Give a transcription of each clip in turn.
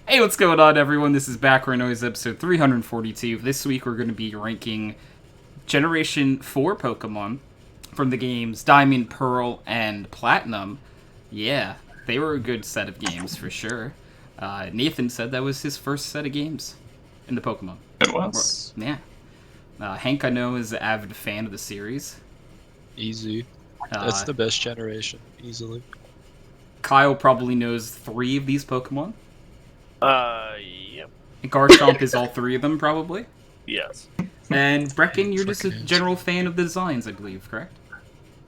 Hey, what's going on, everyone? This is Background Noise episode 342. This week we're going to be ranking Generation 4 Pokemon from the games Diamond, Pearl, and Platinum. Yeah, they were a good set of games for sure. Nathan said that was his first set of games in the Pokemon. It was. Yeah. Hank, I know, is an avid fan of the series. Easy. That's the best generation, easily. Kyle probably knows 3 of these Pokemon. Yep. Garchomp is all 3 of them, probably. Yes. And Brecken, you're just a general fan of the designs, I believe, correct?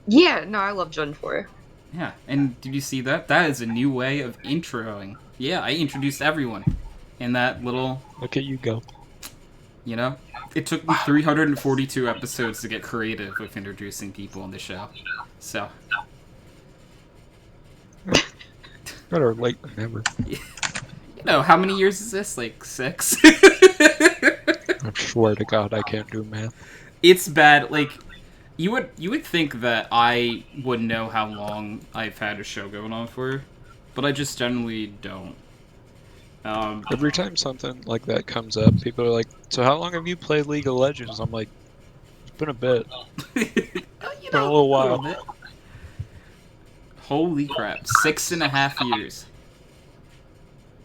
Yeah, no, I love Gen 4. Yeah, and did you see that? That is a new way of introing. Yeah, I introduced everyone in that little... Look at you go. You know? It took me 342 episodes to get creative with introducing people on the show. So... Better late than never. You know, how many years is this? Like, 6? I swear to God, I can't do math. It's bad. Like, you would think that I would know how long I've had a show going on for, but I just generally don't. Every time something like that comes up, people are like, "So how long have you played League of Legends?" I'm like, "It's been a bit. Been a little while." Holy crap! 6.5 years.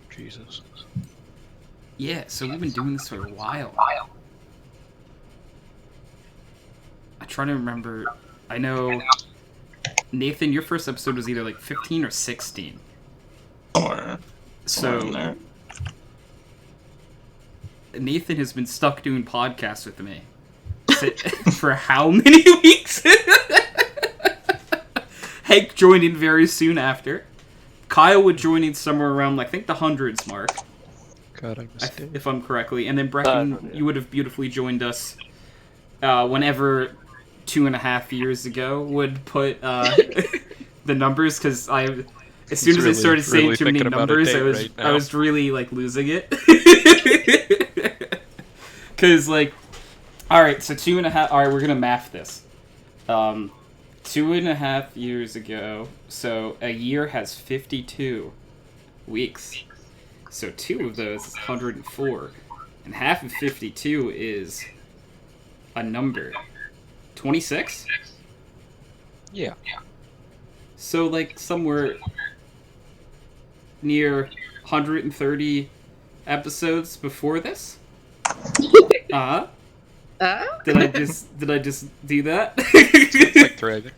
Jesus. Yeah, so we've been doing this for a while. I try to remember. I know, Nathan, your first episode was either like 15 or 16. Somewhere in So there. Nathan has been stuck doing podcasts with me for how many weeks? Hank joined in very soon after. Kyle would join in somewhere around, I think, the hundreds mark. God, I missed it. If I'm correctly. And then Brecken, you would have beautifully joined us whenever 2.5 years ago would put the numbers, because as soon as I started saying too many numbers, I was really losing it. Because alright, so 2.5. Alright, we're gonna math this. 2.5 years ago, so a year has 52 weeks. So 2 of those is 104. And half of 52 is a number. 26? Yeah. So, somewhere near 130 episodes before this? Uh-huh. Did I just do that? It's like thriving.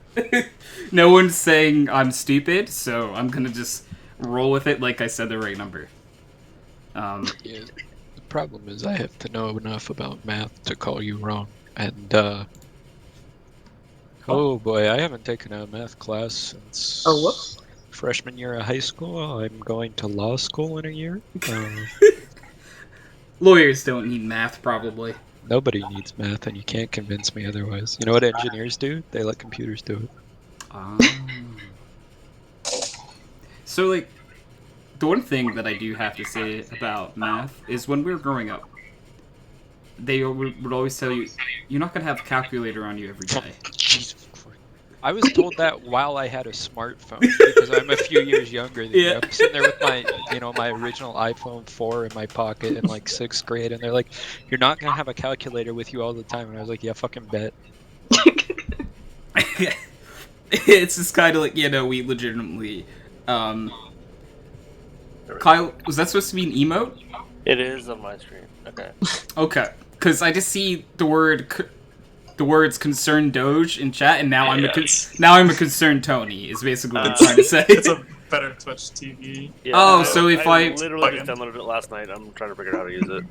No one's saying I'm stupid, so I'm gonna just roll with it like I said the right number. Yeah, the problem is I have to know enough about math to call you wrong. And, oh boy, I haven't taken a math class since freshman year of high school. I'm going to law school in a year. Lawyers don't need math, probably. Nobody needs math, and you can't convince me otherwise. You know what engineers do? They let computers do it. So, the one thing that I do have to say about math is when we were growing up, they would always tell you, you're not going to have a calculator on you every day. Jesus Christ. I was told that while I had a smartphone, because I'm a few years younger than you. I'm sitting there with my, my original iPhone 4 in my pocket in 6th grade, and they're like, "You're not gonna have a calculator with you all the time." And I was like, "Yeah, fucking bet." It's just kind of we legitimately. Kyle, was that supposed to be an emote? It is on my screen. Okay. Okay, because I just see the words "concerned Doge" in chat, and now I'm a concerned Tony. Is basically what I'm trying to say. It's a better Twitch TV. Yeah, so if I literally just downloaded it last night. I'm trying to figure out how to use it.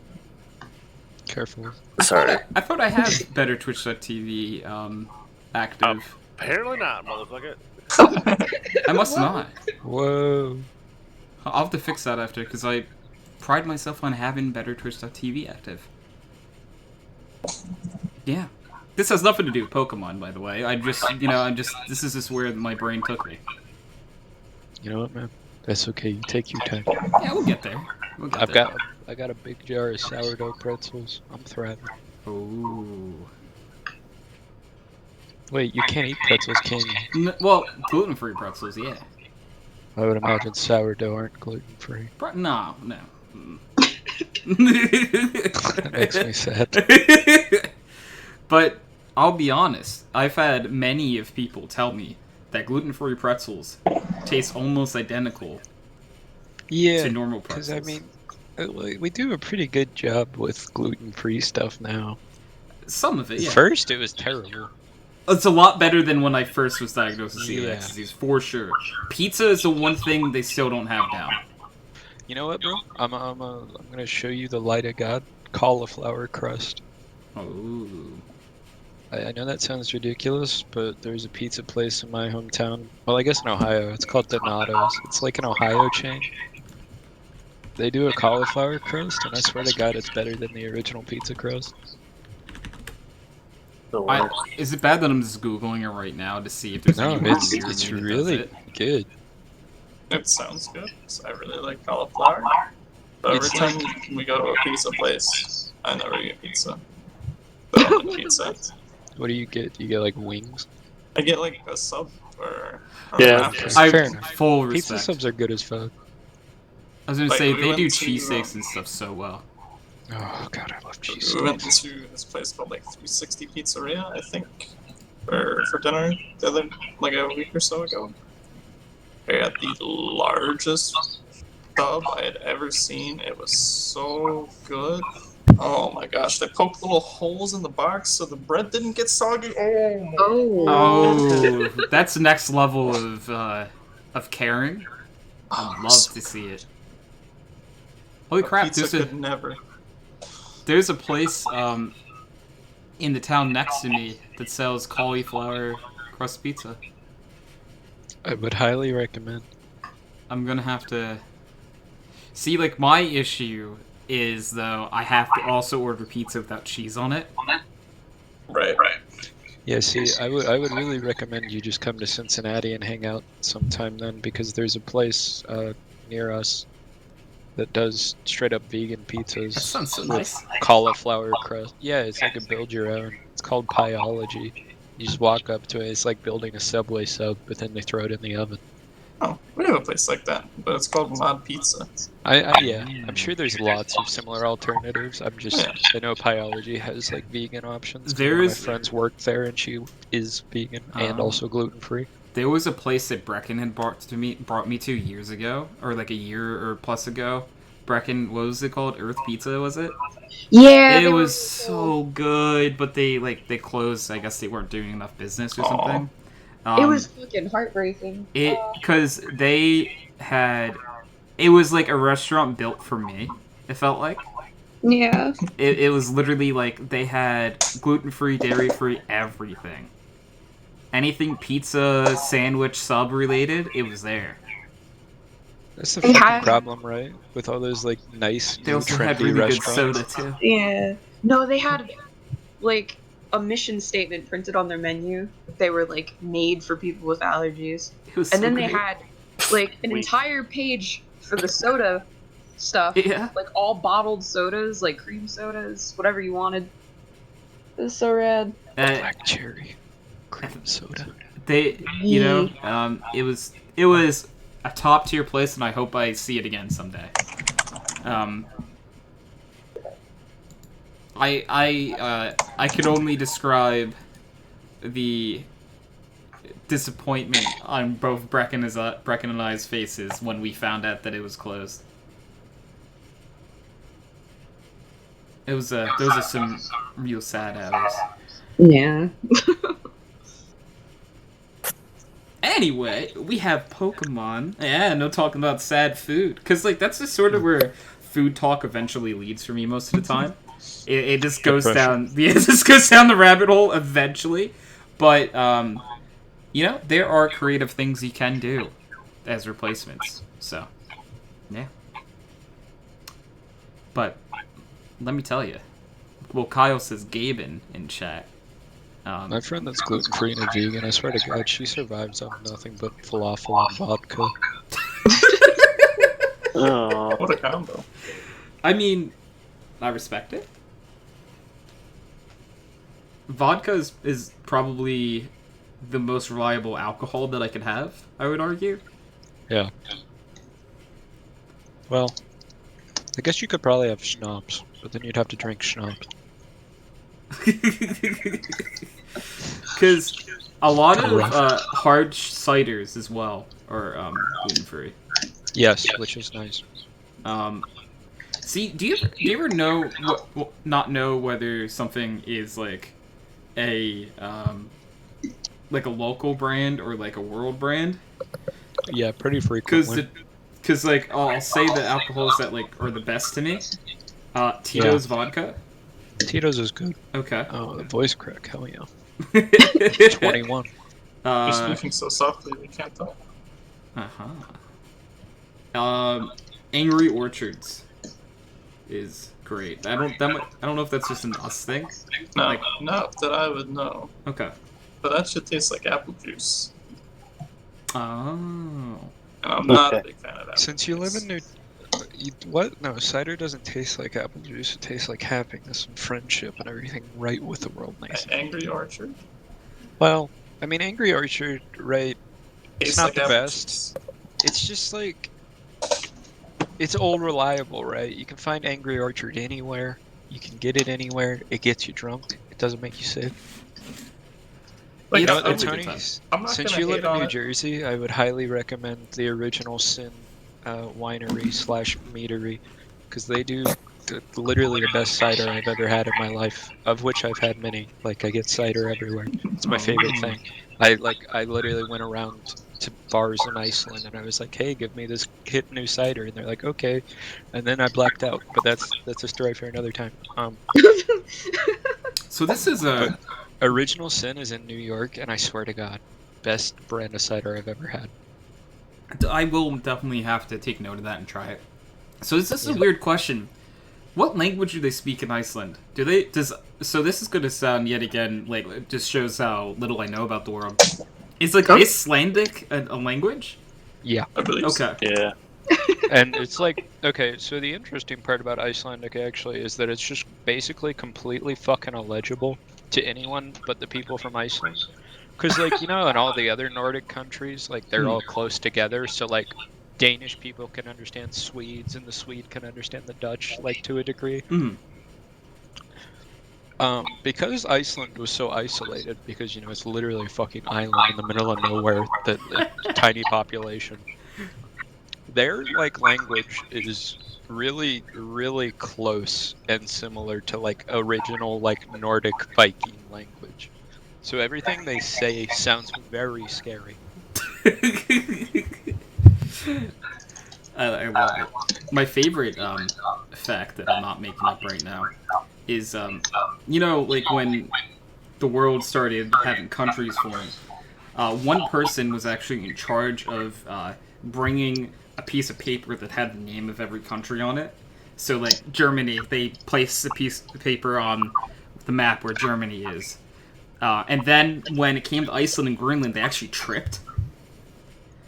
Careful. Sorry. I thought I had better Twitch.tv active. Apparently not, motherfucker. I must not. Whoa. I'll have to fix that after, because I pride myself on having better Twitch.tv active. Yeah. This has nothing to do with Pokemon, by the way. This is just where my brain took me. You know what, man? That's okay. You take your time. Yeah, we'll get there. I got a big jar of sourdough pretzels. I'm thriving. Ooh. Wait, you can't eat pretzels, can you? Well, gluten-free pretzels, yeah. I would imagine sourdough aren't gluten-free. No. That makes me sad. But I'll be honest, I've had many of people tell me that gluten-free pretzels taste almost identical Yeah, to normal because pretzels. I mean, we do a pretty good job with gluten-free stuff now. Some of it, yeah. First, it was terrible. It's a lot better than when I first was diagnosed with celiac Yeah. disease, for sure. Pizza is the one thing they still don't have down. You know what, bro? I'm gonna show you the light of God. Cauliflower crust. Oh. I know that sounds ridiculous, but there's a pizza place in my hometown. Well, I guess in Ohio. It's called Donato's. It's like an Ohio chain. They do a cauliflower crust, and I swear to God, it's better than the original pizza crust. The worst. Is it bad that I'm just Googling it right now to see if there's No, anyone it's near me that really does it? good. It sounds good. 'Cause I really like cauliflower. But every It's time we go to a pizza place, I never get pizza. They don't like pizza. What do you get? Do you get like wings? I get like a sub or Yeah. Raptor. Fair I enough. full Pizza respect. subs are good as fuck. I was gonna Like, say we they went do to, cheesesteaks and stuff so well. Oh god, I love cheese We went steaks. to this place called like 360 Pizzeria, I think, for dinner the other like a week or so ago. I got the largest sub I had ever seen. It was so good. Oh my gosh! They poked little holes in the box so the bread didn't get soggy. Oh my. Oh, that's next level of caring. I'd love so to see it. Holy crap! Pizza could never. There's a place in the town next to me that sells cauliflower crust pizza. I would highly recommend. I'm gonna have to see. Like, my issue is though I have to also order pizza without cheese on it. Right. Yeah, see, I would really recommend you just come to Cincinnati and hang out sometime then, because there's a place near us that does straight up vegan pizzas That sounds so with nice. cauliflower crust. Yeah, it's like a build your own. It's called Pyology. You just walk up to it. It's like building a Subway sub, but then they throw it in the oven. Oh, we have a place like that, but it's called Mod Pizza. Yeah, I'm sure there's lots of similar alternatives. Yeah. I know Pyology has like vegan options. 'Cause There one of my is- friends worked there, and she is vegan and Oh. also gluten free. There was a place that Brecken had brought me to years ago, or like a year or plus ago. Brecken, what was it called? Earth Pizza, was it? Yeah, It they were was cool. so good, but they closed. I guess they weren't doing enough business or Aw. something. It was fucking heartbreaking. Because they had, it was like a restaurant built for me. It felt like Yeah. it was literally like they had gluten-free, dairy-free, everything. Anything pizza, sandwich, sub related, it was there. That's the They fucking had- problem, right? With all those like nice, They new, also had trendy really good restaurants. soda too. Yeah. No, they had like a mission statement printed on their menu. They were like made for people with allergies. It was And so then they great. had like an Wait. entire page for the soda stuff. Yeah. Like all bottled sodas, like cream sodas, whatever you wanted. It was so rad. Black cherry, cream soda. They, you know, it was a top tier place, and I hope I see it again someday. I could only describe the disappointment on both Brecken and I's faces when we found out that it was closed. Those are some real sad hours. Yeah. Anyway, we have Pokemon. Yeah, no talking about sad food. Because, like, that's just sort of where food talk eventually leads for me most of the time. It just goes down... Yeah, it just goes down the rabbit hole eventually. But, you know, there are creative things you can do as replacements. So, yeah. But, let me tell you. Well, Kyle says Gaben in chat. My friend that's gluten free and a vegan, I swear to God, she survives on nothing but falafel and vodka. Oh. What a combo. I mean, I respect it. Vodka is probably the most reliable alcohol that I could have, I would argue. Yeah. Well, I guess you could probably have schnapps, but then you'd have to drink schnapps. Because a lot of hard ciders as well are gluten-free. Yes, which is nice. See, do you ever know not know whether something is like a local brand or like a world brand? Yeah, pretty frequently. Because like I'll say the alcohols that like are the best to me. Tito's vodka. Tito's is good. Okay. Oh, voice crack, hell yeah. 21. You're speaking so softly we can't talk. Angry Orchards is great. I don't know if that's just an us thing. No, not that I would know. Okay. But that shit tastes like apple juice. Oh. And I'm not a big fan of apple Since you live juice. in New... What? No, cider doesn't taste like apple juice. It tastes like happiness and friendship and everything right with the world nice. Angry Orchard? Well, I mean, Angry Orchard, right? It's Tastes not like the apple best. juice. It's just like... It's all reliable, right? You can find Angry Orchard anywhere. You can get it anywhere. It gets you drunk. It doesn't make you sick. Like, You know, that's a good Tony, I'm not since gonna you live hate in on New it. Jersey, I would highly recommend the Original Sin winery / meadery, because they do literally the best cider I've ever had in my life, of which I've had many. Like, I get cider everywhere. It's my favorite thing. I literally went around to bars in Iceland and I was like, hey, give me this hit new cider, and they're like, okay, and then I blacked out. But that's a story for another time. So this is a Original Sin is in New York, and I swear to God, best brand of cider I've ever had. I will definitely have to take note of that and try it. So this is a weird question. What language do they speak in Iceland? So this is going to sound yet again like it just shows how little I know about the world. Is like Icelandic a language? Yeah. I believe so. Okay. Yeah. And it's like, okay, so the interesting part about Icelandic actually is that it's just basically completely fucking illegible to anyone but the people from Iceland. Because, like, you know, in all the other Nordic countries, like, they're all close together, so, like, Danish people can understand Swedes, and the Swede can understand the Dutch, like, to a degree. Because Iceland was so isolated, because, you know, it's literally a fucking island in the middle of nowhere, the tiny population. Their, like, language is really, really close and similar to, like, original, like, Nordic Viking language. So everything they say sounds very scary. I love it. My favorite fact that I'm not making up right now is, you know, like when the world started having countries form, one person was actually in charge of bringing a piece of paper that had the name of every country on it. So, like, Germany, they placed a piece of paper on the map where Germany is. And then when it came to Iceland and Greenland, they actually tripped.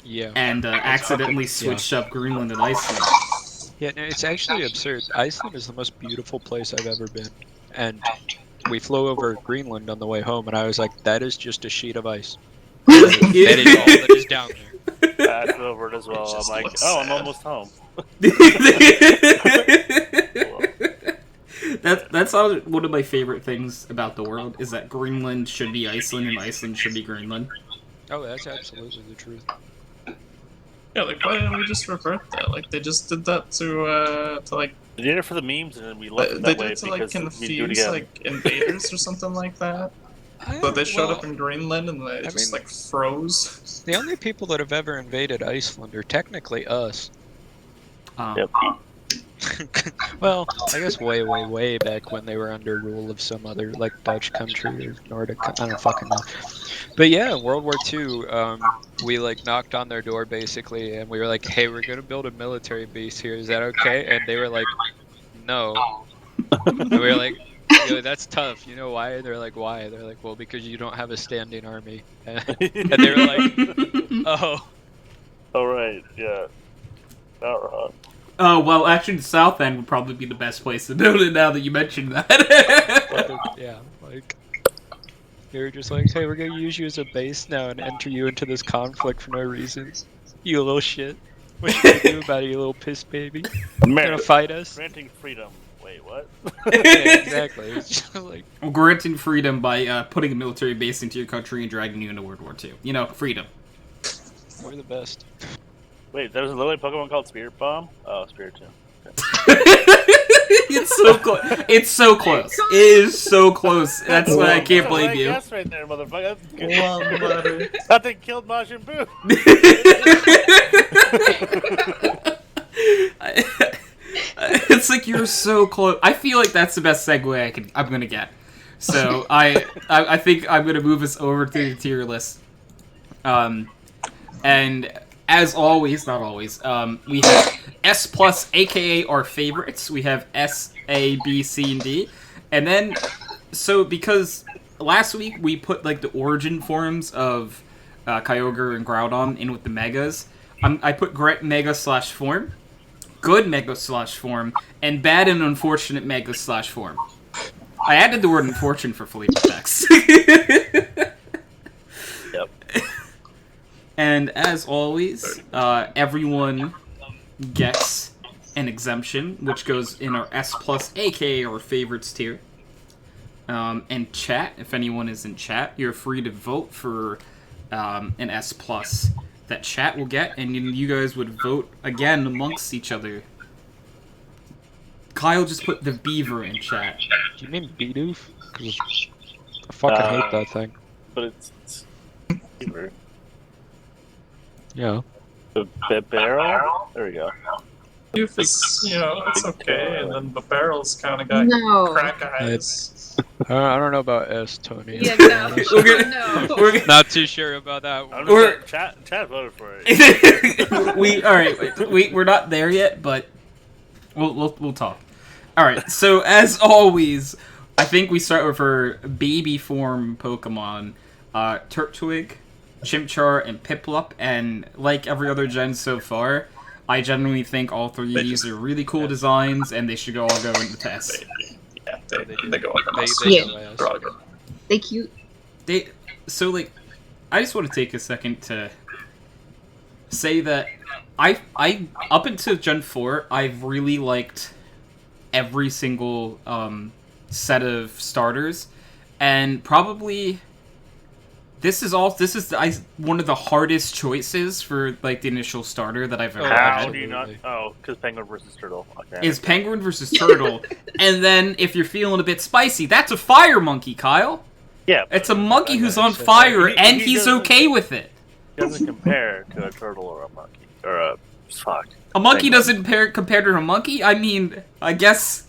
Yeah. And accidentally switched up Greenland and Iceland. Yeah, no, it's actually absurd. Iceland is the most beautiful place I've ever been. And we flew over Greenland on the way home, and I was like, that is just a sheet of ice. That is all that is down there. I flew over it as well. I'm like, oh, I'm almost home. That's one of my favorite things about the world, is that Greenland should be Iceland and Iceland should be Greenland. Oh, that's absolutely the truth. Yeah, like, why didn't we just revert that? Like, they just did that to like... They did it for the memes, and then we left it They that way did it to, like, because we do it confuse, again. like, invaders or something like that. But they showed up in Greenland and they just, like, froze. The only people that have ever invaded Iceland are technically us. Yep. Well, I guess way, way, way back when they were under rule of some other, like, Dutch country or Nordic, I don't fucking know. But yeah, in World War II, we, like, knocked on their door, basically, and we were like, hey, we're gonna build a military base here, is that okay? And they were like, no. And we were like, yo, that's tough, you know why? They're like, why? They're like, well, because you don't have a standing army. And they were like, oh. Oh, right, yeah. Not wrong. Oh, well, actually, the South End would probably be the best place to build it now that you mentioned that. Yeah, like, they were just like, hey, we're gonna use you as a base now and enter you into this conflict for no reason. You little shit. What you gonna do about it, you little piss baby? You gonna fight us? Granting freedom. Wait, what? Yeah, exactly. It's just like, Granting freedom by putting a military base into your country and dragging you into World War II. You know, freedom. we're the best. Wait, there's a literally Pokemon called Spirit Bomb? Oh, Spirit Tomb. It's so close. It's so close. It is so close. That's why I can't blame you. That's right there, motherfucker. One letter. That thing killed Majin Buu. It's like you're so close. I feel like that's the best segue I'm gonna get. So I think I'm gonna move us over to the tier list. And as always, not always, we have S plus, aka our favorites. We have S, A, B, C, and D. And then, so because last week we put like the origin forms of Kyogre and Groudon in with the Megas, I put great Mega slash form, good Mega slash form, and bad and unfortunate Mega slash form. I added the word unfortunate for flavor text. Yep. And as always, everyone gets an exemption, which goes in our S plus, aka our favorites tier. And chat, if anyone is in chat, you're free to vote for an S plus that chat will get, and you guys would vote again amongst each other. Kyle just put the beaver in chat. Do you mean Bidoof? Because I fucking hate that thing. But it's Beaver. Yeah. The barrel? There we go. Youth is, it's okay, and then the barrel's kind of got No. crack eyes. I don't know about S, Tony. Yeah, no. No. We're Not too sure about that one. Chat voted for it. we're not there yet, but we'll talk. All right. So as always, I think we start with our baby form Pokemon, Turtwig, Chimchar, and Piplup, and like every other gen so far, I genuinely think all three of these are really cool designs, and they should all go into the test. Yeah, they go up on us. They Yeah. go as- They're all good. They cute. So like, I just want to take a second to say that I up until Gen 4, I've really liked every single set of starters, and probably this is one of the hardest choices for like the initial starter that I've ever How had. do you not? Oh, because Penguin versus Turtle. Okay. Is Penguin versus Turtle, and then if you're feeling a bit spicy, that's a fire monkey, Kyle. Yeah. It's a monkey who's on He- fire, he and he's doesn't- okay with it. It doesn't compare to a turtle or a monkey or a fuck. A monkey Penguin. doesn't compare to a monkey. I mean, I guess.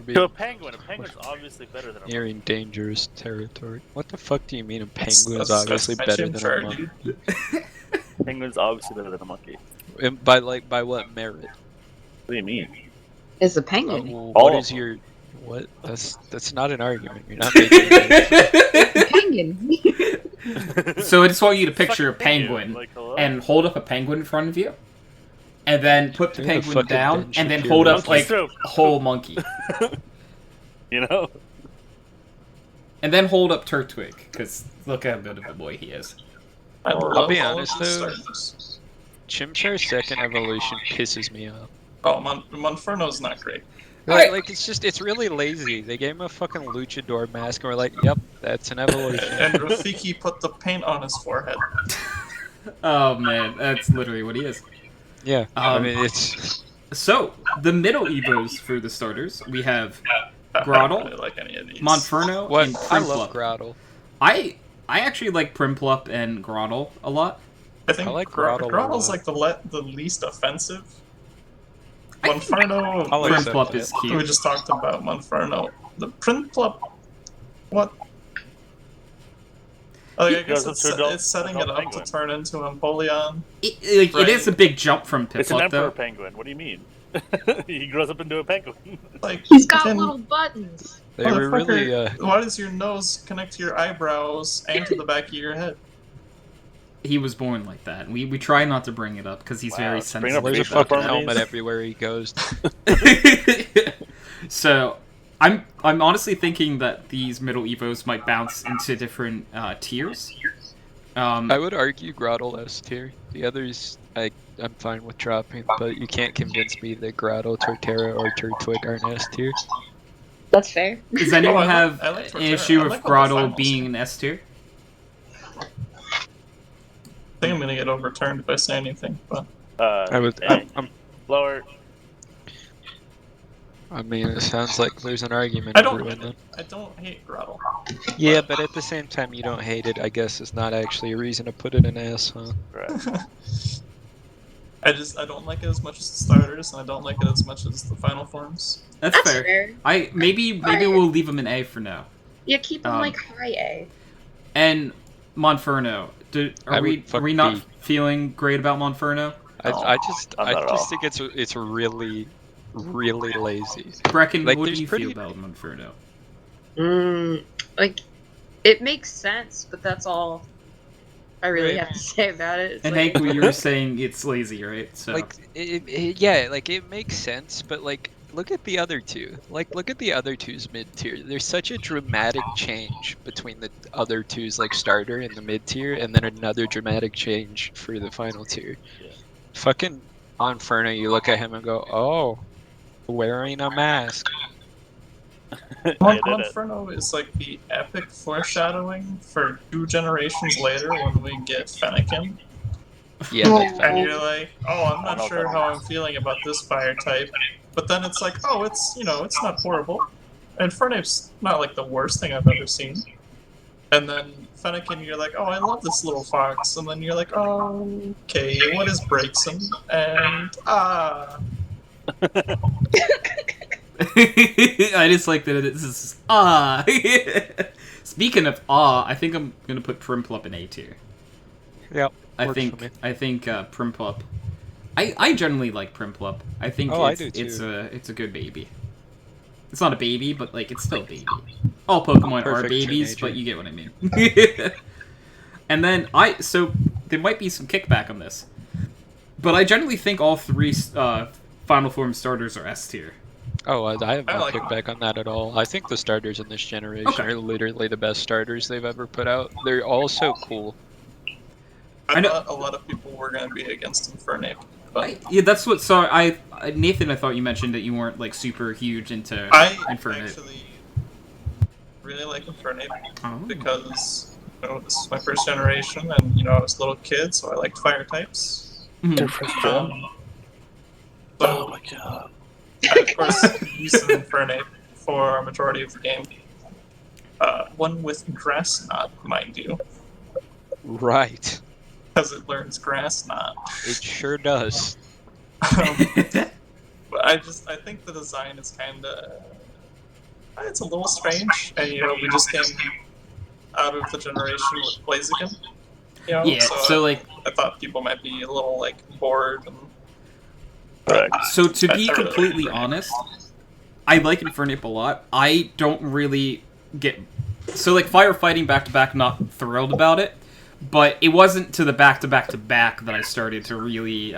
To a penguin. A penguin's obviously better than a monkey. Nearing dangerous territory. What the fuck do you mean a That's- penguin's that's obviously my better than a Chimchar, monkey? Penguin's obviously better than a monkey. And by what merit? What do you mean? Is a penguin. What All is of your what? That's not an argument. You're not making it. Penguin. So I just want you to picture a Fucking penguin, penguin like, hello? and hold up a penguin in front of you, and then put the You're the penguin fucking down, Ben and then Shapiro. hold up Monkey like soup. a whole monkey, You know? and then hold up Turtwig, because look how good of a boy he is. I love be all of honest, these though. starters. Chimchar's second evolution pisses me off. Oh, Monferno's not great. Like it's really lazy. They gave him a fucking luchador mask and we're like, yep, that's an evolution. And Rafiki put the paint on his forehead. Oh man, that's literally what he is. Yeah, I Um, mean it's So the middle Evos for the starters, we have I Grotto, don't really like any of these. Monferno, what and I love Primplup. Grotto. I actually like Primplup and Grotto a lot. I think I like Grotto a Grottle's lot. like the least offensive. Monferno, I'll accept Primplup that. is we cute. just talked about Monferno. The Primplup, what? Oh, I guess goes up to adult- it's setting adult it up penguin. to turn into Empoleon. It Right. is a big jump from It's an Piplup, emperor though. penguin. What do you mean? He grows up into a penguin. Like He's got fucking- little buttons. They were really Motherfucker, why does your nose connect to your eyebrows and to the back of your head? He was born like that. We try not to bring it up because he's Wow, very let's bring up there's a sensitive. fucking about helmet everywhere he goes. that. So I'm honestly thinking that these middle Evos might bounce into different tiers. I would argue Grotto S tier. The others I'm fine with dropping, but you can't convince me that Grotto, Torterra, or Turtwig aren't S tier. That's fair. Does anyone I have like an Torterra. issue I with like all the Grotto finals. being an S tier? I think I'm gonna get overturned if I say anything, but I'm Lower. I mean, it sounds like there's an argument I don't brewing hate then. it. I don't hate Grotto. Yeah, but at the same time, you don't hate it. I guess it's not actually a reason to put it in S, huh? Right. I don't like it as much as the starters, and I don't like it as much as the final forms. That's fair. Maybe we'll leave him in A for now. Yeah, keep them like high A. And Monferno, are we not feeling great about Monferno? I just not at all. think it's really lazy. Brecken, Like, what do there's you pretty- feel about Monferno? Like, it makes sense, but that's all I really Right. have to say about it. It's And like, Hank, you were saying it's lazy, right? So Like, yeah, like it makes sense, but like, look at the other two. Like, look at the other two's mid tier. There's such a dramatic change between the other two's like starter and the mid tier, and then another dramatic change for the final tier. Yeah. Fucking Monferno, you look at him and go, "Oh, wearing a mask." Monferno is like the epic foreshadowing for 2 generations later when we get Fennekin. Yeah, that's And fine. you're like, oh, I'm not sure how I'm feeling about this fire type. But then it's like, oh, it's, it's not horrible. And Fernape's not like the worst thing I've ever seen. And then Fennekin, you're like, oh, I love this little fox. And then you're like, oh, okay, what is Brecken? And, I just like that this is Speaking of I think I'm gonna put Primplup in A tier. Yep. I think Primplup. I generally like Primplup. I think I do too. it's a good baby. It's not a baby, but like it's still a baby. All Pokemon are Perfect babies, teenager. but you get what I mean. And then so there might be some kickback on this, but I generally think all 3 Final Form starters are S tier. Oh, I have no like kickback on that at all. I think the starters in this generation are literally the best starters they've ever put out. They're all so cool. I thought a lot of people were going to be against Infernape. But Yeah, that's what. So Nathan, I thought you mentioned that you weren't like super huge into I Infernape. actually really like Infernape Oh. because this is my first generation, and I was a little kid, so I liked fire types. Mhm. So my god. I, of course, used Infernape for a majority of the game. One with Grass Knot, mind you, Right. because it learns Grass Knot. It sure does. But I think the design is kind of, it's a little strange, and we just came out of the generation with Blaziken. Yeah, so like, I thought people might be a little like bored. And, so to be I really completely like honest, I like Infernape a lot. I don't really get like firefighting back to back. Not thrilled about it, but it wasn't to the back to back to back that I started to really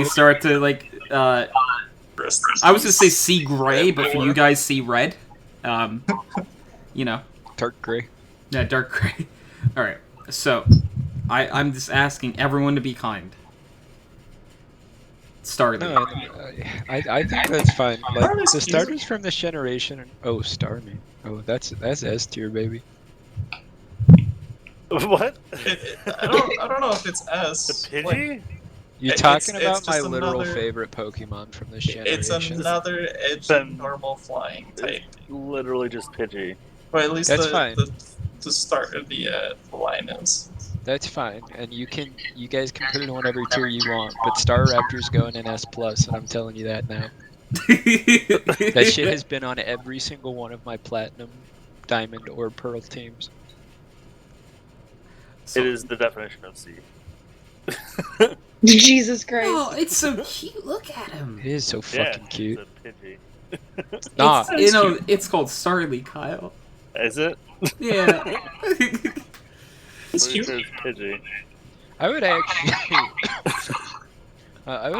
start to like. I was gonna say see gray, but for you guys see red. Dark gray. Yeah, dark gray. All right, so I'm just asking everyone to be kind. Starly. No, I think that's fine. Like the starters from this generation. Oh, Starmie. Oh, that's S tier, baby. What? I don't know if it's S. The Pidgey? Like, You're talking about it's my just literal another- favorite Pokemon from this It's generation. another edgy, normal flying type. Literally just Pidgey. Or at least That's fine. the start of the line is. That's fine, and you guys can put it in whatever tier you want. But Star Raptor's going in S+, and I'm telling you that now. That shit has been on every single one of my Platinum, Diamond, or Pearl teams. It is the definition of C. Jesus Christ. Oh, it's so cute. Look at him. It is so fucking cute. It's a Pidgey. Nah, It's called Starly, Kyle. Is it? Yeah. It's cute. It's Pidgey. I would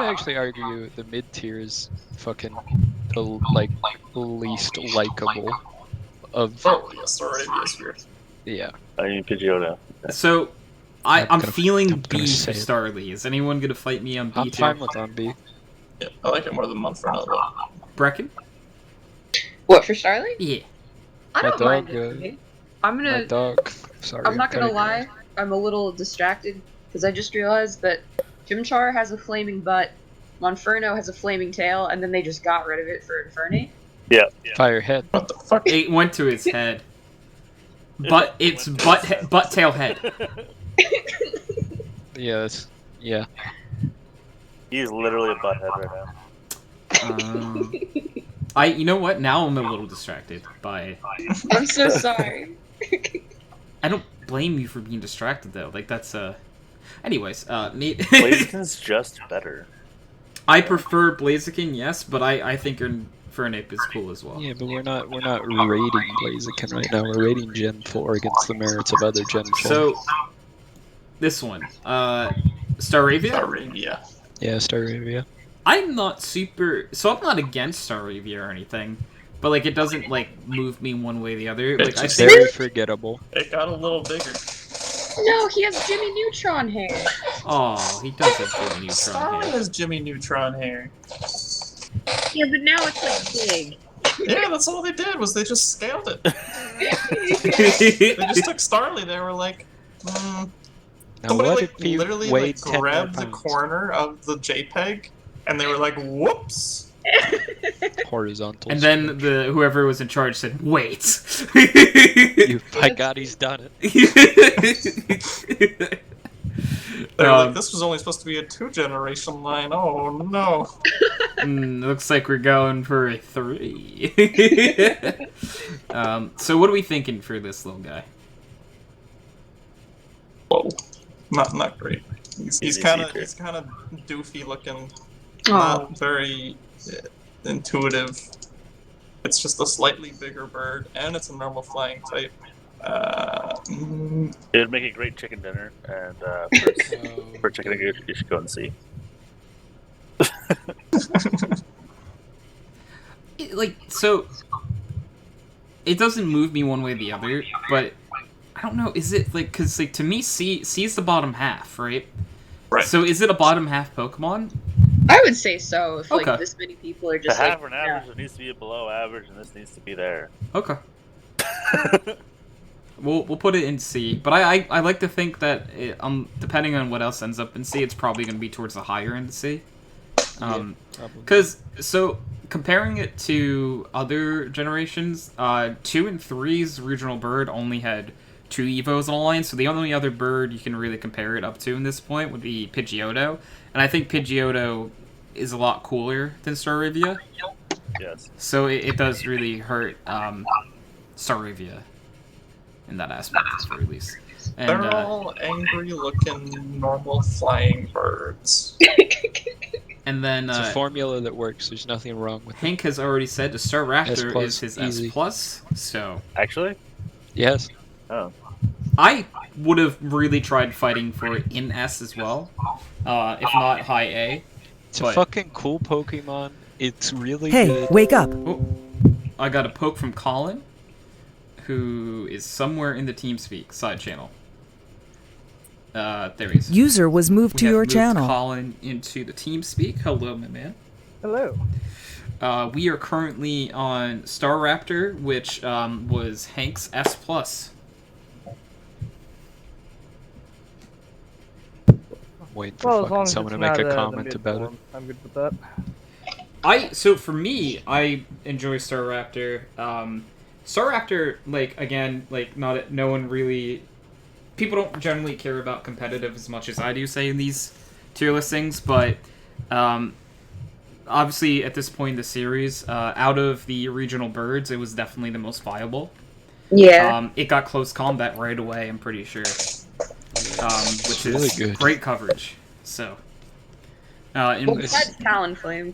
actually argue the mid tier is fucking the least likable of. Oh, yes, already is weird. Yeah. I mean Pidgeotto. So, I'm feeling I'm gonna B say for it. Starly. Is anyone gonna fight me on B I'm too? fine with on B. Yeah, I like it more than Monferno though. Brecken? What, for Starly? Yeah. I My don't mind dog, it. Okay. I'm My gonna. dog. Sorry, I'm not gonna cutting you off. lie. I'm a little distracted because I just realized that Chimchar has a flaming butt, Monferno has a flaming tail, and then they just got rid of it for Infernape. Yeah. Firehead. What the fuck? It went to his head. But it's butt tail head. Yeah, yeah. He's literally a butthead right now. You know what? Now I'm a little distracted by. I'm so sorry. I don't blame you for being distracted though. Like that's Anyways, me. Blaziken's just better. I prefer Blaziken, yes, but I think Infernape is cool as well. Yeah, but we're not rating Blaziken right now. We're rating Gen 4 against the merits of other Gen 4. So this one, Staravia. Staravia. Yeah, Staravia. I'm not against Staravia or anything, but like it doesn't like move me one way or the other. Like I It's think very forgettable. It got a little bigger. No, he has Jimmy Neutron hair. Oh, he does have Jimmy Neutron Starly hair. has Jimmy Neutron hair. Yeah, but now it's like big. Yeah, that's all they did was they just scaled it. They just took Starly. They were like, Now somebody what like if he literally weighed like 10 grabbed the more pounds? corner of the JPEG, and they were like, "Whoops!" Horizontal. And then whoever was in charge said, "Wait." My God, he's done it. They were like, "This was only supposed to be a 2-generation line." Oh no! Looks like we're going for a 3. So what are we thinking for this little guy? Whoa, not great. He's kind of doofy looking, not very intuitive. It's just a slightly bigger bird, and it's a normal flying type. It would make a great chicken dinner, and for chicken dinner, you should go and see. It doesn't move me one way or the other, but I don't know, is it, like, because, like, to me, C is the bottom half, right? Right. So is it a bottom half Pokemon? I would say so. If Okay. like this many people are The just half like, or an average, it needs to be below average, and this needs to be there. Okay. We'll put it in C, but I like to think that depending on what else ends up in C, it's probably going to be towards the higher end of C. Because so comparing it to other generations, 2 and 3's regional bird only had 2 Evos on the line, so the only other bird you can really compare it up to in this point would be Pidgeotto, and I think Pidgeotto is a lot cooler than Staravia. Yes. So it does really hurt Staravia in that aspect, at the very least. And, They're all angry-looking, normal flying birds. and then It's a formula that works. There's nothing wrong with it. Hank has already said the Star Raptor S+, is his easy. S+, so Actually? Yes. Oh. I would have really tried fighting for it in S as well, if not high A. It's But- a fucking cool Pokemon. It's really Hey, good. wake up! Oh, I got a poke from Colin, who is somewhere in the TeamSpeak side channel. There he is. User was moved to We have your moved channel. Colin into the TeamSpeak. Hello, my man. Hello. We are currently on Star Raptor, which was Hank's S+. I'm waiting for Well, as fucking long as someone it's to make not a the comment mid about it. form, I'm good with that. So for me, I enjoy Star Raptor. Star Raptor, like, again, like, no one really... People don't generally care about competitive as much as I do, say, in these tier listings, but obviously, at this point in the series, out of the regional birds, it was definitely the most viable. yeah. It got close combat right away, I'm pretty sure. Which Really is good. great coverage. So, Well, besides Talonflame.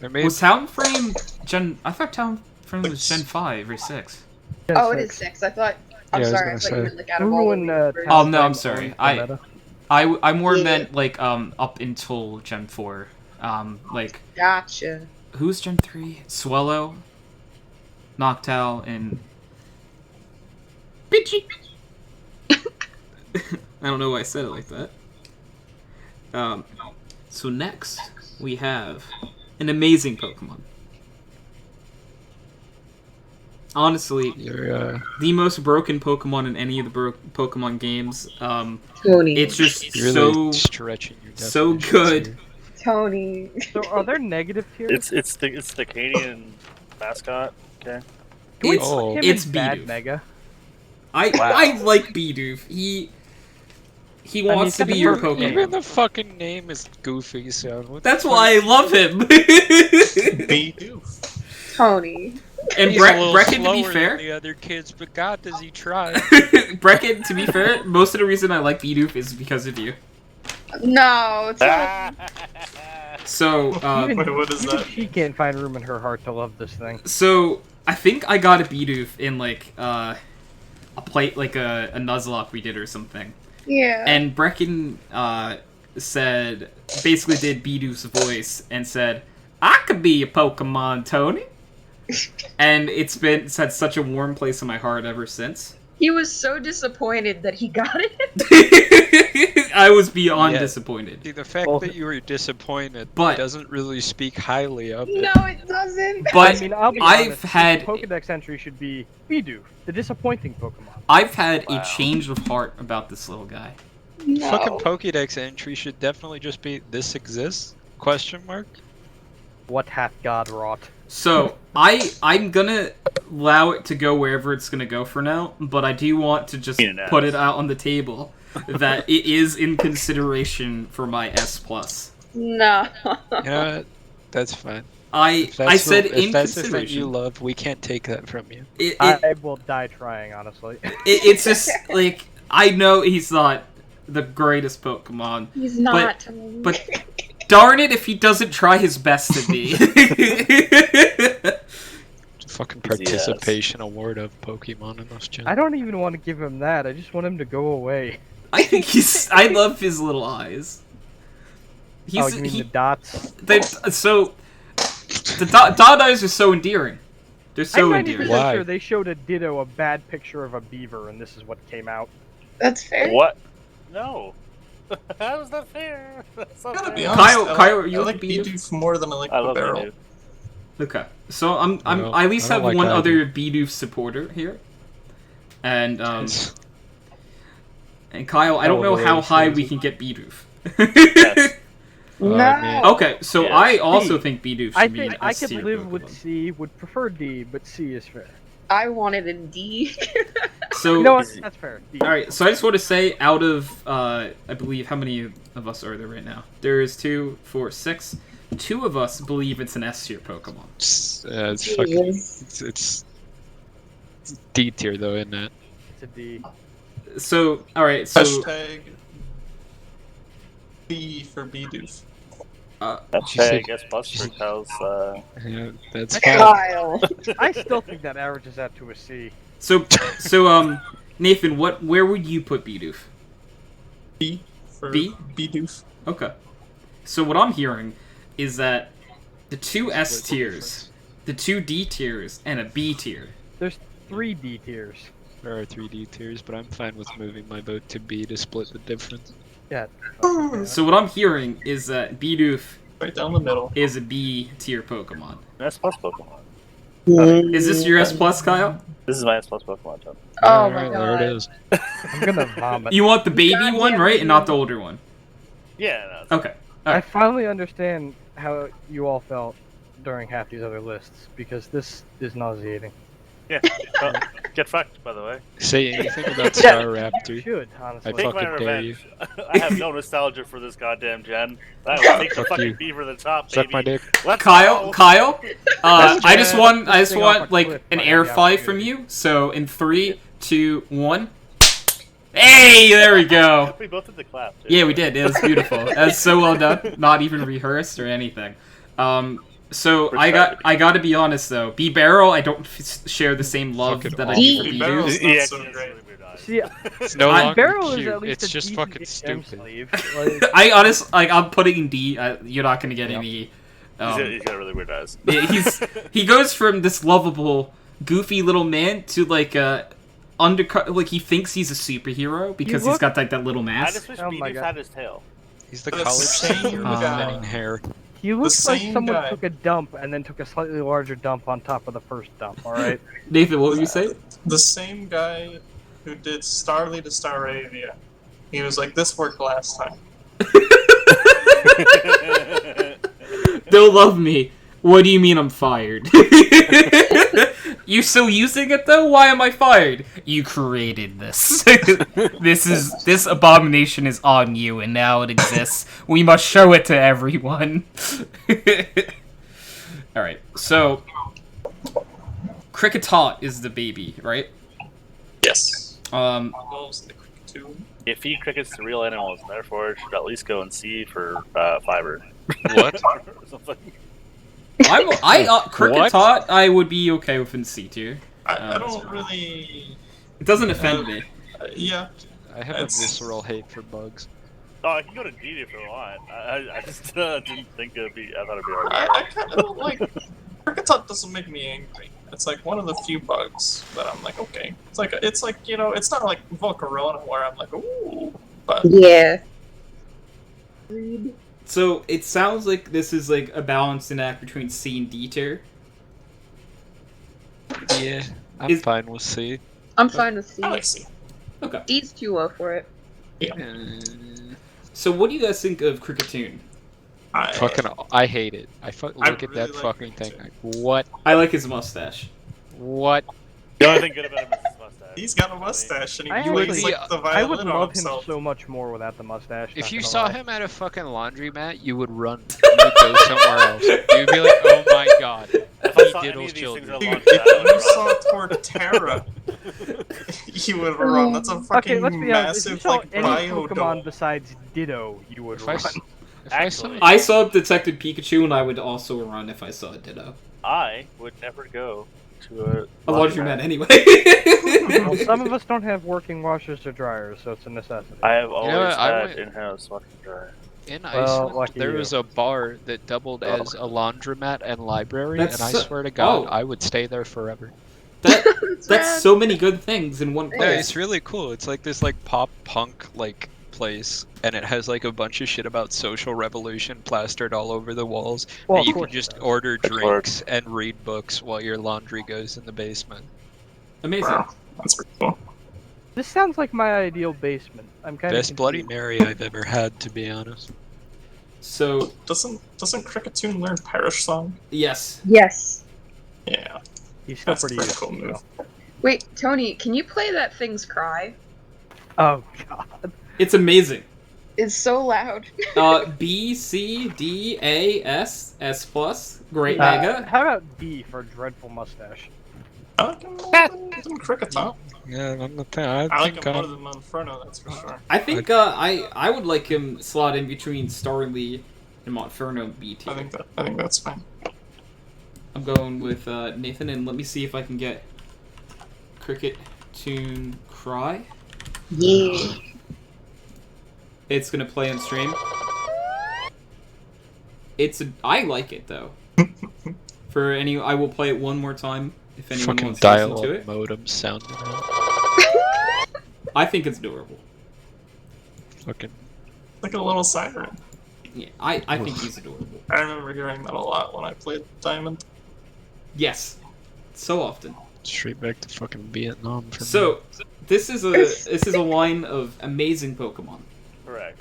There may was Talonflame Gen... I thought Talonflame was Gen 5 or 6. Oh, it is 6. I thought. I'm Yeah, I was sorry. I gonna thought you say. meant like out of Remember all when the birds. Oh, no, I'm Talonflame sorry. owned the meta? I more Yeah. meant, like, up until Gen 4. Like, Gotcha. who's Gen 3? Swellow, Noctowl, and... Pidgey! I don't know why I said it like that. So next, we have an amazing Pokemon. Honestly, the most broken Pokemon in any of the Pokemon games. Tony. It's just You're really stretching your so definitions good. here. Tony. So are there negative tiers? It's the Canadian mascot. Okay. Can we It's put him it's in bad Bidoof. Mega? I like Bidoof. He wants to be your perfect Pokemon. Even the fucking name is goofy, so what That's the why I love him. Bidoof. Tony. And He's a little Brecken, to be slower than fair, the other kids, but God, does he try? Brecken, to be fair, most of the reason I like Bidoof is because of you. No, Tony. So, Wait, what is Even that? she can't find room in her heart to love this thing. so I think I got a Bidoof in like a plate, like a Nuzlocke we did or something. Yeah. And Brecken said, basically did Bidoof's voice and said, "I could be a Pokemon, Tony." And it's had such a warm place in my heart ever since. He was so disappointed that he got it. I was beyond Yeah. disappointed. See, the fact Well, that you were disappointed But- doesn't really speak highly of it. No, it doesn't. But I mean, I'll be I've honest, had the Pokedex entry should be Bidoof, the disappointing Pokemon. I've had Wow. a change of heart about this little guy. No. Fucking Pokédex entry should definitely just be "This exists?" Question mark. What hath God wrought? So I'm gonna allow it to go wherever it's gonna go for now, but I do want to just Peanut put ass. it out on the table that it is in consideration for my S+. No. You know what? That's fine. I If said if in that's the thing you consideration. love, we can't take that from you. I will die trying, honestly. It's just like I know he's not the greatest Pokemon, He's not. Tony. but darn it if he doesn't try his best to be. Fucking Easy ass. participation award of Pokemon in those gens. I don't even want to give him that. I just want him to go away. I think I love his little eyes. Oh, you mean the dots? So the dot eyes are so endearing. They're so I'm 90% endearing. Why? sure they showed a Ditto a bad picture of a beaver, and this is what came out. That's fair. What? No. How is that fair? That's not I gotta fair. be honest. Kyle, are you I a like Bidoof? Bidoof more than I like I the love barrel. Bidoof. Okay, so Well, I at least I have don't like one either. other Bidoof supporter here, and Kyle, I don't know how high we can get Bidoof. Yes. No. I mean, Okay, so Yeah. I also think Bidoof I should be think an I S could tier live with Pokemon. C, would prefer D, but C is fair. I wanted a D. So You know what? That's fair. D. all right, so I just want to say, out of I believe, how many of us are there right now? There's 2, 4, 6. 2 of us believe it's an S tier Pokemon. it's fucking. Jesus. It's D tier though, isn't it? It's a D. So all right, so Hashtag B for Bidoof. That's You I said- guess Buster tells. Yeah, that's fine. Kyle. I still think that averages out to a C. so Nathan, where would you put Bidoof? B for B? Bidoof. Okay. So what I'm hearing is that the 2 S Split the tiers, difference. the 2 D tiers, and a B tier. There's 3 D tiers. There are 3D tiers, but I'm fine with moving my vote to B to split the difference. Yeah. So what I'm hearing is that Bidoof Right down the middle. is a B tier Pokemon. S plus Pokemon. Is this your S plus, Kyle? This is my S plus Pokemon. John. Oh my Alright, god. there it is. I'm gonna vomit. You want the baby Goddamn one, right, and not the Bidoof. older one? Yeah. No, Okay. I finally understand how you all felt during half these other lists, because this is nauseating. yeah. Well, get fucked, by the way. Say anything about Star Raptor. Should, honestly. I Take my fucking dare you. revenge. I have no nostalgia for this goddamn gen. I will take the Fuck fucking you. beaver to the top, Suck baby. my dick. Let's Kyle, go. Kyle, I just want Thing off a like cliff an by air the 5 from opportunity. you. So in 3, 2, 1. Hey, there we go. We both did the clap. Too. Yeah, we did. It was beautiful. That's so well done. Not even rehearsed or anything. So I got to be honest though. B Barrel, I don't share the same love Fucking that I awful. do for B Bidoof. Barrel's not Yeah, so it's great. really weird eyes. See, It's no I- longer Barrel is cute. at least It's a just decent fucking gem stupid. sleeve. Like, I honestly, like, I'm putting in D. You're not gonna get Yep. any. He's got really weird eyes. He goes from this lovable, goofy little man to like a undercut, like he thinks he's a superhero because he's got like that little I mask. just wish Oh my Beedus God. had his tail. He's the The college same senior with guy. thinning hair. He looks like same someone guy. took a dump and then took a slightly larger dump on top of the first dump. All right. Nathan, what were you saying? The same guy who did Starly to Staravia. He was like, this worked last time. They'll love me. What do you mean I'm fired? You still using it though? Why am I fired? You created this. This abomination is on you, and now it exists. We must show it to everyone. All right. So, Kricketot is the baby, right? Yes. Involves the Cricketune. If he crickets the real animals, therefore should at least go and see for fiber. What? Or something. Kricketot, I would be okay with in C tier. I don't really... It doesn't offend me. Yeah. I have a visceral hate for bugs. Oh, I can go to G if you want. I just didn't think it'd be. I thought it'd be hard. I kind of don't like... Kricketot doesn't make me angry. It's like one of the few bugs that I'm like, okay. It's like you know, it's not like Volcarona where I'm like, ooh. But Yeah. So it sounds like this is like a balancing act between C and D tier. Yeah, I'm fine with C. I'm fine with C. I like C. Okay. D's too low for it. So what do you guys think of Cricketune? I hate it. Look at really that like fucking thing. Cricketune. Like, what? I like his mustache. What? The only thing good about him is his mustache. He's got a mustache and he I plays actually- like the I would violin on love him himself. so much more without the mustache. If not you gonna saw lie. him at a fucking laundromat, you would run. You would go somewhere else. You'd be like, oh my god. If I saw He any diddles of these children. things Dude, along if you saw Torterra, you would run. That's a fucking Okay, let's be honest. If you massive saw like any Pokemon biodome. besides Ditto, you would If I, run. s- if I saw Actually- I saw Detective Pikachu and I would also run if I saw a Ditto. I would never go to A laundromat anyway. Well, some of us don't have working washers or dryers, so it's a necessity. I have always what, I had went- in-house washing dryer. in Well, Iceland, lucky there you. was a bar that doubled as a laundromat and library, That's and I so- swear to God, oh. I would stay there forever. That's so many good things in one Yeah, place. it's really cool. It's like this like pop punk like place, and it has like a bunch of shit about social revolution plastered all over the walls. Well, and you of can course just it does. order drinks and read books while your laundry goes in the basement. Amazing. Wow, that's pretty cool. This sounds like my ideal basement. I'm kind of Best Bloody Mary I've ever had, to be honest. So Doesn't Cricketune learn Parish Song? yes, Yes. Yeah, He's still that's a pretty pretty useful. cool move. Wait, Tony, can you play that thing's cry? Oh god. it's amazing. It's so loud. B C D A S S plus great mega. How about D for dreadful mustache? I like him more than Kricketot. Yeah, I'm the thing. I like him more than Monferno, that's for sure. I think I would like him slot in between Starly and Monferno B I tier. think that's fine. I'm going with Nathan, and let me see if I can get Cricketune Cry. Yeah. It's gonna play on stream. I like it though. I will play it one more time if anyone Fucking wants to listen to dial-up it. modem sounding out. I think it's adorable. Fucking. Like a little siren. Yeah, I think he's adorable. I remember hearing that a lot when I played Diamond. Yes, so often. Straight back to fucking Vietnam for me. So this is a line of amazing Pokemon. Correct.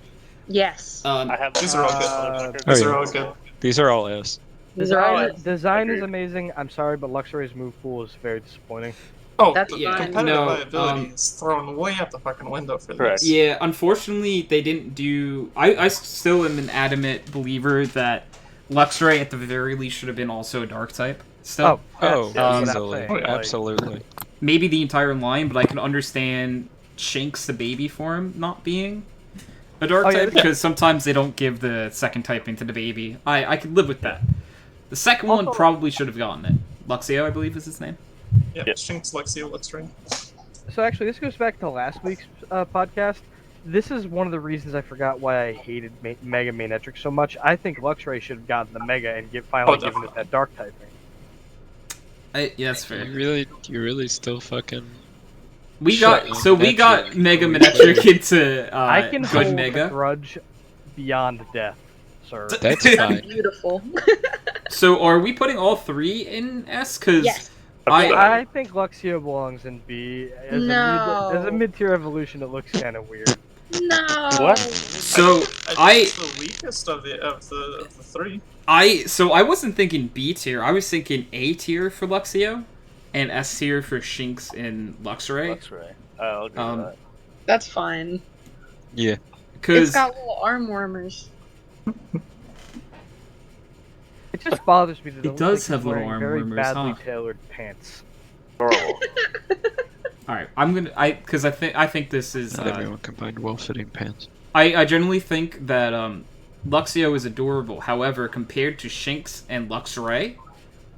Yes. I have These are all good. motherfucker. These Oh, are yeah. all good. These are all S. These are all Design is Agreed. amazing. I'm sorry, but Luxray's move pool is very disappointing. Oh, That's the fine. competitive No, viability is thrown way out the fucking window for Correct. this. Yeah, unfortunately, they didn't do. I still am an adamant believer that Luxray at the very least should have been also a Dark type. Still, Oh, that's easily. without saying, like- Absolutely. maybe the entire line, but I can understand Shanks the baby form not being a Dark Oh, yeah, type yeah. because sometimes they don't give the second typing to the baby. I could live with that. The second one Also- probably should have gotten it. Luxio, I believe, is his name. Yep, Yeah. Shinx, Lexio, Luxray. So actually, this goes back to last week's podcast. This is one of the reasons I forgot why I hated Mega Manetric so much. I think Luxray should have gotten the Mega and finally given it definitely. that Dark typing. Yeah, that's fair. You really still fucking. We Shut got up, so we got Manectric. Mega Manectric into I can good hold Mega. a grudge beyond death, sir. That's That's fine. beautiful. So are we putting all three in S? Because Yes. I think Luxio belongs in B. As No. a mid-tier evolution, it looks kind of weird. No. What? so I think it's the weakest of the three. I wasn't thinking B tier. I was thinking A tier for Luxio, and S tier for Shinx and Luxray. That's right. I'll agree with that. That's fine. Yeah. It's Because got little arm warmers. It just bothers me that It looks does like have he's little wearing arm very warmers, badly huh? tailored pants. Horrible. all right, I'm gonna I think this is Not everyone can find well-fitting pants. I generally think that Luxio is adorable. However, compared to Shinx and Luxray,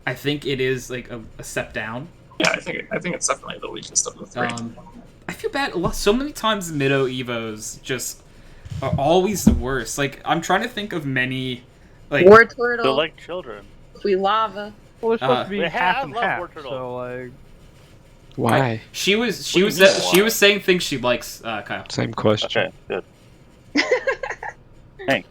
I think it is like a step down. Yeah, I think it's definitely the weakest of the three. I feel bad. So many times Mido Evos just are always the worst. Like I'm trying to think of many. Like War They're Turtle. like children. Quilava. Well, they're supposed to be I half and love half, War Turtle. so like. Why? she was What do you mean, she why? was saying things she likes. Kyle. Same question. Okay, good. Hank.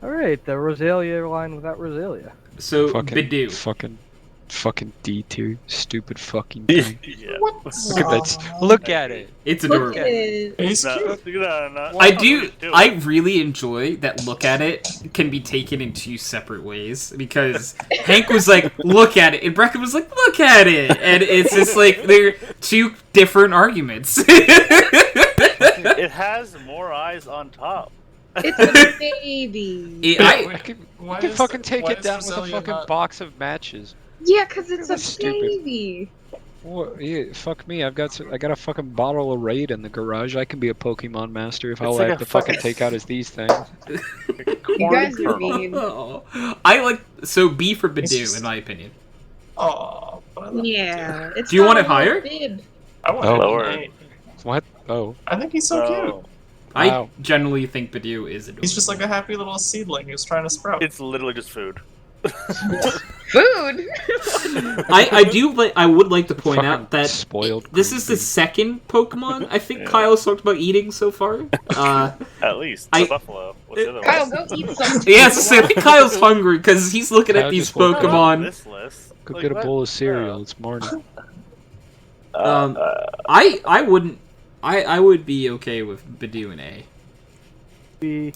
All right, the Rosalia line without Rosalia. So Fucking Bidoof. fucking D tier, stupid fucking thing. Yeah. Look at that. Look at it. It's Look adorable. at it. He's No, cute. no. I do. I really enjoy that. Look at it can be taken in two separate ways because Hank was like, "Look at it," and Brecken was like, "Look at it," and it's just like they're two different arguments. It has more eyes on top. It's a baby. I can Why fucking is- take why it is down with a Rosalia fucking not- box of matches. Yeah, because it's a That's stupid. baby. What? Yeah, fuck me. I got a fucking bottle of Raid in the garage. I can be a Pokemon master if all It's I like have a to fucking fucking take out is these things. You guys are mean. Oh, I like so B for It's Bidoof just- in my opinion. Oh, but I love Yeah. It's Do you got want a it higher? little bib. I want Oh. him Lower. an 8. What? Oh. I think he's so Oh. cute. I Wow. generally think Bidoof is adorable. He's just like a happy little seedling who's trying to sprout. It's literally just food. Food. I would like to point Fucking out that spoiled. this green is the bean. second Pokemon I think Yeah. Kyle's talked about eating so far. At least. I- The buffalo. What's the other Kyle, one? go eat something. Yeah, so I think Kyle's hungry because he's looking at Kyle these just woke up. Pokemon. This list. Go Like, get a what? bowl of cereal. It's morning. I wouldn't. I would be okay with Bidoof and A. B.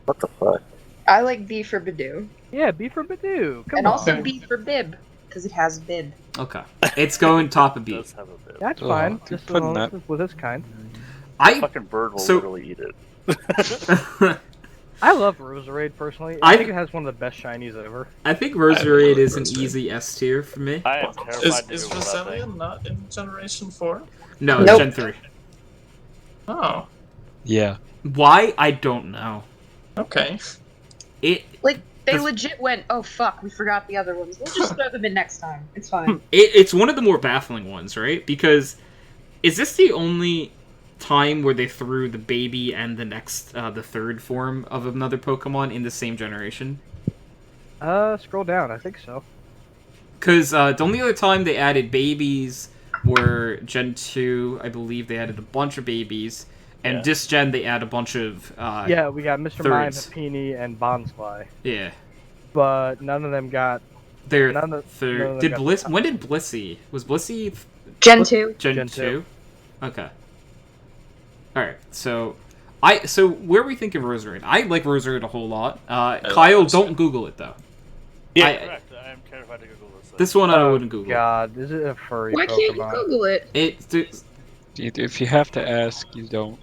What the fuck? I like B for Bidoof. Yeah, B for Bidoof. Come And on. also B for Bib. Because it has Bib. Okay, it's going top of It B. does have a bit. That's Oh, fine. keep Just putting that- with its kind. I Fucking bird will so- literally eat it. I love Roserade personally. I- I think it has one of the best shinies ever. I think Roserade love is an Roserade. easy S tier for me. I am terrified to Is Google that Rosalia thing. not in Generation 4? No, Nope. Gen 3. Oh, Yeah. Why? I don't know. okay. It Like, they That's- legit went, oh fuck, we forgot the other ones. We'll just throw them in next time. It's fine. it's one of the more baffling ones, right? Because is this the only time where they threw the baby and the next, the third form of another Pokemon in the same generation? Scroll down. I think so. Because the only other time they added babies were Gen 2. I believe they added a bunch of babies. And Yeah. this gen, they add a bunch of... Yeah, we got Mr. Mime, thirds. Happini, and Bonsly, Yeah. but none of them got. They're None of third. them Did got- Bliss... When did Blissey... Was Blissey Gen 2. Gen Gen 2? Okay. Alright, so... So, where are we thinking Roserade? I like Roserade a whole lot. Kyle, like don't Google it, though. Yeah, I- correct. I am terrified to Google this. This one I wouldn't Google. God, is it a furry Why can't you Pokemon? Google it? If you have to ask, you don't.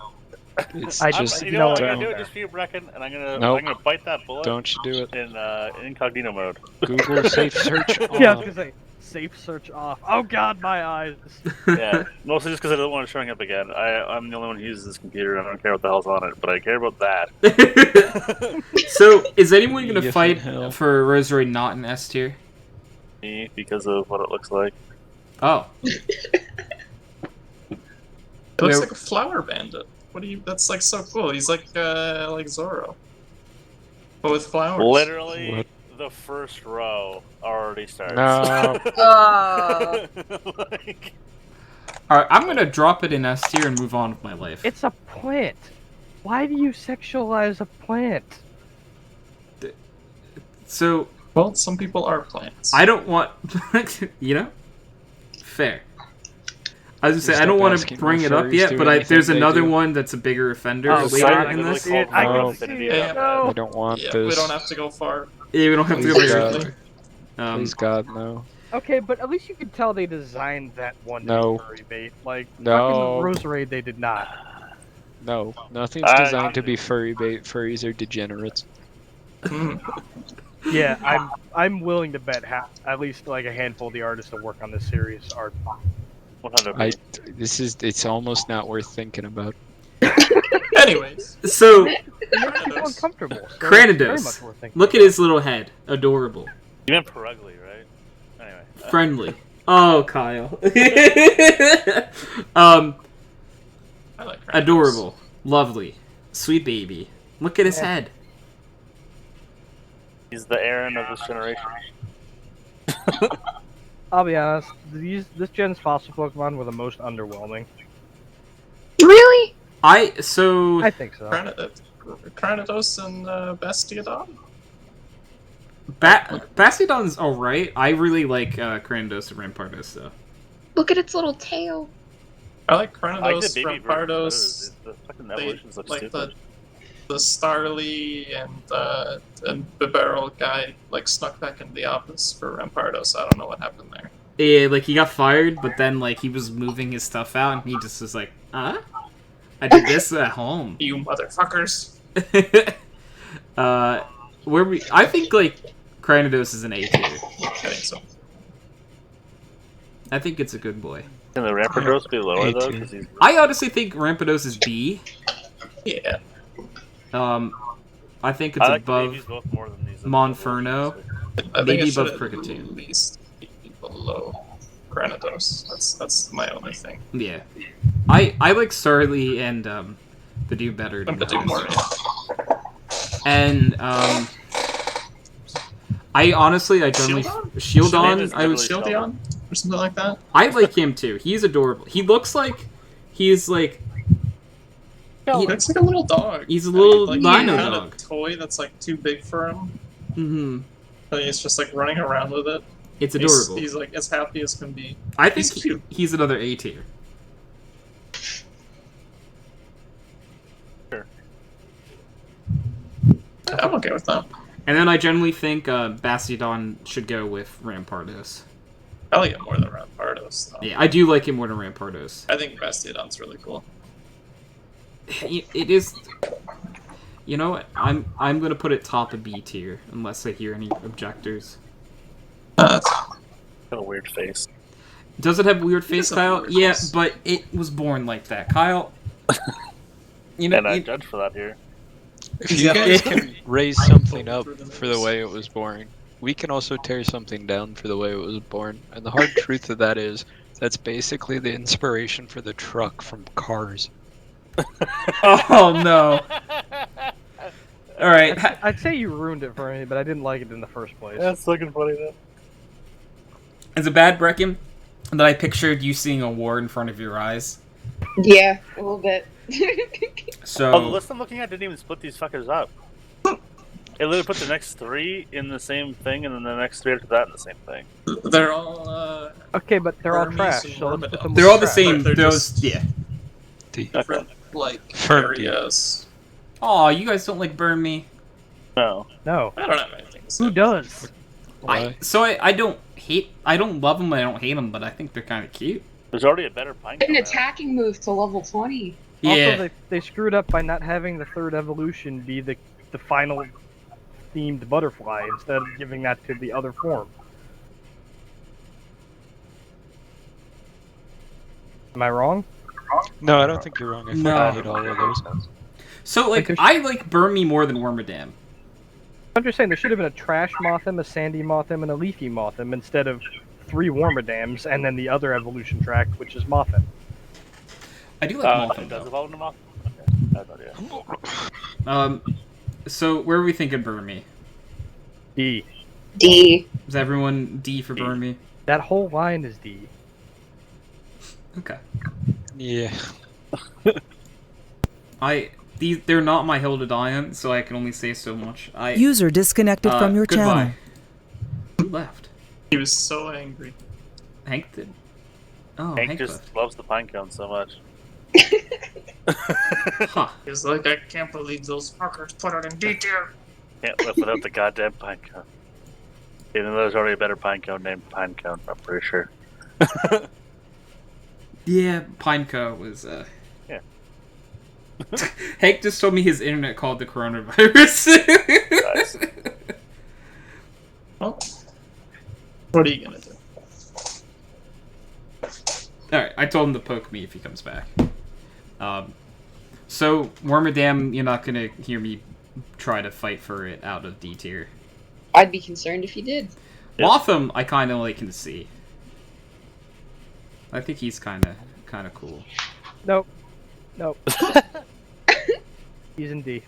It's I just you You know know what? what? I'm gonna do it just for you, Brecken, and I'm Nope. gonna bite that bullet don't you do it. in incognito mode. Google safe search on. Yeah, I was gonna say safe search off. Oh God, my eyes. Yeah, mostly just because I don't want it showing up again. I'm the only one who uses this computer, and I don't care what the hell's on it, but I care about that. So, is anyone gonna Yiff fight in hell. for Roserade not in S tier? Me, because of what it looks like. Oh. It looks Where- like a flower bandit. What do you? That's like so cool. He's like Zoro, but with flowers. Literally, What? the first row already starts. No. Like, Alright, I'm gonna drop it in S tier and move on with my life. It's a plant. Why do you sexualize a plant? So, Well, some people are plants. I don't want... you know? Fair. I was gonna say, I Stop don't want to asking bring my it up furries yet, to but anything there's they another do. one that's a bigger offender Oh, later God, in I this. see it. I No. can see it. I No. don't want Yeah, this. we don't have to go far. Yeah, we don't have to go Please very God. far. Please God, no. Okay, but at least you can tell they designed that one to No. be furry bait. Like, No. fucking Roserade, they did not. No. Nothing's designed to be furry bait. Furries are degenerates. Hmm. Yeah, I'm willing to bet at least like a handful of the artists that work on this series are. 100%. It's almost not worth thinking about. Anyways, So, It makes people uncomfortable. So it's Cranidos. very much worth thinking look at about. his little head. Adorable. You meant Perugly, right? Anyway. Friendly. Oh, Kyle. I like Cranidos. Adorable. Lovely. Sweet baby. Look at his Yeah. head. He's the Aaron of this generation. I'll be honest. This gen's fossil Pokemon were the most underwhelming. Really? I I think so. Cranidos and Bastiodon? Bastiodon's alright. I really like Cranidos and Rampardos, though. Look at its little tail. I like I like the Cranidos, baby Rampardos, version. The fucking they, evolutions look like stupid. the Starly and Bibarel guy like snuck back into the office for Rampardos. I don't know what happened there. Yeah, like, he got fired, but then, like, he was moving his stuff out, and he just was like, I did this at home. You motherfuckers! I think, like, Cranidos is an A tier. I think so. I think it's a good boy. Can the Rampardos be lower though? A2. 'Cause he's I honestly think Rampardos is B. Yeah. I think it's I like above babies both more than these. Monferno. I think Maybe it should above at Kricketune. least be below Granados. That's my only thing. Yeah. I like Starly and the dude better. I'm To gonna be do more. honest. And I generally Shieldon? Shieldon. I was Shieldon or something like that. I like him too. He's adorable. He looks like he's like It's like a little dog. He's a little like, dino he had dog. a toy that's like too big for him, hmm and he's just like running around with it. It's adorable. He's like as happy as can be. I think he's cute. he's another A tier. I'm okay with that. And then I generally think Bastiodon should go with Rampardos. I like it more than Rampardos, though. Yeah, I do like him more than Rampardos. I think Bastiodon's really cool. It is. You know what? I'm gonna put it top of B tier unless I hear any objectors. That's got a weird face. Does it have weird face, does have Kyle? weird Yeah, face. but it was born like that, Kyle. You know, And I judge for that here. If you guys can raise something up for the way it was born, we can also tear something down for the way it was born. And the hard truth of that is, that's basically the inspiration for the truck from Cars. oh no! All right, I'd say you ruined it for me, but I didn't like it in the first place. That's looking funny though. is it bad, Brecken, that I pictured you seeing a war in front of your eyes? Yeah, a little bit. So Oh, the list I'm looking at didn't even split these fuckers up. It literally put the next three in the same thing, and then the next three after that in the same thing. they're all Okay, but they're all Hermes trash. and So let's put Wormadam. them they're with all the trash. same. They're Those, just- yeah. different like Firm D. areas. Oh, you guys don't like Burn Me. No. No. I don't have anything to say. Who does? Why? I don't love them. I don't hate them, but I think they're kind of cute. There's already a better pine An cone out. attacking move to level 20. Yeah. Also, they screwed up by not having the third evolution be the final themed butterfly instead of giving that to the other form. Am I wrong? No, I don't think you're wrong. I No. fucking hate all of those. So like, Like, I like Burn Me more than Wormadam. I'm just saying there should have been a trash Mothim, a sandy Mothim, and a leafy Mothim instead of 3 Wormadams and then the other evolution track, which is Mothim. I do like It Mothim does though. evolve into moth? Okay. I have no idea. So where are we thinking Burn Me? D. D. Is everyone D for burn me? That whole line is D. Okay. Yeah. They're not my hill to die on, so I can only say so much. User disconnected from your goodbye. channel. Who left? He was so angry. Hank did. Oh, Hank Hank just left. loves the pinecone so much. Huh. He was like, I can't believe those fuckers put it in D tier. Can't live without the goddamn pinecone. Even though there's already a better pinecone named Pinecone, I'm pretty sure. Yeah, Pineco was, Yeah. Hank just told me his internet called the coronavirus. Nice. Well, what are you gonna do? Alright, I told him to poke me if he comes back. So, Wormadam, you're not gonna hear me try to fight for it out of D tier. I'd be concerned if you did. Yep. Motham, I kind of can see. I think he's kind of cool. Nope. Nope. He's in D.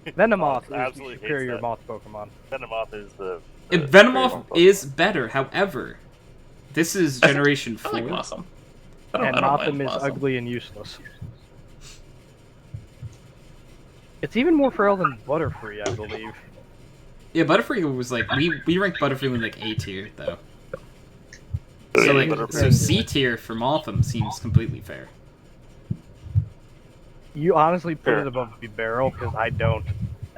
Venomoth Absolutely is hates superior that. moth Pokemon. Venomoth is the Venomoth is better, however, this is Generation I 4. like Motham. And I don't Motham mind is Motham. ugly and useless. It's even more frail than Butterfree, I believe. Yeah, Butterfree was we ranked Butterfree in A tier though. So Butterfree. C tier for Motham seems completely fair. You honestly put Sure. it above Bibarel, because I don't.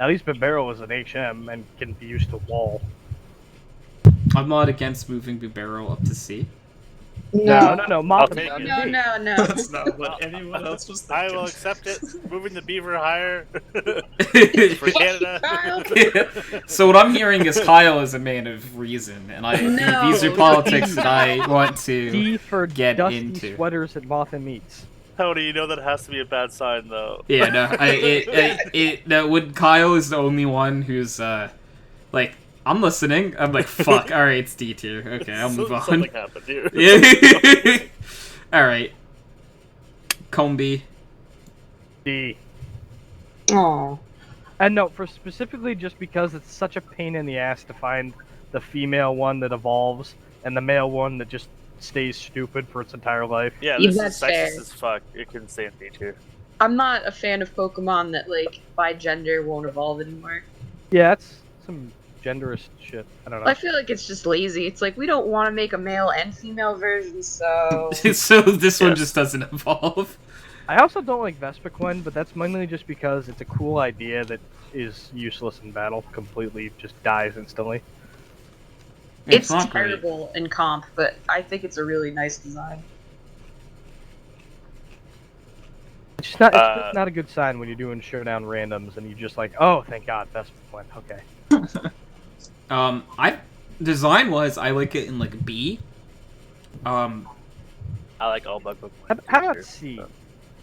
At least Bibarel is an HM and can be used to wall. I'm not against moving Bibarel up to C. No, No. Motham take is it. in D. No. That's not what anyone else was I thinking. will accept it. Moving the beaver higher for So Canada. what I'm hearing is Kyle is a man of reason, and No. these are politics that I want to D for get dusty into. sweaters that Motham eats. Tony, you know that has to be a bad sign, though. Yeah, no, when Kyle is the only one who's I'm listening. I'm like, fuck. All right, it's D tier. Okay, I'll move on. Something happened here. Yeah. All right. Combi. D. Aw. And no, for specifically just because it's such a pain in the ass to find the female one that evolves and the male one that just stays stupid for its entire life. Yeah, Yeah, this is that's sexist fair. as fuck. It couldn't stay in D tier. I'm not a fan of Pokemon that, by gender won't evolve anymore. Yeah, that's some genderist shit. I don't know. I feel like it's just lazy. It's like, we don't want to make a male and female version, so... So this one Yes. just doesn't evolve. I also don't like Vespiquen, but that's mainly just because it's a cool idea that is useless in battle. Completely just dies instantly. It's not great. terrible in comp, but I think it's a really nice design. It's just not a good sign when you're doing showdown randoms and you're just like, oh, thank God, Vespiquen. Okay. Design-wise, I like it in B. I like all bug Pokemon. How about C?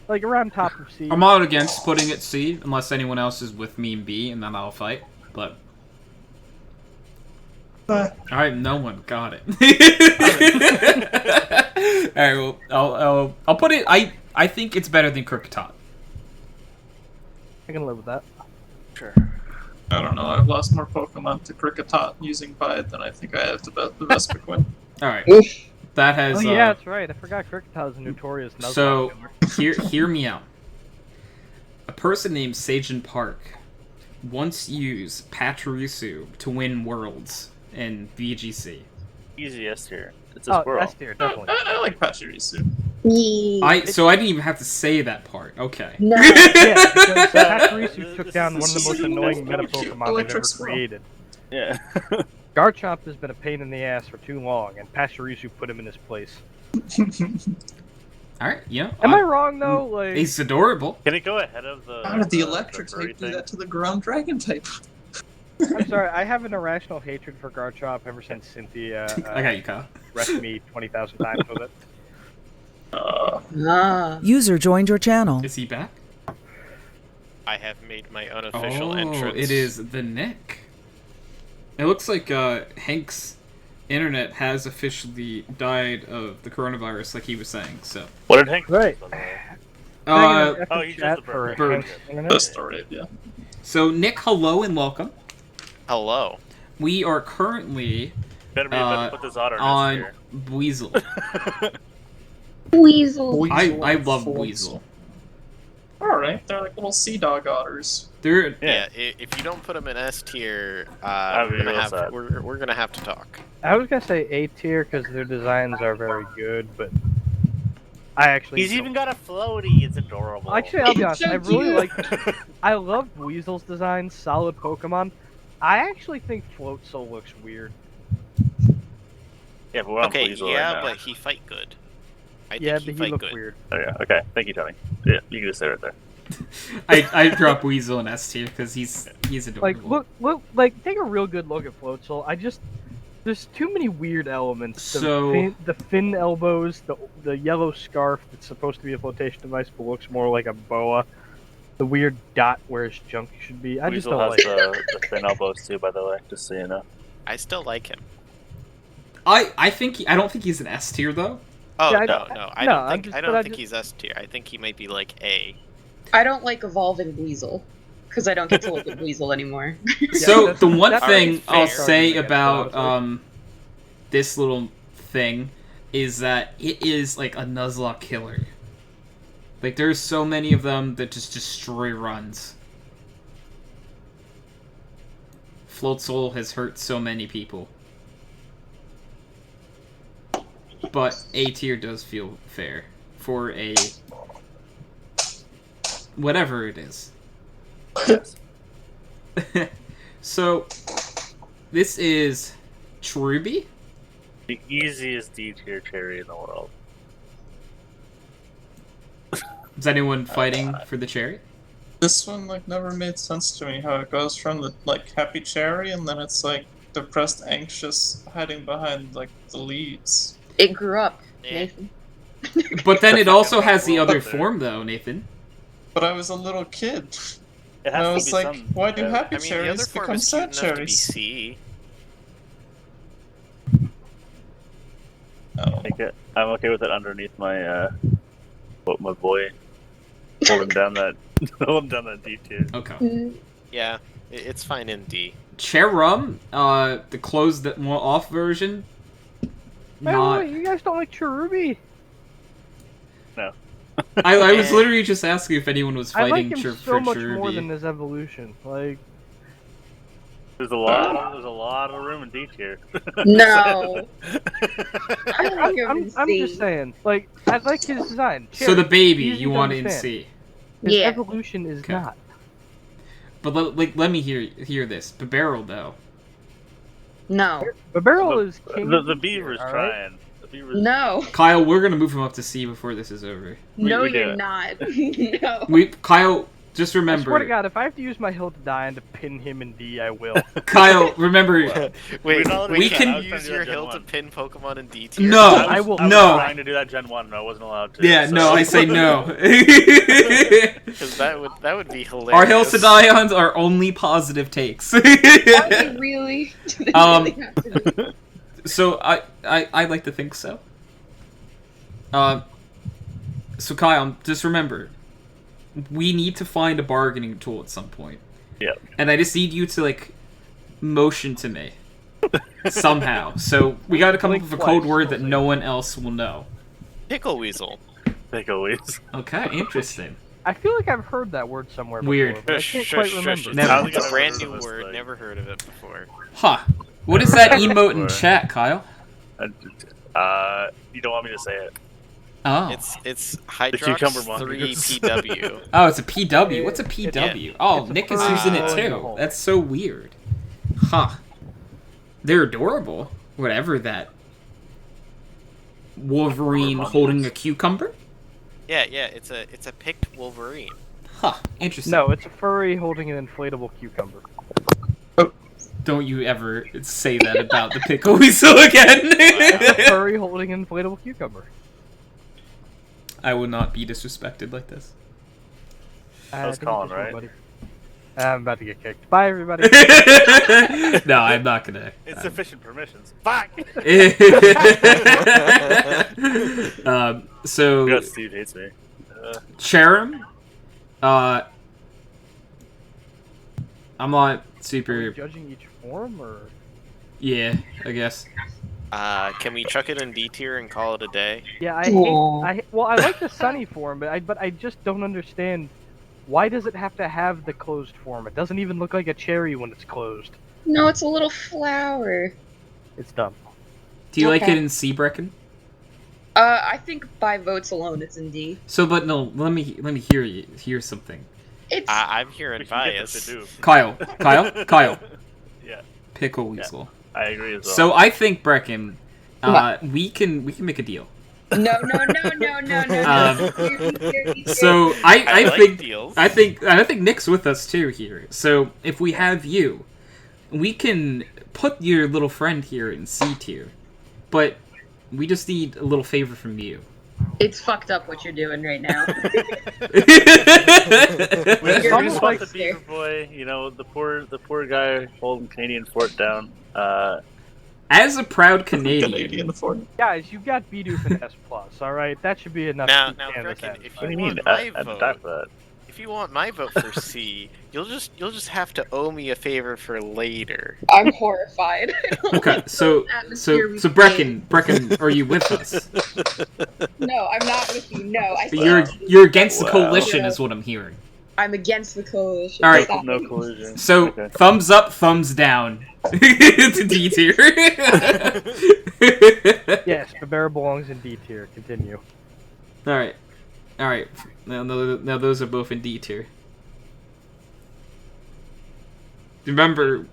Like around top of C. I'm not against putting it C unless anyone else is with me in B, and then I'll fight. But all right, no one got it. All right, well, I'll put it. I think it's better than Kricketot. I can live with that. Sure. I don't know. I've lost more Pokemon to Kricketot using Bide than I think I have to the Vespiquen. All right, Oof. that has. Oh yeah, that's right. I forgot Kricketot is a notorious Nuzlocke So killer. hear me out. A person named Sajin Park once used Pachirisu to win Worlds in VGC. Easy S tier. It's a Oh, squirrel. S tier, definitely. I like Pachirisu. So I didn't even have to say that part. Okay. No. Yeah, because Pachirisu took down one of the This most is a annoying really meta cute Pokemon they've electric ever squirrel. created. Yeah. Garchomp has been a pain in the ass for too long, and Pachirisu put him in his place. All right. Yeah. Am I wrong though? Like, He's adorable. Can it go ahead of the? How did the electric furry type do thing? that to the ground dragon type? I'm sorry, I have an irrational hatred for Garchomp ever since Cynthia I got you, Kyle. wrecked me 20,000 times with it. Ah. User joined your channel. Is he back? I have made my unofficial entrance. It is the Nick. It looks like Hank's internet has officially died of the coronavirus, like he was saying. So. What did Hank? Right. Uh, Oh, he chat just the for bird. Hank's internet. The story, yeah. so Nick, hello and welcome. Hello. we are currently Better put this otter on here. Weasel. Weasel. I love Weasel. Alright, they're like little sea dog otters. They're Yeah, if you don't put them in S tier, I'd be we're gonna real have sad. we're gonna have to talk. I was gonna say A tier because their designs are very good, but I actually He's even got a floaty. It's adorable. Actually, I'll be It's honest. so I really cute. like. I love Weasel's design. Solid Pokemon. I actually think Floatzel looks weird. Yeah, but we're on Okay, Weasel yeah, right now. but he fight good. I Yeah, think but he he fight looks good. weird. Oh yeah. Okay. Thank you, Tony. Yeah, you can just stay right there. I drop Weasel in S tier because he's adorable. Like look, take a real good look at Floatzel. There's too many weird elements. The fin elbows, the yellow scarf that's supposed to be a flotation device but looks more like a boa. The weird dot where his junk should be. I just Weasel don't has like it. the fin elbows too, by the way, just so you know. I still like him. I don't think he's an S tier though. Oh Yeah, no, I no, don't I'm think just- I but don't I think just- he's S tier. I think he might be like A. I don't like evolving Weasel because I don't get to look at Weasel anymore. So that's- the one that's thing fair. I'll say Argument, about honestly. this little thing is that it is like a Nuzlocke killer. Like there's so many of them that just destroy runs. Floatzel has hurt so many people. But A tier does feel fair for a whatever it is. Yes. So this is Cherubi? The easiest D tier cherry in the world. Is anyone fighting for the cherry? This one like never made sense to me. How it goes from the like happy cherry and then it's like depressed, anxious, hiding behind like the leaves. It grew up, Yeah. Nathan. But then it also has the Well, other there. form, though, Nathan. But I was a little kid. It And I has was to be like, some. why do happy I mean, the cherries other form become is cute sad enough to be cherries? C. I don't know. I'm okay with it underneath my my boy holding down that D tier. Okay. Yeah, it's fine in D. Cherum, the closed that more off version. Not. Wait, you guys don't like Cherubi? I was literally just asking if anyone was I like fighting him for so much Cherubi. more than his evolution. Like, There's a lot of room in D tier. No. I like him in I'm C. just saying. Like, I like his design. So the Cherry, baby easy you to want in understand. C. His Yeah. evolution is Okay. not. But let me hear this. Babarrel though. No. But Barrel is king. The beaver's all right? trying. The beaver's No. Kyle, we're gonna move him up to C before this is over. No, we do you're it. not. No. Kyle, just I swear to remember. God, if I have to use my hill to die and to pin him in D, I will. Kyle, remember. Wait, not- we we can can use your Gen hill to 1. pin Pokemon in D tier. No, I will- I was no. trying to do that Gen 1, and I wasn't allowed to. Yeah, so- no, I say no. Because that would be hilarious. Our Hilcidions are only positive takes. Are they really? Do they Um, really have to be? So I like to think so. So Kyle, just remember, we need to find a bargaining tool at some point. Yeah. And I just need you to like motion to me somehow. So we got to come up with a code word that no one else will know. Pickle Weasel. They always. Okay, interesting. I feel like I've heard that word somewhere before. Weird. But I can't quite remember. Never. I don't think It's I've a brand ever new heard of this word. thing. Never heard of it before. Huh. What is that Never heard of emote it in before. chat, Kyle? You don't want me to say it. Oh. It's cucumber Hydrox mongoose. 3PW. Oh, it's a PW. What's a It's- PW? Oh, it's a Nick is furry using it in the too. hole. That's so weird. Huh. They're adorable. Whatever that. Wolverine holding a cucumber? Yeah, it's a picked Wolverine. Huh. Interesting. No, it's a furry holding an inflatable cucumber. Don't you ever say that about the pickle weasel again. It's a furry holding an inflatable cucumber. I will not be disrespected like this. That was I think Colin, it's just right? one, buddy. I'm about to get kicked. Bye, everybody. No, I'm not gonna. Insufficient permissions. Fuck! So God, Steve hates me. Cherum, I'm not Are super. we judging each form, or Yeah, I guess. Can we chuck it in D tier and call it a day? Yeah, Aw. I like the sunny form, but I just don't understand. Why does it have to have the closed form? It doesn't even look like a cherry when it's closed. No, it's a little flower. It's dumb. Do you like Okay. it in C, Brecken? I think by votes alone, it's in D. So, but no, let me hear something. It's I'm hearing We can get this bias. to do. Kyle. Yeah, Pickle Weasel. I agree as well. So I think Brecken, What? we can make a deal. no. So I I like think deals. I think Nick's with us too here. So if we have you, we can put your little friend here in C tier, but we just need a little favor from you. It's fucked up what you're doing right now. we You're just almost want like- the Beaver Boy, you know, the poor guy holding Canadian Fort down. As a proud Canadian, Canadian Fort. Guys, you got Bidoof and S+, alright? That should be enough Now, to now, stand this Brecken, out. if What do you you mean? want my I vote, die for that. if you want my vote for C, you'll just have to owe me a favor for later. I'm horrified. okay. So Atmosphere we Brecken, are you with us? No, I'm not with you. No, I think You're against the Wow. coalition, Yeah. is what I'm hearing. I'm against the coalition. All right. Stop No it. collision. So Okay. thumbs up, thumbs down to D tier. Yes, Babera belongs in D tier. Continue. All right. Now those are both in D tier. Remember,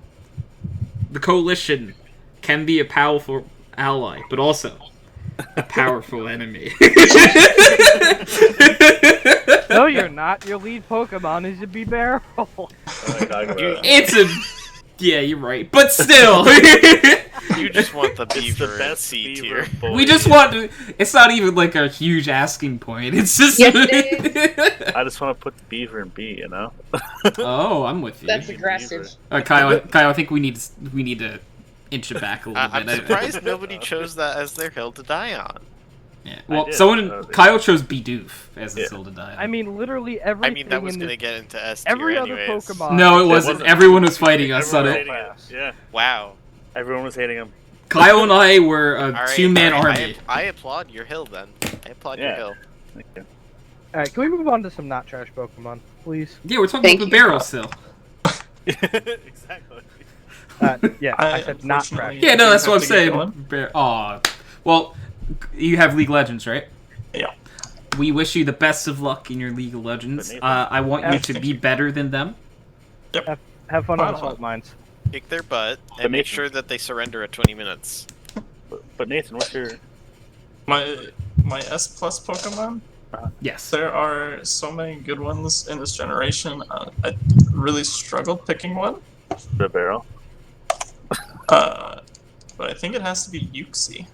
the coalition can be a powerful ally, but also a powerful enemy. No, you're not. Your lead Pokemon is a Bibarel. It's a... Yeah, you're right. But still. You just want the It's beaver the in best C Beaver tier. boy. We just want to... It's not even like a huge asking point. It's just... Yes, it I just want to put the Beaver in B, you know? Oh, I'm with you. That's aggressive. Kyle, I think we need to inch it back a little I'm bit. surprised nobody chose that as their hill to die on. Yeah. I Well, did. Kyle chose Bidoof as his Yeah. hill to die on. I mean, literally I everything mean, that was in gonna this, get into S tier every other anyways. Pokemon. No, it It wasn't. wasn't. Everyone was fighting us on Everyone it. was hating him. Yeah, Wow. everyone was hating him. Kyle and I were a Alright, two-man alright, army. I applaud your hill then. I applaud your Yeah. hill. Thank you. Alright, can we move on to some not trash Pokemon, please? Yeah, we're talking Thank about the you. barrel still. Exactly. Yeah, I said not trash. unfortunately- Yeah, no, that's what I'm have to get saying. Aw. Well, you have League of Legends, right? Yeah. We wish you the best of luck in your League of Legends. Nathan. I want you to be better than them. Have fun on Wow. Salt Mines. Kick their butt But and make Nathan- sure that they surrender at 20 minutes. But Nathan, what's your... My S plus Pokemon. Yes. There are so many good ones in this generation. I really struggled picking one. The barrel? But I think it has to be Uxie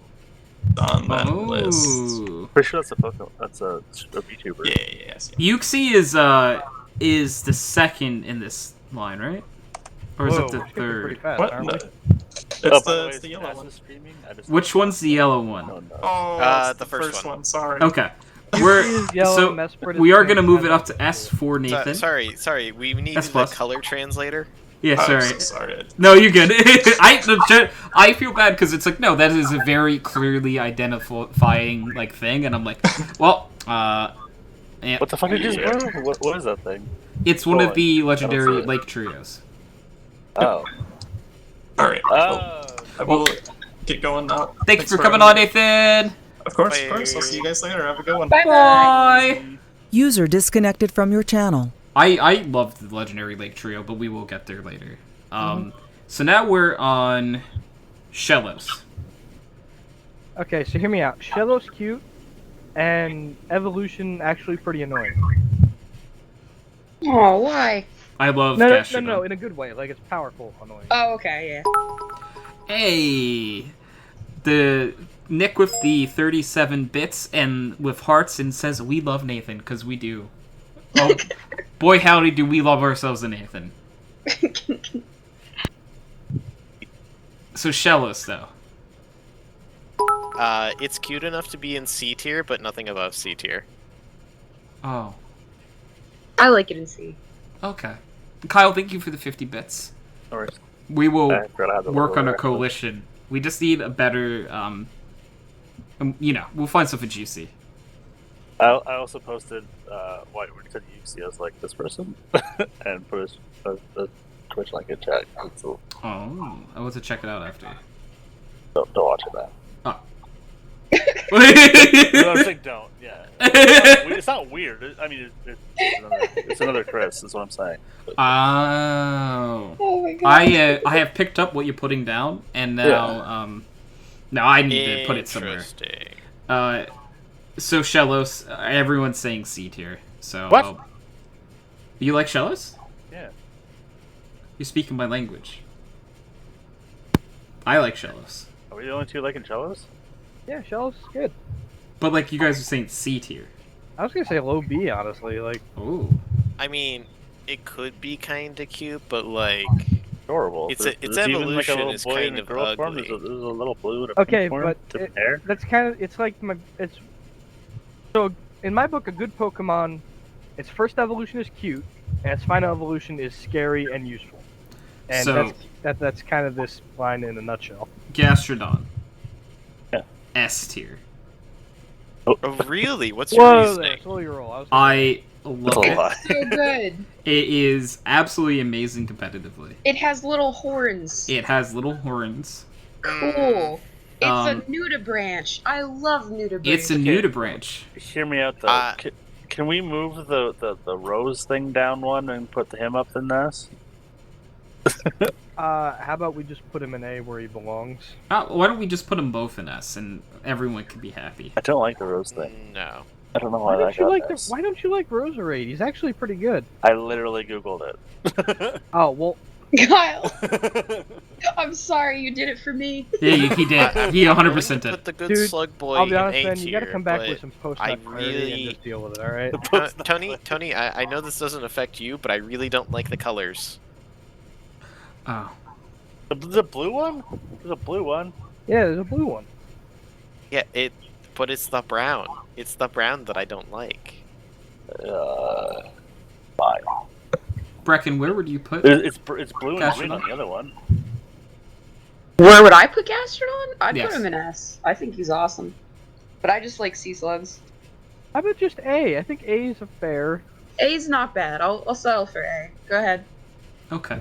on that list. Oh. Pretty sure that's a Pokemon. That's a VTuber. Yeah, yes. Uxie is the second in this line, right? Or is Whoa, it the we're skipping pretty third? fast, What? aren't we? It's Oh, by the, way, it's the yellow is one. this streaming? I just- Which one's the yellow one? Oh, no. Oh, it's the first one. Sorry. Okay. We're Is yellow, so Mesprit is we are pink, gonna move it up Magic to S for Nathan. Sorry, we need S the plus. color translator. Yeah, I'm sorry. so sorry. No, you're good. I feel bad because it's like, no, that is a very clearly identifying like thing, and I'm like, well, yeah, What the fuck did you just bro? What is that thing? it's one of Colin. the legendary That's it. lake trios. Oh. Alright. Oh. I will get going now. Thanks Thanks for coming on, Nathan. Of course, Bye. of course. I'll see you guys later. Have a good one. Bye bye. Bye. User disconnected from your channel. I love the legendary lake trio, but we will get there later. So now we're on Shellos. Okay, so hear me out. Shellow's cute, and Evolution actually pretty annoying. Oh, why? I love No, Gastronom. in a good way. Like, it's powerful annoying. Oh, okay, yeah. Hey, the Nick with the 37 bits and with hearts and says we love Nathan because we do. Oh, boy, howdy, do we love ourselves in Nathan. So Shellos though. It's cute enough to be in C tier, but nothing above C tier. Oh, I like it in C. okay. Kyle, thank you for the 50 bits. Alright. We will I forgot I had the work logo on a there. coalition. We just need a better, we'll find something juicy. I also posted when you said UC, I was like, this person? and put a Twitch link in chat. So Oh, I want to check it out after. don't watch it now. Oh. No, I'm saying don't. Yeah, it's not weird. I mean, it's another Chris. Is what I'm saying. Oh. Oh my god. I have picked up what you're putting down, and now now I need to put it somewhere. Interesting. So Shellos, everyone's saying C tier. So What? You like Shellos? Yeah. You're speaking my language. I like Shellos. Are we the only two liking cellos? Yeah, Shell's good. But like you guys are saying C tier. I was gonna say low B, honestly. Like, Ooh. I mean, it could be kind of cute, but like, Adorable. Its There's even, evolution like, a little is boy kind in a of girl form. ugly. There's a little blue and a okay, pink form. but Different hair. that's kind of, it's like it's. So in my book, a good Pokemon, its first evolution is cute, and its final evolution is scary and useful. And So- that's kind of this line in a nutshell. Gastrodon. Yeah. S tier. Oh, really? What's your Whoa, reasoning? there, slow your roll. I was I That's love a it. lie. So good. It is absolutely amazing competitively. It has little horns. It has little horns. Cool. It's Um, a nudibranch. I love nudibranch. It's a nudibranch. Hear me out though. Can we move the rose thing down one and put him up in this? how about we just put him in A where he belongs? Why don't we just put them both in S and everyone can be happy? I don't like the rose thing. No. I don't know Why why that don't you got like this. Why don't you like Roserade? He's actually pretty good. I literally googled it. Oh well, Kyle, I'm sorry you did it for me. Yeah, he did. He 100% did. Put the good Dude, slug boy I'll be in honest, A man. You gotta tier, come back but with some post I nut clarity and really- just deal with it. All right. Tony, I know this doesn't affect you, but I really don't like the colors. Oh. The blue one? There's a blue one. Yeah, there's a blue one. Yeah, but it's the brown. It's the brown that I don't like. Fine. Brecken, where would you put? It's blue and green Gastrodon? on the other one. Where would I put Gastrodon? I'd Yes. put him in S. I think he's awesome. But I just like sea slugs. How about just A? I think A is a fair. A's not bad. I'll settle for A. Go ahead. Okay.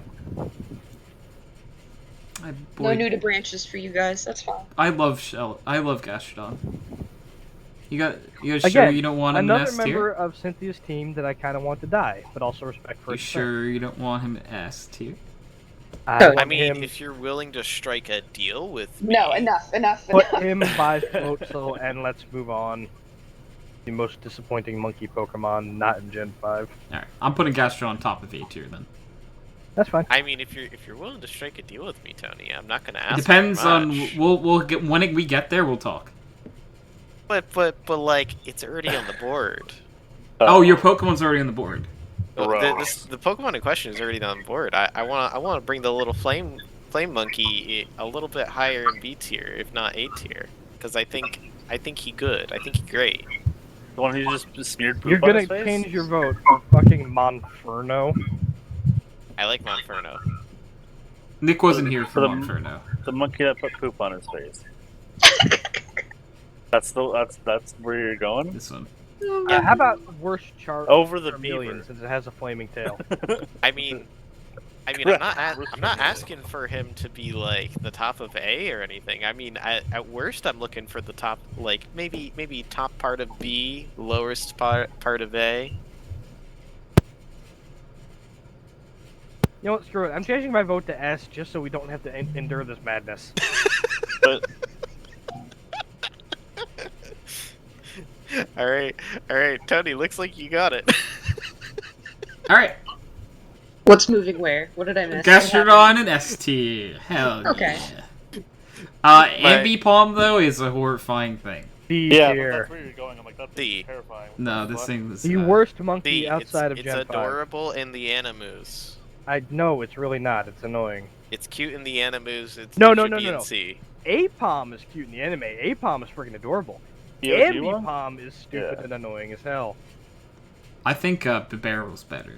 No Boy, nudibranches for you guys. That's fine. I love Gastrodon. You got sure Again, you don't want him in Another S member tier? of Cynthia's team that I kind of want to die, but also respect for You his sure you don't want him in S tier? I I want mean, him, if you're willing to strike a deal with me, No, enough. put him by Floatzel, and let's move on. The most disappointing monkey Pokemon, not in Gen 5. Alright, I'm putting Gastrodon on top of A tier then. That's fine. I mean, if you're willing to strike a deal with me, Tony, I'm not gonna It ask. depends for on much. we'll get when we get there we'll talk. But like, it's already on the board. Oh, your Pokemon's already on the board. The Pokemon in question is already on the board. I want to bring the little flame monkey a little bit higher in B tier, if not A tier, because I think he good. I think he great. The one who just smeared poop You're on gonna his face? change your vote for fucking Monferno. I like Monferno. Nick wasn't here for the- Monferno. The monkey that put poop on his face. That's where you're going? This one. Yeah, how about worst chart Over the Charmeleon, beaver. since it has a flaming tail? I mean, I'm not asking for him to be like the top of A or anything. I mean, at worst, I'm looking for the top, like maybe top part of B, lowest part of A. You know what? Screw it. I'm changing my vote to S just so we don't have to endure this madness. But All right, Tony. Looks like you got it. Alright. What's moving where? What did I miss? Gastrodon and S tier. Hell Okay. yeah. Ambipom though is a horrifying thing. D yeah, but tier. that's where you're going. I'm like, that's D. terrifying. No, What the this fuck? thing is The worst monkey See, outside of it's Gen 5. adorable in the Animus. I know it's really not. It's annoying. It's cute in the Animus. It No, should no, be no, in no. C. Apom is cute in the anime. Apom is freaking adorable. EOG one? Ambipom is stupid Yeah. and annoying as hell. I think Bibarel's better.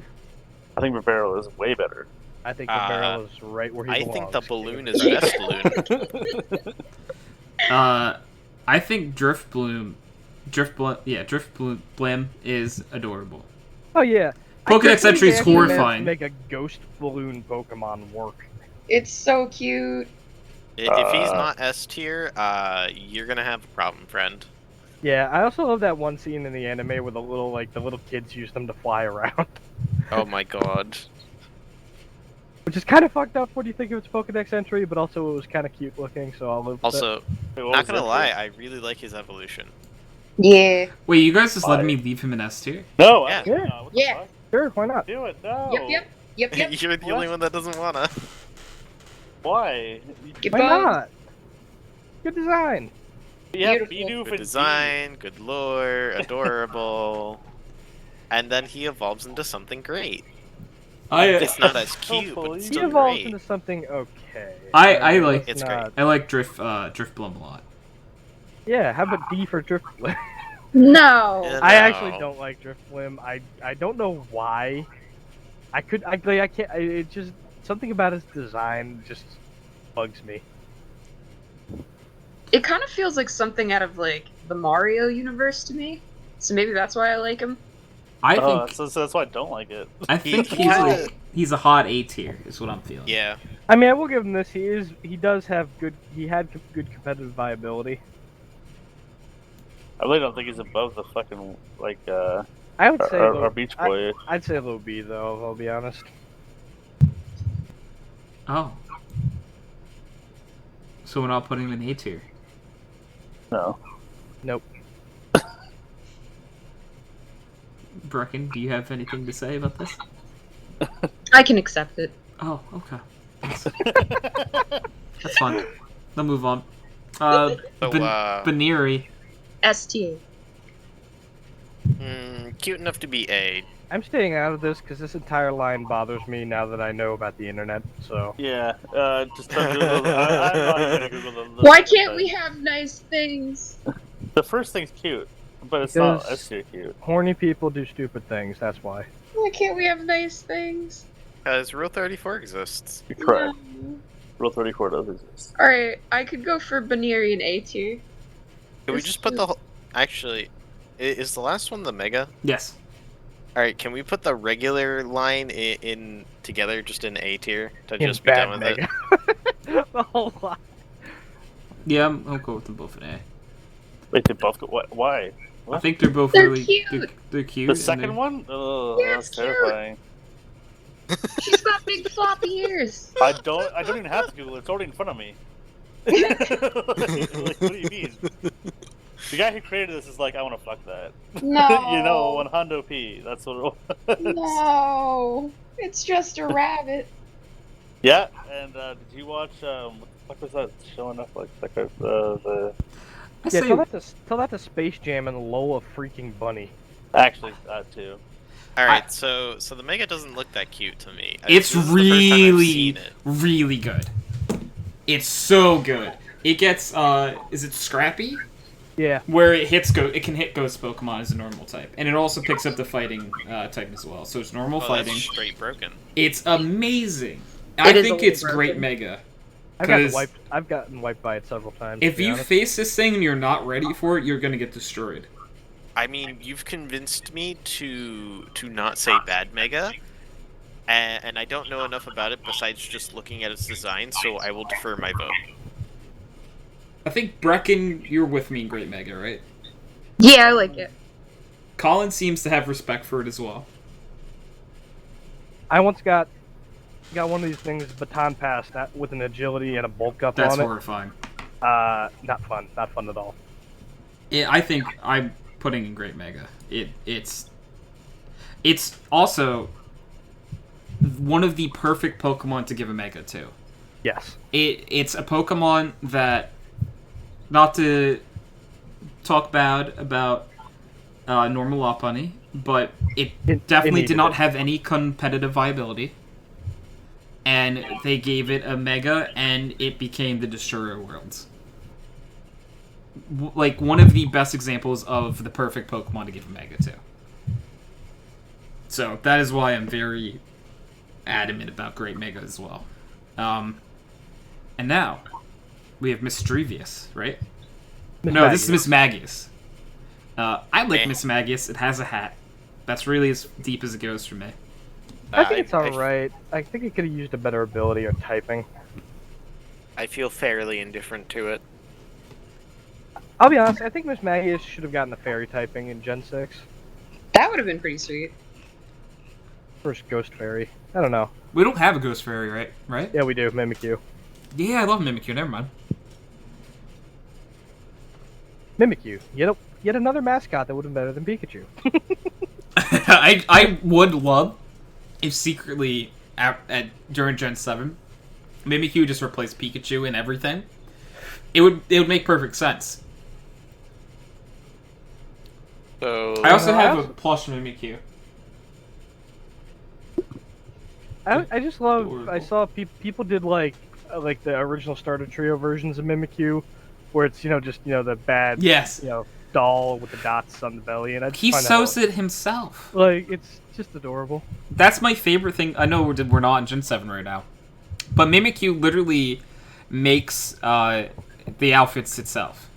I think Barrel is way better. I think the barrel is right where he I belongs. think the balloon is best balloon. I think Drift Blim is adorable. Oh yeah. Pokedex entry is I couldn't believe they actually managed horrifying. to make a ghost balloon Pokemon work. It's so cute. If he's not S tier, you're gonna have a problem, friend. Yeah, I also love that one scene in the anime where the little kids use them to fly around. Oh my god. Which is kind of fucked up when you think of its Pokedex entry, but also it was kind of cute looking, so I'll live with it. Also, not gonna lie, I really like his evolution. Yeah. Wait, you guys just letting me leave him in S tier? No, Yeah. absolutely not. What the Yeah. fuck? Sure, why not? Do it, no. Yep. You're the only one that doesn't wanna. Why? Get Why bugged. not? Good design. Yeah, Beautiful. Bidoof Good and design, good lore, adorable. And then he evolves into something great. It's not as cute, but it's He still evolves great. into something okay. I like- Let's It's great. not- I like Drift Blum a lot. Yeah, how about D for Drift Blim? No. Yeah. I actually No. don't like Drift Blim. I don't know why. I can't. It just something about his design just bugs me. It kind of feels like something out of like the Mario universe to me. So maybe that's why I like him. I think so that's why I don't like it. I think kinda- he's a hot A tier is what I'm feeling. Yeah. I mean, I will give him this. He does have good. He had good competitive viability. I really don't think he's above the fucking I would say our Beach Boy. I'd say low B though. I'll be honest. Oh. So we're not putting him in A tier. No. Nope. Brecken, do you have anything to say about this? I can accept it. Oh, okay. That's fine. I'll move on. Baneri. STA. Cute enough to be A. I'm staying out of this because this entire line bothers me now that I know about the internet. So Yeah. Just don't Google. I'm not even gonna Google the. Why can't we have nice things? The first thing's cute, but it's Because- not S tier cute. horny people do stupid things. That's why. Why can't we have nice things? Because Rule 34 exists. You're correct. No. Rule 34 does exist. Alright, I could go for Baneri in A tier. Can we just put the whole... Actually, is the last one the Mega? Yes. Alright, can we put the regular line in together just in A tier to In just be done bad with it? Mega. The whole lot. Yeah, I'll go with them both in A. Wait, they both go. What? Why? I think they're both They're really cute. They're cute. The and second they're- one? Oh, Yeah, that's it's cute. terrifying. She's got big floppy ears. I don't even have to Google it. It's already in front of me. Like, what do you mean? The guy who created this is like, I want to fuck that. No. You know, 100 P. That's what it was. No. It's just a rabbit. Yeah, and did you watch, what the fuck was that showing up like the I Yeah, say, tell that to Space Jam and Lola freaking Bunny. actually, that too. Alright, so the Mega doesn't look that cute to me. it's This is the first time I've really, seen it. really good. It's so good. It gets is it Scrappy? Yeah. Where it can hit Ghost Pokemon as a normal type, and it also picks up the fighting type as well. So it's normal Oh, fighting. that's straight broken. It's amazing. I It is think a it's little great broken. Mega. I've gotten wiped by it several times. If to be you honest. face this thing and you're not ready for it, you're gonna get destroyed. I mean, you've convinced me to not say bad Mega, and I don't know enough about it besides just looking at its design, so I will defer my vote. I think Brecken, you're with me in Great Mega, right? Yeah, I like it. Colin seems to have respect for it as well. I once got one of these things baton passed with an agility and a bulk up That's on it. horrifying. Not fun at all. I think I'm putting in Great Mega. It's also one of the perfect Pokemon to give a Mega to. Yes. It's a Pokemon that, not to talk bad about normal Lopunny, but it definitely did not have any competitive viability. And they gave it a Mega, and it became the Destroyer of Worlds. Like, one of the best examples of the perfect Pokemon to give a Mega to. So, that is why I'm very adamant about Great Mega as well. And now we have Misdreavus, right? No, this is Mismagius. I like Mismagius. It has a hat. That's really as deep as it goes for me. I think it's alright. I think it could have used a better ability or typing. I feel fairly indifferent to it. I'll be honest, I think Mismagius should have gotten the fairy typing in Gen 6. That would have been pretty sweet. First Ghost Fairy. I don't know. We don't have a Ghost Fairy, right? Right? Yeah, we do. Mimikyu. Yeah, I love Mimikyu. Never mind. Mimikyu. Yet another mascot that would have been better than Pikachu. I would love if secretly during Gen 7, Mimikyu just replaced Pikachu in everything. It would make perfect sense. So I also have a plush Mimikyu. I just love. I saw people did like the original starter trio versions of Mimikyu, where it's just the bad doll with the dots on the belly, and he sews it himself. Like it's just adorable. That's my favorite thing. I know we're not in Gen 7 right now, but Mimikyu literally makes the outfits itself.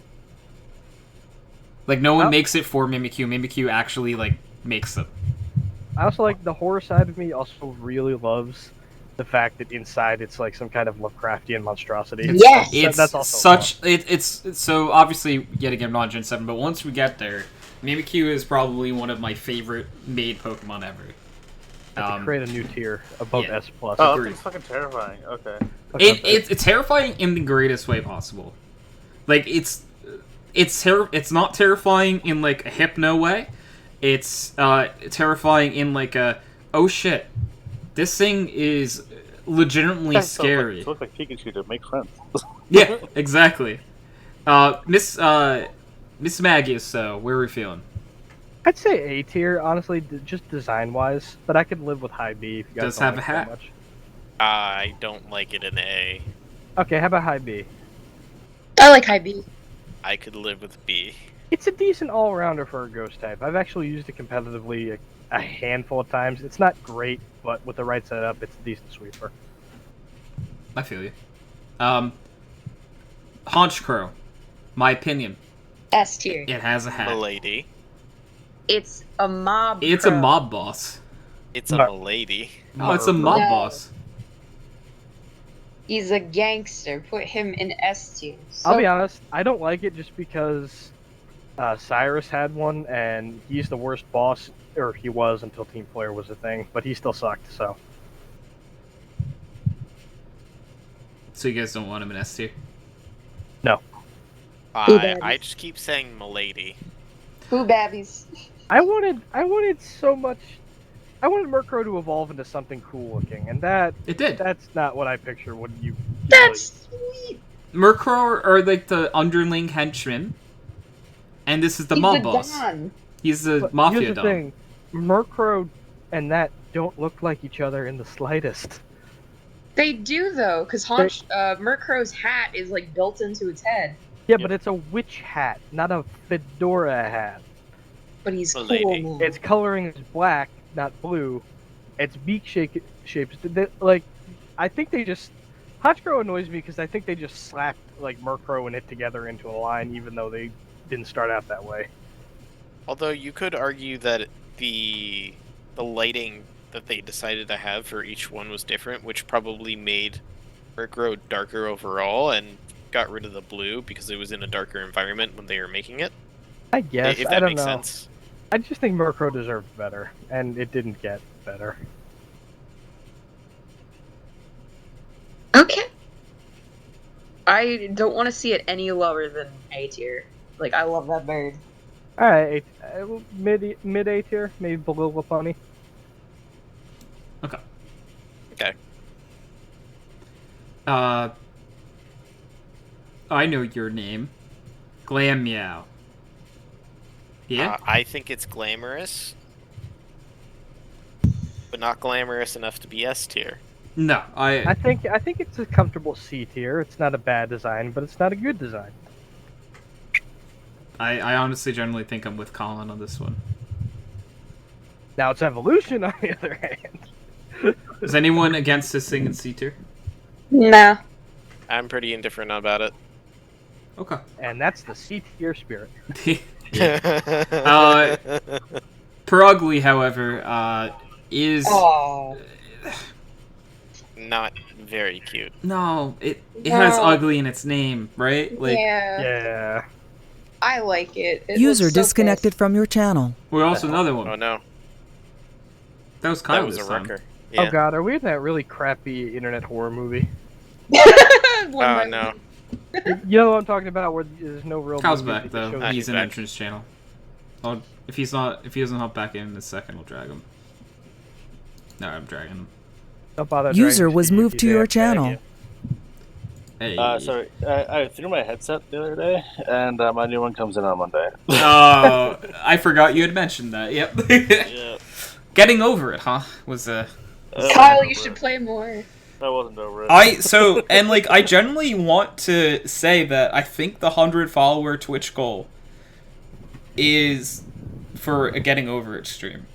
Like no one makes it for Mimikyu. Mimikyu actually makes them. I also like the horror side of me. Also, really loves the fact that inside it's like some kind of Lovecraftian monstrosity. Yes, that's also it's so obviously yet again not Gen 7, but once we get there, Mimikyu is probably one of my favorite made Pokemon ever. To create a new tier above S+. Oh, that's fucking terrifying. Okay. It's terrifying in the greatest way possible. Like it's not terrifying in like a hypno way. It's terrifying in like a oh shit, this thing is legitimately scary. It looks like Pikachu to make friends. Yeah, exactly. Miss Magius, though, where are we feeling? I'd say A tier, honestly, just design wise. But I could live with high B if you guys Does don't have like a hat. So much. I don't like it in A. Okay, how about high B? I like high B. I could live with B. It's a decent all-rounder for a ghost type. I've actually used it competitively a handful of times. It's not great, but with the right setup, it's a decent sweeper. I feel you. Honchkrow, my opinion. S tier. It has a hat. Milady. It's a mob. It's a mob boss. It's a milady. Oh, it's a mob No. boss. He's a gangster. Put him in S tier. I'll be honest, I don't like it just because Cyrus had one, and he's the worst boss, or he was until Team Player was a thing, but he still sucked, so. So you guys don't want him in S tier? No. I just keep saying milady. Who babbies? I wanted so much. I wanted Murkrow to evolve into something cool looking, and it did. That's not what I picture when you. That's sweet. Murkrow are like the underling henchmen, and this is the mob boss. Don. He's the But mafia here's the don. thing, Murkrow and that don't look like each other in the slightest. They do though, because Murkrow's hat is like built into its head. Yeah, but it's a witch hat, not a fedora hat. But he's cool Lady. now. Its coloring is black, not blue. Its beak shapes. I think they just. Honchkrow annoys me because I think they just slapped like Murkrow and it together into a line, even though they didn't start out that way. Although you could argue that the lighting that they decided to have for each one was different, which probably made Murkrow darker overall and got rid of the blue because it was in a darker environment when they were making it. I guess. If I that don't makes know. sense. I just think Murkrow deserved better, and it didn't get better. Okay. I don't want to see it any lower than A tier. Like, I love that bird. Alright, mid A tier, maybe below Lopunny. Okay. Okay. I know your name. Glam Meow. Yeah? I think it's glamorous, but not glamorous enough to be S tier. No, I think it's a comfortable C tier. It's not a bad design, but it's not a good design. I honestly generally think I'm with Colin on this one. Now its evolution, on the other hand. Is anyone against this thing in C tier? Nah. I'm pretty indifferent about it. Okay. And that's the C tier spirit. Perugly, however, is Oh. Not very cute. no. It has No. ugly in its name, right? Like Yeah. Yeah. I like it. It User looks so disconnected from your channel. we're also another one. Oh no, That was Kyle that was a this time. wrecker. Oh Yeah. god, are we in that really crappy internet horror movie? good. One Oh by no. one. You know what I'm talking about, where there's no real. Kyle's movie back that though. shows- He's an back. entrance channel. If he doesn't hop back in a second, we'll drag him. No, I'm dragging him. Don't bother User dragging was Steve, moved he's to your there. channel. Hey. Sorry, I threw my headset the other day, and my new one comes in on Monday. Oh, I forgot you had mentioned that. Yep. Yeah. Getting over it, huh? Was Kyle, you should play more. I wasn't over it. I generally want to say that I think the 100 follower Twitch goal is for a getting over it stream.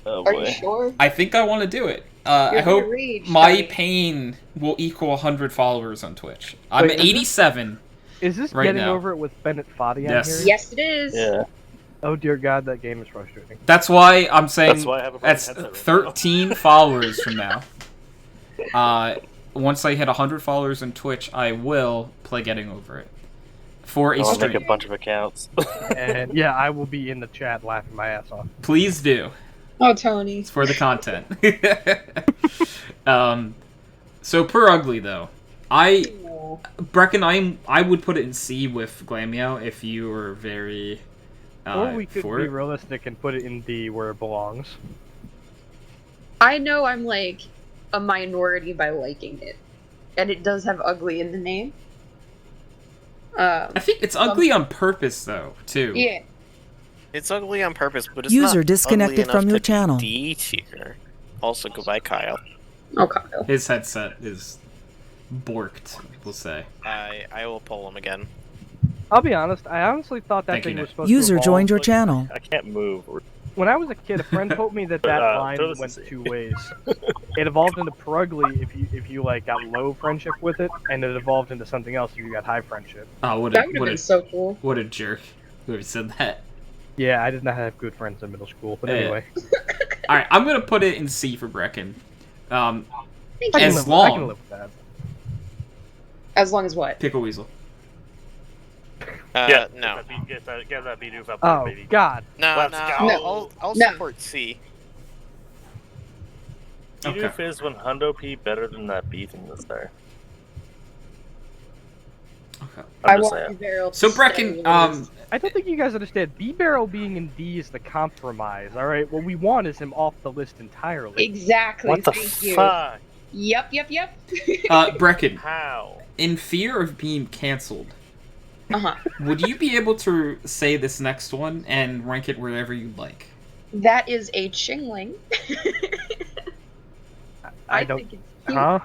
Oh Are boy. you sure? I think I want to do it. You're I gonna hope reach, my buddy. pain will equal 100 followers on Twitch. I'm Wait, at is this- 87. Is this Right getting now. over it with Bennett Foddy on Yes. here? Yes, it is. Yeah. Oh dear God, that game is frustrating. That's why I'm saying That's why I have a that's fucking headset right now. 13 followers from now. Once I hit 100 followers on Twitch, I will play Getting Over It for a I'll stream. make a bunch of accounts. And yeah, I will be in the chat laughing my ass off. Please do. Oh, Tony. It's for the content. So per ugly though, Brecken, I would put it in C with Glameow if you were very Or we could for be it. realistic and put it in D where it belongs. I know I'm like a minority by liking it, and it does have ugly in the name. I think it's ugly on purpose though too. Yeah. It's ugly on purpose, but it's User not disconnected ugly from enough your to be channel. D tier. Also, goodbye, Kyle. Oh, Kyle. His headset is borked, we'll say. I will pull him again. I'll be honest, I honestly thought that Thank you, thing Nick. was supposed User to joined your Like, channel. I can't move. When I was a kid, a friend told me that line throw this went in C. two ways. It evolved into Perugly if you like got low friendship with it, and it evolved into something else if you got high friendship. Oh, what That would have been so cool. what a jerk whoever said that. Yeah, I did not have good friends in middle school, but Yeah. anyway. All right, I'm gonna put it in C for Brecken. I As can live, I long- can live with that. As long as what? Pickle Weasel. No. Get that B-doof up Oh, there, baby. God. No, Let's no. go. I'll No. support C. B-doof is when Hundo P better than that B thing that's there. Okay. I I'm just want saying. Barrel to So stay Brecken, with us. I don't think you guys understand. B-Barrel being in D is the compromise, alright? What we want is him off the list entirely. Exactly. What the Thank you. fuck? Yep. Brecken, How? in fear of being canceled, Uh-huh. would you be able to say this next one and rank it wherever you'd like? That is a Chingling. I don't... think it's cute. Huh?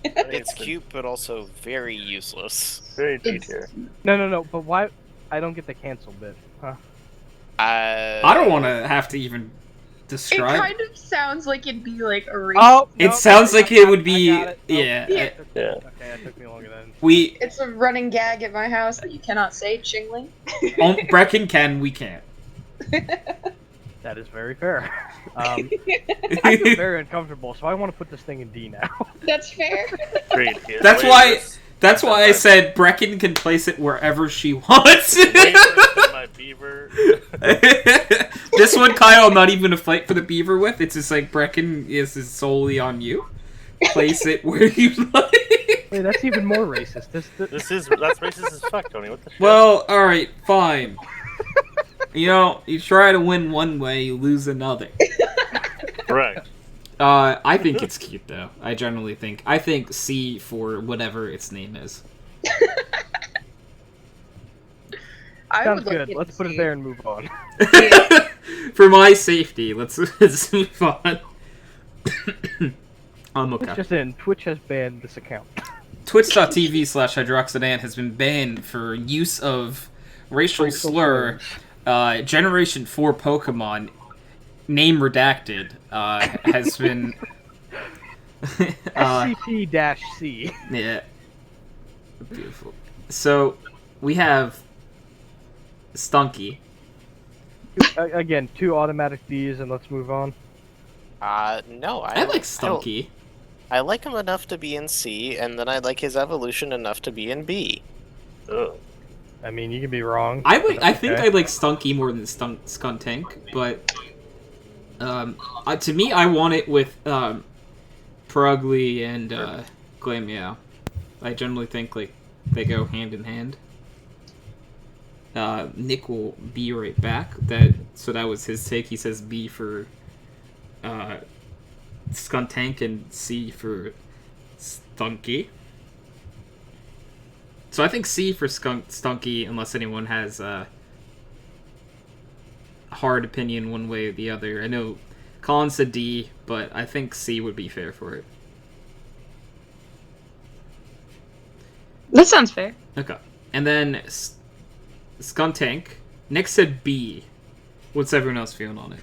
It's cute, but also very useless. Very D It's- tier. No, but why... I don't get the cancel bit. Huh? I don't want to have to even It describe. kind of sounds like it'd be like a race. Oh! It no, sounds like it would be. I got it. Nope. Yeah. Yeah. Yeah. Okay, that took me longer than... We It's a running gag at my house that you cannot say Chingling. Brecken can, we can't. That is very fair. I feel very uncomfortable, so I want to put this thing in D now. That's fair. Great. Yeah, That's way why. worse- That's why I said Brecken can place it wherever she wants. way worse than my beaver. This one, Kyle, not even a fight for the beaver with. It's just like Brecken is solely on you. Place it where you like. Wait, that's even more racist. That's racist as fuck, Tony. What the shit? Well, all right, fine. You know, you try to win one way, you lose another. Correct. I think it's cute though. I generally think. I think C for whatever its name is. I Sounds would like good. it Let's to put it see- there and move on. For my safety, let's move on. Okay. It's just in. Twitch has banned this account. Twitch.tv/HydroxideAnt has been banned for use of racial slur. Generation 4 Pokemon, name redacted, has been SCP-C. Yeah. Beautiful. So, we have Stunky. Again, 2 automatic Ds, and let's move on. No, I like Stunky. I like him enough to be in C, and then I like his evolution enough to be in B. Ugh. I mean, you can be wrong. I think I like Stunky more than Skuntank, but to me, I want it with Purugly and Glameow. I generally think like they go hand in hand. Nick will be right back. So that was his take. He says B for Skuntank and C for Stunky. So I think C for Stunky, unless anyone has a hard opinion one way or the other. I know Colin said D, but I think C would be fair for it. That sounds fair. Okay. And then Skuntank. Nick said B. What's everyone else feeling on it?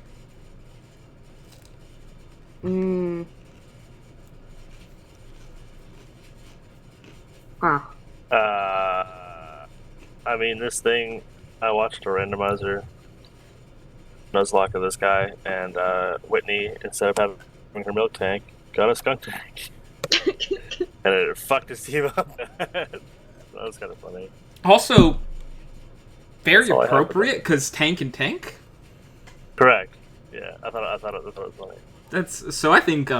Huh. I mean, this thing, I watched a randomizer Nuzlocke of this guy, and Whitney, instead of having her milk tank, got a skunk tank. And it fucked his team up. That was kind of funny. Also, very That's all I have for appropriate, because tank and tank. Correct. Yeah, I thought it was funny. So I think,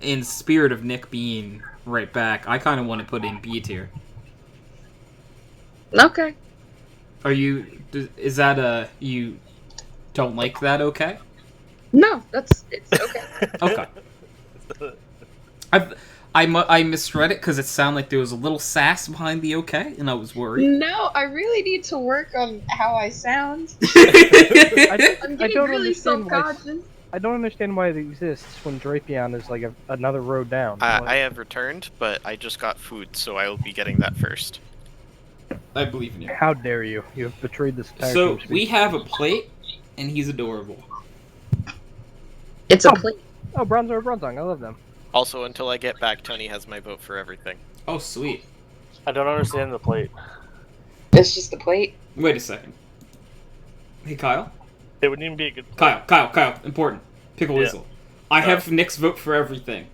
in spirit of Nick being right back, I kind of want to put in B tier. Okay. Is that you don't like that okay? No, it's okay. Okay. I misread it because it sounded like there was a little sass behind the okay, and I was worried. No, I really need to work on how I sound. I I'm don't getting really understand why. self-conscious. I don't understand why it exists when Drapion is like another road down. I have returned, but I just got food, so I will be getting that first. I believe in you. How dare you? You have betrayed this entire So team. we have a plate, and he's adorable. It's a plate. Oh, Bronzor and Bronzong, I love them. Also, until I get back, Tony has my vote for everything. Oh, sweet. I don't understand the plate. It's just a plate. Wait a second. Hey, Kyle? It wouldn't even be a good plate. Kyle, important. Pickle Yeah. Whistle. I have Nick's vote for everything.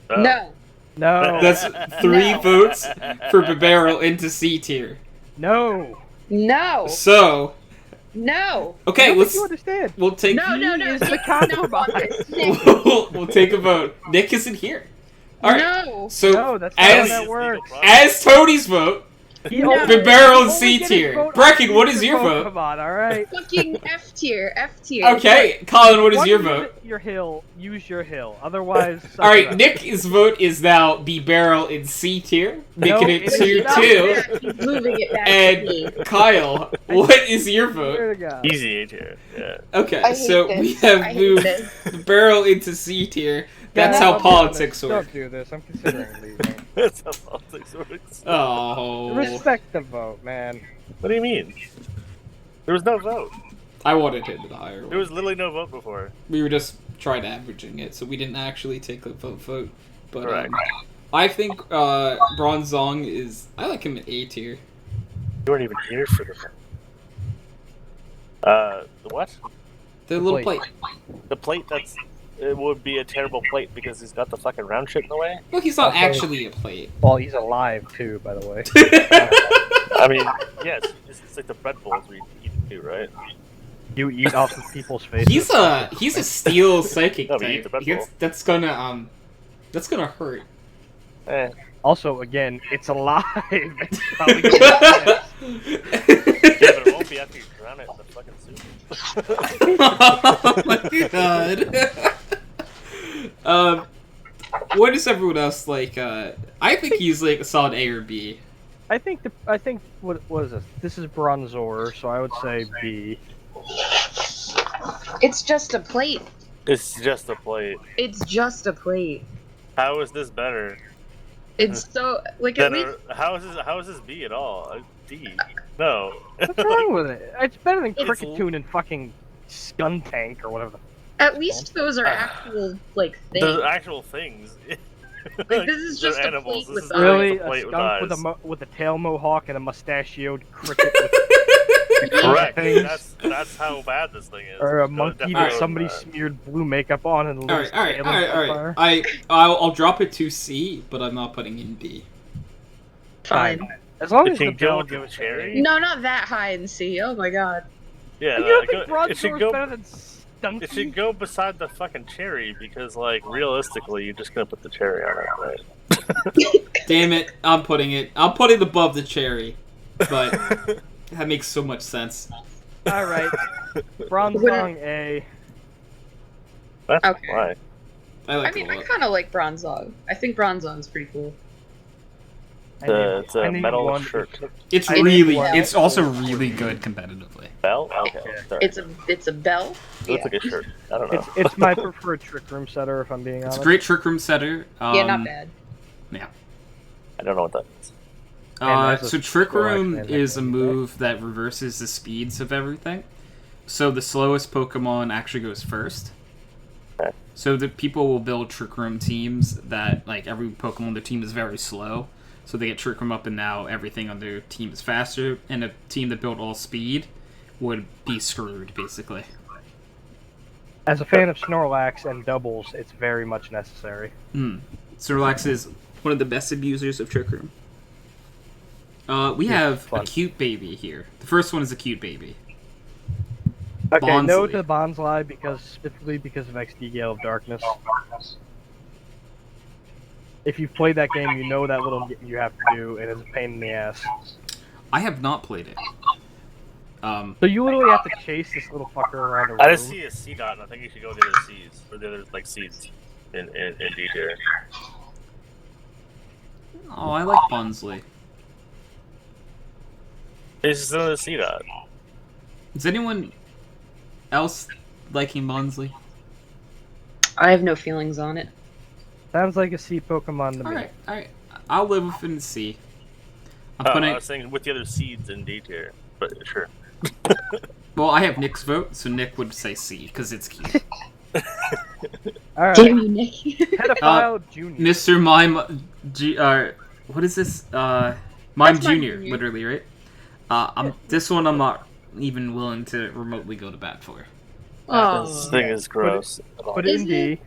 Oh. No. No. That's 3 No. votes for Bibarel into C tier. No. No. So, No. okay, I don't let's. think you understand. We'll take. No. is the Nick, compromise. Nick. we'll take a vote. Nick isn't here. All right. No. So No, that's not how as that works. as Tony's vote, No. Bibarel and Only C get his tier. vote Brecken, on what is future your vote? Pokemon, alright? Fucking F tier. F tier. Okay, Colin, what is One your use vote? Your hill. Use your hill. Otherwise. suck All it right, up. Nick's vote is now Bibarel in C tier, making No, it it is 2-2. not. Yeah, he's moving it back to me. And Kyle, what is your vote? Swear to God. Easy A tier. Yeah. Okay, I hate so this. we I have hate moved this. the barrel into C tier. That's Yeah, how I'll be politics honest. work. Don't do this. I'm considering leaving. That's how politics works. Oh, Respect the vote, man. What do you mean? There was no vote. I wanted him to the higher There one. was literally no vote before. We were just trying averaging it, so we didn't actually take a vote. But Correct. I think Bronzong is. I like him at A tier. You weren't even here for the what? The little plate. plate. The plate it would be a terrible plate because he's got the fucking round shit in the way. Look, he's not Okay. actually a plate. Well, he's alive too, by the way. I mean, yes, it's like the bread bowls we eat too, right? You eat off of people's faces. He's a steel psychic No, but eat the type. Red Bull. That's gonna hurt. Eh. Also, again, it's alive. It's probably gonna Yeah, but it won't be after you drown it in the fucking soup. Oh my god. What is everyone else like? I think he's like a solid A or B. I think what is this? This is Bronzor, so I would say B. It's just a plate. It's just a plate. It's just a plate. How is this better? It's so like at Then, least how is this B at all? D. No. What's wrong with it? It's better than It's- Cricketune and fucking Skuntank or whatever. At least those are actual, like, things. Those actual things. Like, this is They're just a animals. plate This with is eyes. Really, a plate with skunk eyes. with a tail mohawk and a mustachioed cricket with Correct. things. That's how bad this thing is. Or a Go monkey definitely that go somebody with that. smeared blue makeup on and lit his tail on fire. I'll drop it to C, but I'm not putting in D. Fine. As long It as the can go bell with the goes cherry? No, not that high in C. Oh my god. Yeah, You don't it think it should Bronzor's go. better than Stunky? It should go beside the fucking cherry because, like, realistically, you're just gonna put the cherry on it, right? Damn it! I'm putting it above the cherry, but that makes so much sense. Alright. Bronzong A. That's Okay. why. I like I mean, it a I lot. kind of like Bronzong. I think Bronzong's pretty cool. It's a metal one shirt. It's I really, need it's also really good competitively. Bell? Okay. Sorry. It's a bell. It looks like a shirt. I don't know. It's my preferred Trick Room setter, if I'm being honest. It's a great Trick Room setter. Yeah, not bad. Yeah. I don't know what that means. there's So a Trick scroll Room action is a in there. move that reverses the speeds of everything. So the slowest Pokemon actually goes first. Okay. So the people will build Trick Room teams that, like, every Pokemon on their team is very slow. So they get Trick Room up and now everything on their team is faster. And a team that built all speed would be screwed, basically. As a fan of Snorlax and doubles, it's very much necessary. Snorlax is one of the best abusers of Trick Room. We have a fun. cute baby here. The first one is a cute baby. Okay, no Bonsly. to Bonsly specifically because of XD Gale of Darkness. If you've played that game, you know that little you have to do, and it's a pain in the ass. I have not played it. So you literally have to chase this little fucker around a room. I just see a C dot, and I think you should go with the other C's or the other like C's in D tier. Oh, I like Bonsly. It's just another C dot. Is anyone else liking Bonsly? I have no feelings on it. Sounds like a C Pokemon to me. Alright. I'll live within C. I'm I putting. was saying with the other seeds in D tier, but sure. Well, I have Nick's vote, so Nick would say C because it's cute. Alright. Damn you, Nick. Pedophile Junior. Mr. Mime, what is this? Mime That's Mime Junior, Junior. literally, right? This one I'm not even willing to remotely go to bat for. This Oh, thing is gross. Put it in Is D.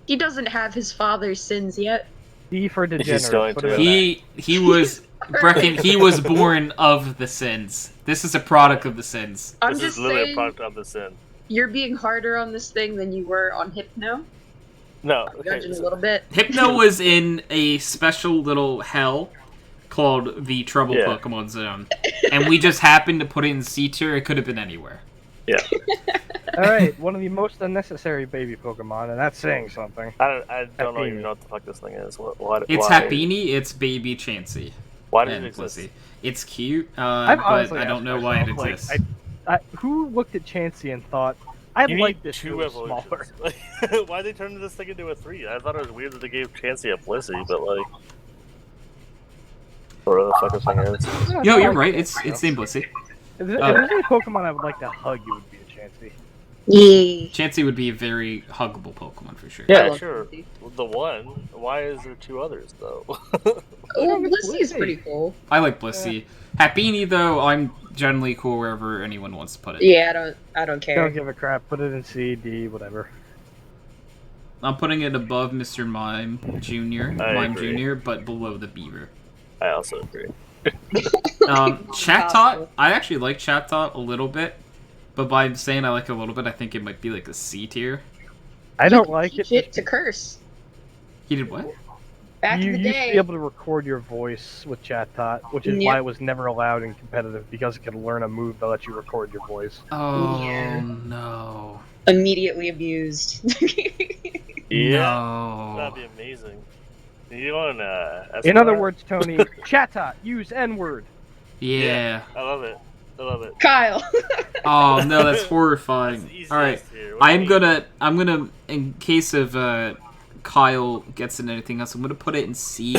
he doesn't have his father's sins yet. D for going degenerate. Put to. it in He was Brecken. He was born of the sins. This is a product of the sins. I'm This just is literally a saying, product of the sin. you're being harder on this thing than you were on Hypno. No, I'm okay, judging a so- little bit. Hypno was in a special little hell called the Trouble Yeah. Pokemon Zone, and we just happened to put it in C tier. It could have been anywhere. yeah. Alright, one of the most unnecessary baby Pokemon, and that's saying something. I don't Happini. even know what the fuck this thing is. What? It's why? Happini. It's Baby Chansey. Why does it And exist? Blissey. It's cute, I've but honestly I don't asked know why it myself, like, exists. who looked at Chansey and thought, I'd You like need this if it two was smaller? evolutions. Why'd they turn this thing into a 3? I thought it was weird that they gave Chansey a Blissey, but like, whatever the fuck this thing is. Yo, you're right. It's named Blissey. If there's any Pokemon I would like to hug, it would be a Chansey. Yeah. Chansey would be a very huggable Pokemon for sure. I Yeah, love sure. Chansey. The one. Why is there two others though? Oh, Blissey is pretty cool. I like Blissey. Happini, though, I'm generally cool wherever anyone wants to put it. Yeah, I don't care. Don't give a crap. Put it in C, D, whatever. I'm putting it above Mr. Mime Jr., I Mime agree. Jr., but below the Beaver. I also agree. Chatot, I actually like Chatot a little bit, but by saying I like it a little bit, I think it might be like a C tier. I don't like it. Shit to curse. He did what? Back You in the used to day. be able to record your voice with Chatot, which is Yep. why it was never allowed in competitive, because it could learn a move that lets you record your voice. Oh, Yeah. no. Immediately abused. Yeah, No. that'd be amazing. You want In other words, Tony, Chatot, use N-word. Yeah. I love it. I love it. Kyle. Oh, no, that's horrifying. It's easiest Alright, here. What do you I'm gonna, in case of, Kyle gets into anything else, I'm gonna put it in C,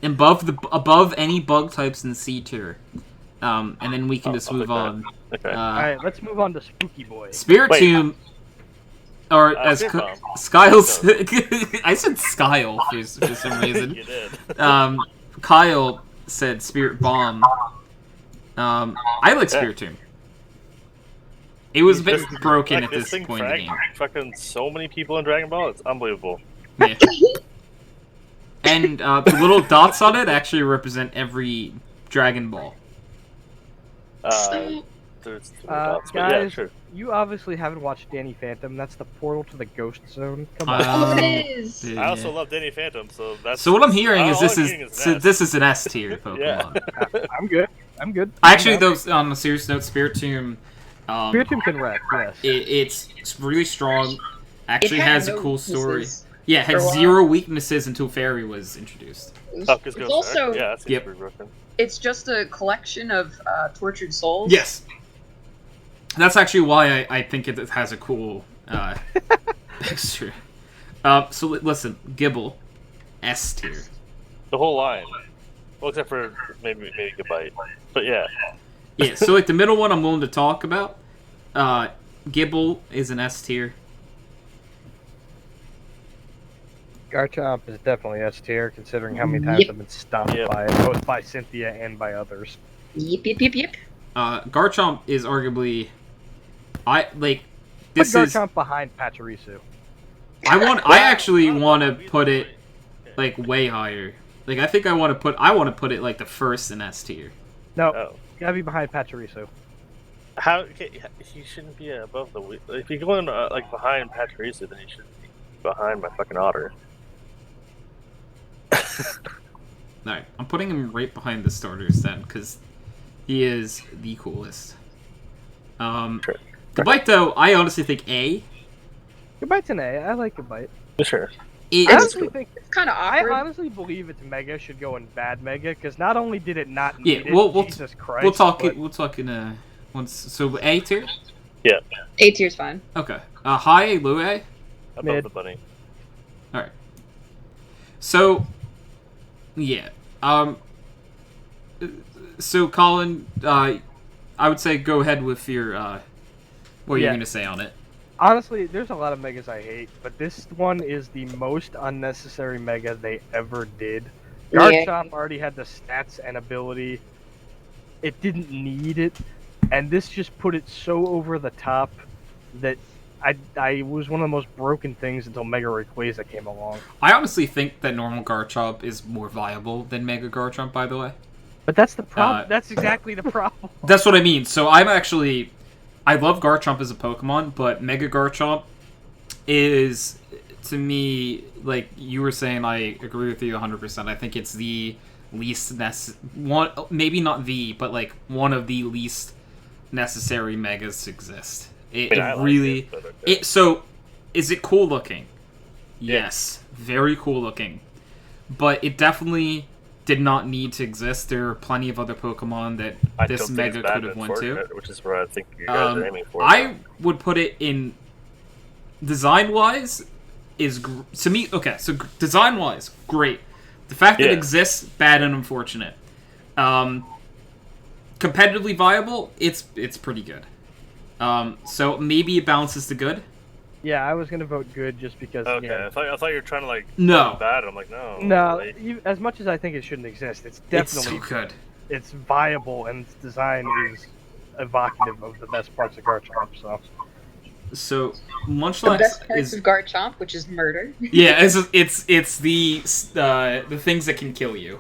above any bug types in C tier. And then we can just move on. Okay. Alright, let's move on to Spooky Boy. Spiritomb, or as Spirit Bomb. Skyle's. I said Skyle for some reason. You did. Kyle said Spirit Bomb. I like Spiritomb. It was a bit broken at this point in the game. Fucking so many people in Dragon Ball, it's unbelievable. Yeah. And the little dots on it actually represent every Dragon Ball. There's too many dots, but yeah, guys, sure. you obviously haven't watched Danny Phantom. That's the portal to the Ghost Zone. Come Uh, on. It is. Yeah. I also love Danny Phantom, so that's. So what I'm hearing is all this I'm is hearing an so S. this is an S tier Pokemon. I'm good. I'm good. Actually, I'm down. though, on a serious note, Spiritomb, Spiritomb can wreck, yes. it's really strong. Actually It had has a no cool story. weaknesses Yeah, it had for a while. 0 weaknesses until Fairy was introduced. Oh, 'cause It's Ghost also Arc? Yeah, that's Yep. pretty broken. it's just a collection of tortured souls. Yes. That's actually why I think it has a cool texture. So listen, Gibble, S tier. The whole line. Well, except for maybe Goodbye. But yeah. Yeah, so like the middle one I'm willing to talk about. Gibble is an S tier. Garchomp is definitely S tier, considering how many times Yep. I've been stomped Yep. by it, both by Cynthia and by others. Yep. Garchomp is arguably, Put this is. Garchomp behind Pachirisu. I actually want to put it like way higher. Like I think I want to put it like the first in S tier. No, Oh. gotta be behind Pachirisu. How? Okay, he shouldn't be above the. If you're going like behind Pachirisu, then he should be behind my fucking otter. Alright, I'm putting him right behind the starters then, because he is the coolest. Sure. The bite though, I honestly think A. Goodbite's an A. I like Goodbite. Sure. It I is honestly think It's kind of I awkward. honestly believe its Mega should go in bad Mega, because not only did it not Yeah, need we'll Jesus Christ, we'll talk but we'll talk in once. So A tier. A tier's fine. Okay. High A, low A. Above Mid. the bunny. All right. So, yeah. So Colin, I would say go ahead with your what you're Yeah. gonna say on it. honestly, there's a lot of Megas I hate, but this one is the most unnecessary Mega they ever did. Yeah. Garchomp already had the stats and ability. It didn't need it, and this just put it so over the top that I was one of the most broken things until Mega Rayquaza came along. I honestly think that normal Garchomp is more viable than Mega Garchomp, by the way. But that's the problem. Uh, That's exactly the problem. That's what I mean. So I love Garchomp as a Pokemon, but Mega Garchomp is, to me, like you were saying, I agree with you 100%. I think it's the least one, maybe not the, but like one of the least necessary Megas to exist. It I like really, it, but okay. so is it cool looking? Yeah. Yes, very cool looking, but it definitely did not need to exist. There are plenty of other Pokemon that I this don't think Mega it's bad could have and went to. unfortunate, which is where I think you guys are aiming for. I would put it in design-wise to me. Okay, so design-wise, great. The fact that it Yeah. exists, bad and unfortunate. Competitively viable, it's pretty good. So maybe it balances to good. Yeah, I was gonna vote good just because. Okay, Yeah. I thought you were trying to like No. make it bad. I'm like, no. No, like, as much as I think it shouldn't exist, it's It's definitely so good. it's viable and its design is evocative of the best parts of Garchomp. So So The Munchlax best parts is of Garchomp, which is murder. yeah, it's the things that can kill you.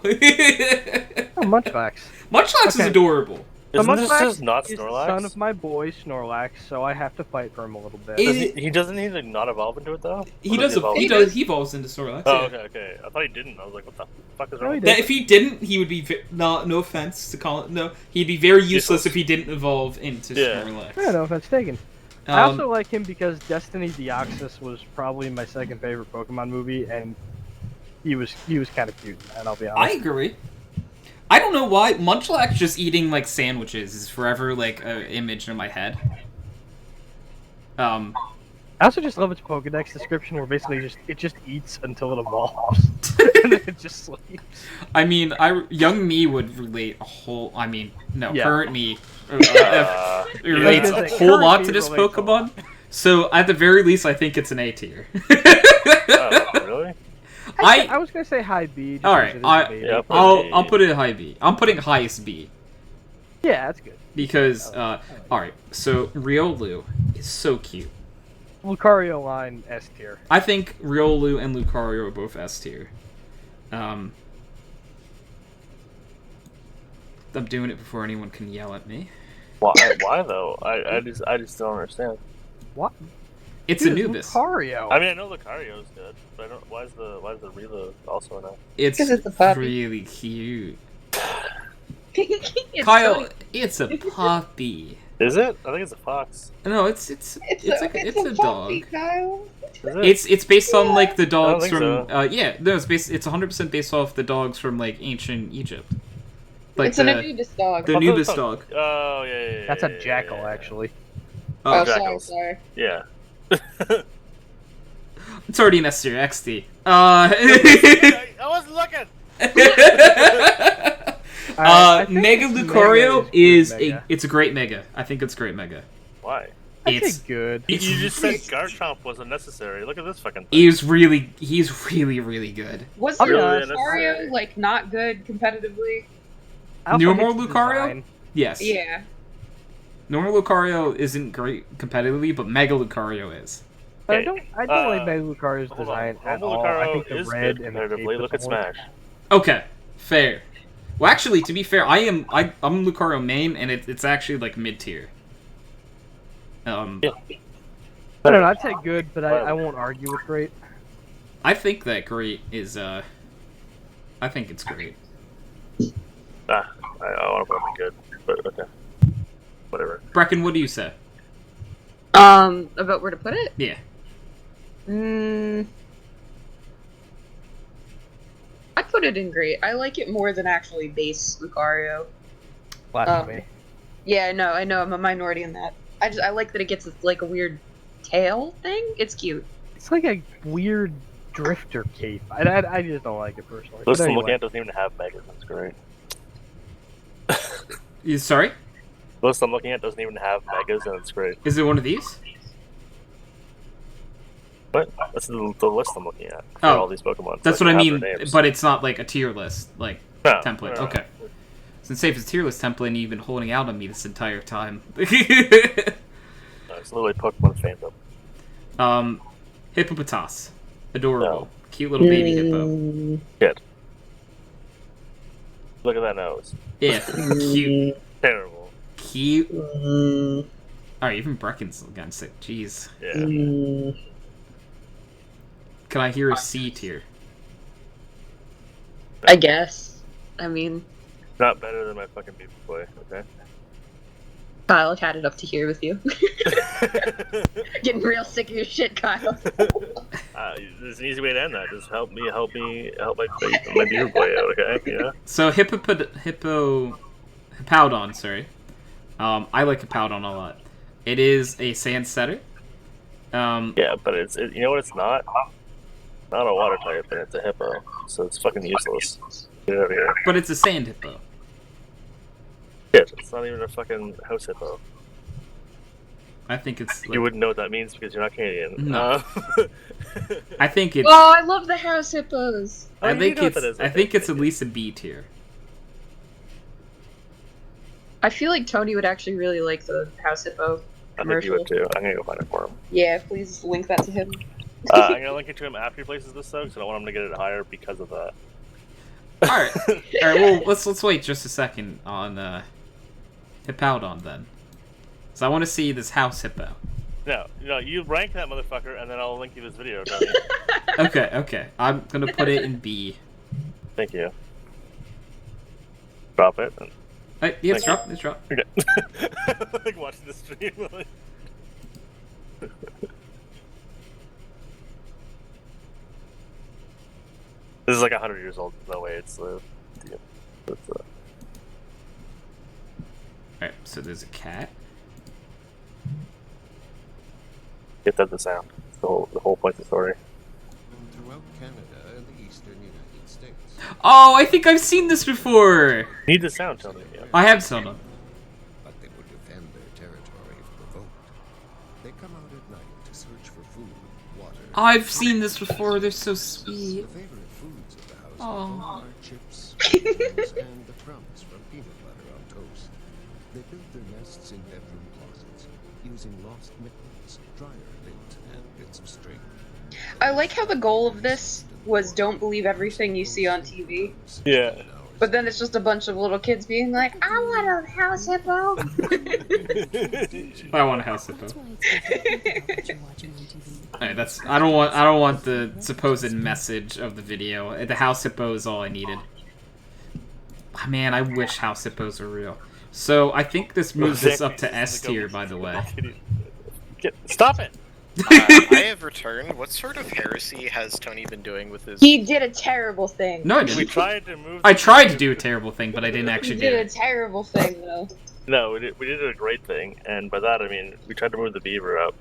Munchlax. Munchlax is Okay. adorable. But isn't this Munchlax just not is the Snorlax? son of my boy Snorlax, so I have to fight for him a little bit. It- He doesn't need to not evolve into it though. He Or does. evolve? He evolves into Snorlax. Oh, yeah. okay. I thought he didn't. I was like, what the fuck is No, wrong? he with did. That if he didn't, he would be no offense to Colin. No, he'd be very useless Useless. if he didn't evolve into Yeah. Snorlax. I don't know if that's taken. I Um, also like him because Destiny Deoxys was probably my second favorite Pokemon movie, and he was kind of cute, and I'll be I honest. agree. I don't know why Munchlax just eating like sandwiches is forever like an image in my head. I also just love its Pokedex description, where basically it just eats until it evolves, and then it just sleeps. I mean, young me would relate a whole. I mean, no, Yeah. current me Uh, relates I was gonna a say, whole current lot me to this relates a Pokemon. So at the very least, I think it's an A tier. Oh, really? I was gonna say high B. Just All right, Yeah, I'll put it high B. I'm putting highest B Yeah, that's good. because all right. So Riolu is so cute. Lucario line S tier. I think Riolu and Lucario are both S tier. I'm doing it before anyone can yell at me. Why? Why though? I just don't understand. What? It's Dude, Anubis. Lucario. I mean, I know Lucario's good, but I don't. Why is the Reload also an A? It's 'Cause it's a puppy. really cute. It's Kyle, so- it's a puppy. Is it? I think it's a fox. No, it's a dog. puppy, Kyle. Is it? It's based on like the dogs think from so. yeah, no, it's 100% based off the dogs from like ancient Egypt. Like It's an Anubis dog. the Oh, Anubis those dog. Oh yeah. That's a jackal, actually. Oh, Jackals. sorry. Yeah. It's already an S tier XD. I wasn't looking. I think Mega it's Lucario Mega is Mega. it's a great Mega. I think it's great Mega. Why? I It's think good. You it's just said Garchomp wasn't necessary. Look at this fucking thing. he's really really good. Was I'll be Lucario honest. Lucario like not good competitively? I also Normal hate the Lucario? design. Yes. Yeah. Normal Lucario isn't great competitively, but Mega Lucario is. But Okay, I don't like Mega Lucario's Hold on. design at Normal all. I Lucario think the is red good and the competitively. tape Look at doesn't work. Smash. Okay, fair. Well, actually, to be fair, I'm Lucario main, and it's actually like mid tier. Yeah. I don't know. I'd say good, but I won't argue with great. I think that great is I think it's great. I want to put him in good, but okay. Whatever. Brecken, what do you say? About where to put it? Yeah. I'd put it in great. I like it more than actually base Lucario. Blasphemy. Yeah, no, I know I'm a minority in that. I like that it gets like a weird tail thing. It's cute. It's like a weird drifter cape. I just don't like it personally. But Listen, anyway. looking at doesn't even have Megas. That's great. You sorry? List I'm looking at doesn't even have Megas, and it's great. Is it one of these? But that's the list I'm looking at for Oh, all these Pokemon. That's so what I have mean, their names. but it's not like a tier list like No, template. no. Okay. Since safe as tier list template, and you've been holding out on me this entire time. No, it's literally Pokemon fandom. Hippopotas. Adorable. No. Cute little baby hippo. Good. Look at that nose. Yeah. Cute. Terrible. Cute. Alright, even Brecken's getting sick. Jeez. Yeah. Can I hear a C tier? I guess. I mean, Not better than my fucking Beaver Boy, okay? Kyle had it up to here with you. Getting real sick of your shit, Kyle. There's an easy way to end that. Just help my Beaver Boy out, okay? Yeah? So Hippowdon, sorry. I like Hippowdon a lot. It is a sand setter. Yeah, but you know what it's not? Not a water type, and it's a hippo. So it's fucking useless. Get it out of here. But it's a sand hippo. Shit, it's not even a fucking house hippo. I think it's like, You wouldn't know what that means because you're not Canadian. No. I think it's Oh, I love the house hippos. Oh, I you think know what it's that is, I think it's at least a B tier. I feel like Tony would actually really like the house hippo I think you commercial. would too. I'm gonna go find it for him. Yeah, please link that to him. I'm gonna link it to him after he places this though, because I don't want him to get it higher because of that. Alright. Alright, well let's wait just a second on Hippowdon then. So I want to see this house hippo. No, you rank that motherfucker, and then I'll link you this video, Tony. Okay. I'm gonna put it in B. Thank you. Drop it. Yeah, it's drop. Okay. Like watching the stream. Like... This is like 100 years old. No way. Alright, so there's a cat. Get that the sound. It's the whole point of the story. Throughout Canada and the eastern United States. Oh, I think I've seen this before! Need the sound, Tony. Yeah. I have some. But they would defend their territory if provoked. They come out at night Oh, I've seen this before. They're so sweet. The favorite foods of the house Oh. are chips, muffins, and the crumbs from peanut butter on toast. They built their nests in bedroom closets, using lost mittens, dryer lint, and bits of string. I like how the goal of this was don't believe everything you see on TV. Yeah. But then it's just a bunch of little kids being like, I want a house hippo. I want a house hippo. Alright, that's. I don't want the supposed message of the video. The house hippo is all I needed. Man, I wish house hippos were real. So I think this moves us up to S tier, by the way. Stop it! I have returned. What sort of heresy has Tony been doing with his... He did a terrible thing. No, I We didn't. tried to move. I tried to do a terrible thing, but I didn't He actually do did a it. terrible thing, though. No, we did a great thing, and by that I mean we tried to move the beaver up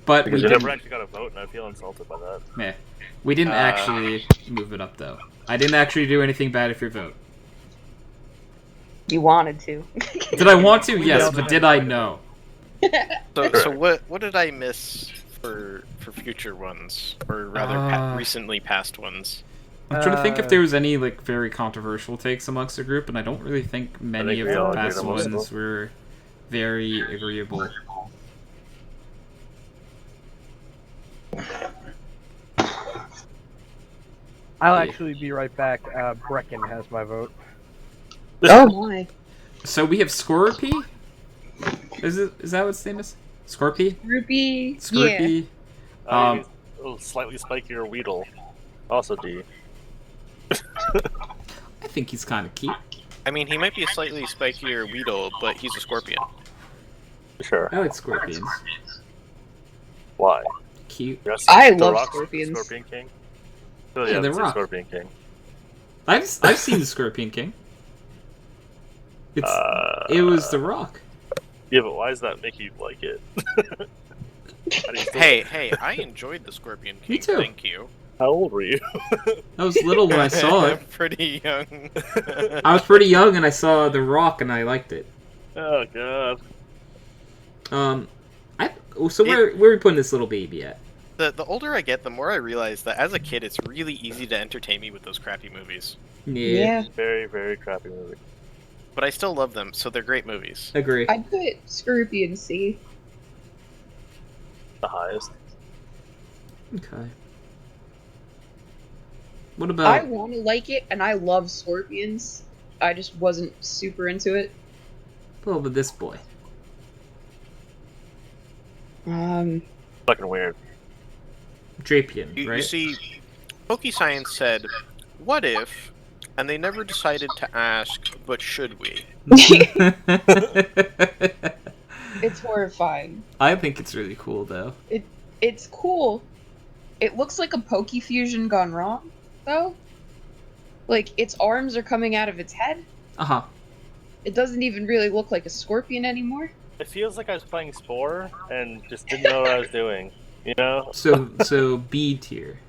But we because we didn't. never actually got a vote, and I feel insulted by that. Meh. We didn't actually move it up, though. I didn't actually do anything bad if your vote. You wanted to. Did I want to? Yes, but did I know? So what did I miss for future ones, or rather recently past ones? I'm trying to think if there was any like very controversial takes amongst the group, and I don't really think many of we all the agree past on most of ones were very agreeable. I'll actually be right back. Brecken has my vote. Oh my. So we have Scorpy? Is that what its name is? Scorpy? Rupee. Yeah. Scorpy? A little slightly spikier Weedle, also D. I think he's kind of cute. I mean, he might be a slightly spikier Weedle, but he's a scorpion. Sure. I like scorpions. Why? Cute. Yes, I the love Rock's scorpions. Scorpion King. Oh, Yeah, yeah, the it's a Rock. Scorpion King. I've seen the Scorpion King. It was The Rock. Yeah, but why does that make you like it? How do you feel? Hey, I enjoyed the Scorpion King. Me too. Thank you. How old were you? I was little when I saw it. Pretty young. I was pretty young and I saw The Rock and I liked it. Oh god. So where are we putting this little baby at? The older I get, the more I realize that as a kid, it's really easy to entertain me with those crappy movies. Yeah. Very, very crappy movie. But I still love them, so they're great movies. Agree. I'd put Scorpion in C. The highest. Okay. What I about... want to like it, and I love scorpions. I just wasn't super into it. What about this boy? Fucking weird. Drapion, You right? see, PokeScience said, "What if?" And they never decided to ask, "But should we?" It's horrifying. I think it's really cool, though. It's cool. It looks like a Pokefusion gone wrong, though. Like, its arms are coming out of its head. Uh-huh. It doesn't even really look like a scorpion anymore. It feels like I was playing Spore and just didn't know what I was doing. You know? So B tier.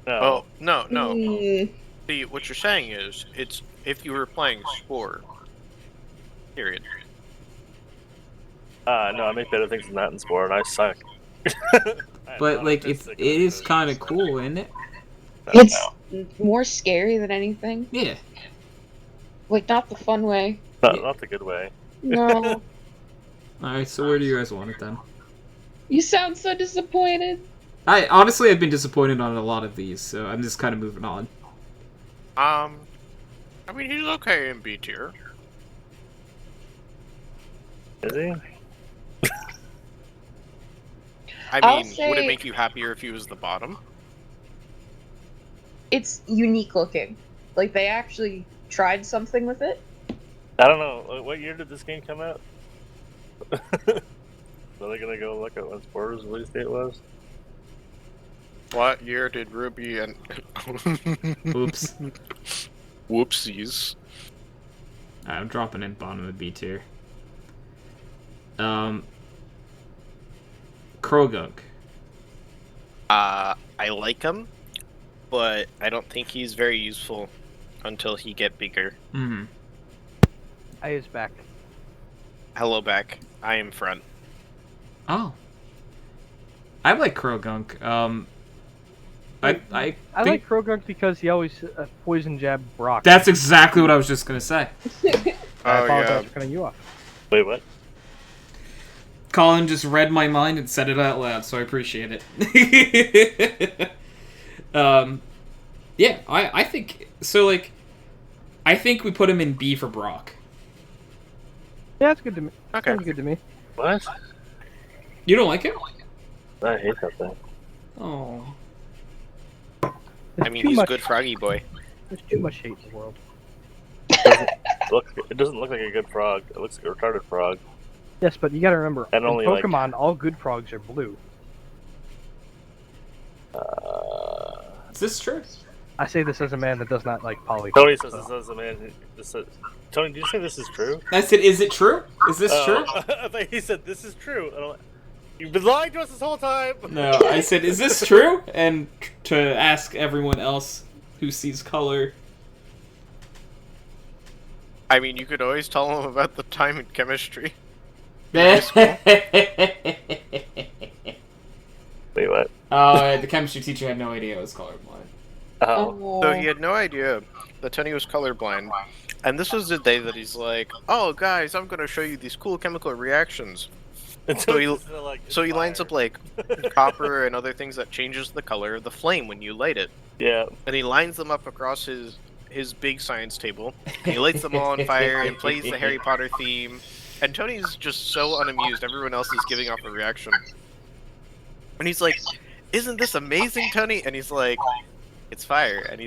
No. Oh, no. Mm, See, what you're saying is, it's if you were playing Spore. Period. No, I make better things than that in Spore, and I suck. But, like, it is kind of cool, isn't it? it's more scary than anything. Yeah. Like, not the fun way. Not the good way. No. Alright, so where do you guys want it, then? You sound so disappointed. Honestly, I've been disappointed on a lot of these, so I'm just kind of moving on. I mean, he's okay in B tier. Is he? I I'll mean, say- would it make you happier if he was the bottom? It's unique looking. Like, they actually tried something with it. I don't know. What year did this game come out? Are they gonna go look at when Spore's release date was? What year did Ruby and... Oops. Whoopsies. Alright, I'm dropping in bottom of B tier. Krogunk. I like him, but I don't think he's very useful until he get bigger. Mm-hmm. I is back. Hello back. I am front. Oh. I like Krogunk. I I think like Krogunk because he always poison jab Brock. that's exactly what I was just gonna say. I apologize for cutting you off. Wait, what? Colin just read my mind and said it out loud, so I appreciate it. Yeah, I think so. Like, I think we put him in B for Brock. Yeah, that's good to me. Okay. Sounds good to me. What? You don't like him? I hate that thing. Oh. I mean, he's a good froggy boy. There's too much hate in the world. It doesn't look like a good frog. It looks like a retarded frog. Yes, but you gotta remember, And in only, like- Pokemon, all good frogs are blue. Is this true? I say this as a man that does not like poly. Tony says this as a man. Tony, did you say this is true? I said, is it true? Is this true? I thought he said this is true. And I'm like, you've been lying to us this whole time. No, I said, is this true? And to ask everyone else who sees color. I mean, you could always tell him about the time in chemistry. Wait, what? The chemistry teacher had no idea I was colorblind. Oh. So he had no idea that Tony was colorblind. And this was the day that he's like, oh, guys, I'm going to show you these cool chemical reactions. So he lines up, like, copper and other things that changes the color of the flame when you light it. Yeah. And he lines them up across his big science table. And he lights them all on fire and plays the Harry Potter theme. And Tony's just so unamused. Everyone else is giving off a reaction. And he's like, isn't this amazing, Tony? And he's like, it's fire. And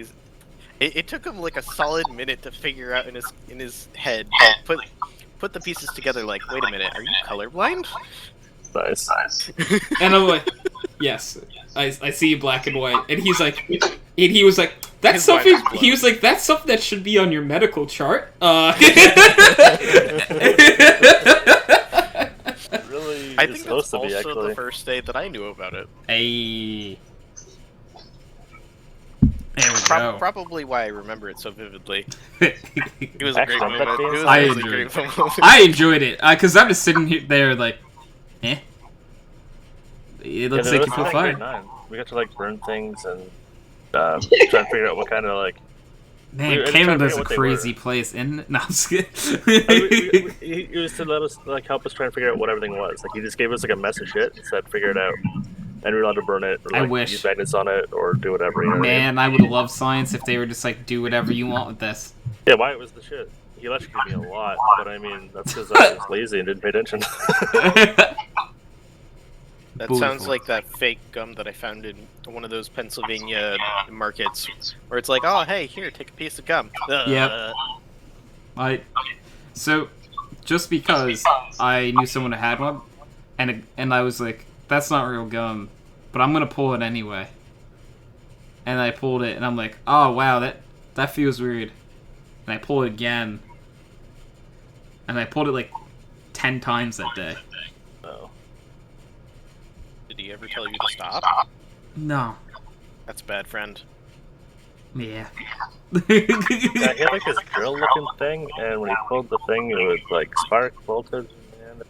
it took him like a solid minute to figure out in his head, put the pieces together. Like, wait a minute, are you colorblind? Nice. And I'm like, yes, I see you black and white. And he's like, he was like, that's His something. mind is blown. He was like, that's something that should be on your medical chart. Really, I it's think supposed that's to be, also actually. the first day that I knew about it. Hey. There we go. Probably why I remember it so vividly. I It was a great Actually, moment. that It was I a really enjoyed great moment. enjoyed it because I'm just sitting here there like, eh. It looks Yeah, like that you was feel grade fine. 9. We got to like burn things and try to figure out what kind of like. Man, we were trying to Canada's figure out a what they crazy were. place, isn't it? No, I'm just He used to let us like help us try and figure out what everything was. Like he just gave us like a mess of shit and said figure it out, and we were allowed to burn it or I like wish. use magnets on it or do whatever. You know what I mean? Man, I would have loved science if they were just like, do whatever you want with this. Yeah, Wyatt was the shit. He electrocuted me a lot, but I mean that's because I was lazy and didn't pay attention. That Beautiful. sounds like that fake gum that I found in one of those Pennsylvania markets, where it's like, oh, hey, here, take a piece of gum. Yep. So, just because I knew someone who had one, and I was like, that's not real gum, but I'm gonna pull it anyway. And I pulled it, and I'm like, oh wow, that feels weird. And I pull it again, and I pulled it like 10 times that day. Oh. Did he ever tell you to stop? No. That's a bad friend. Yeah. Yeah, he had like this drill-looking thing, and when he pulled the thing, it would like spark voltage, and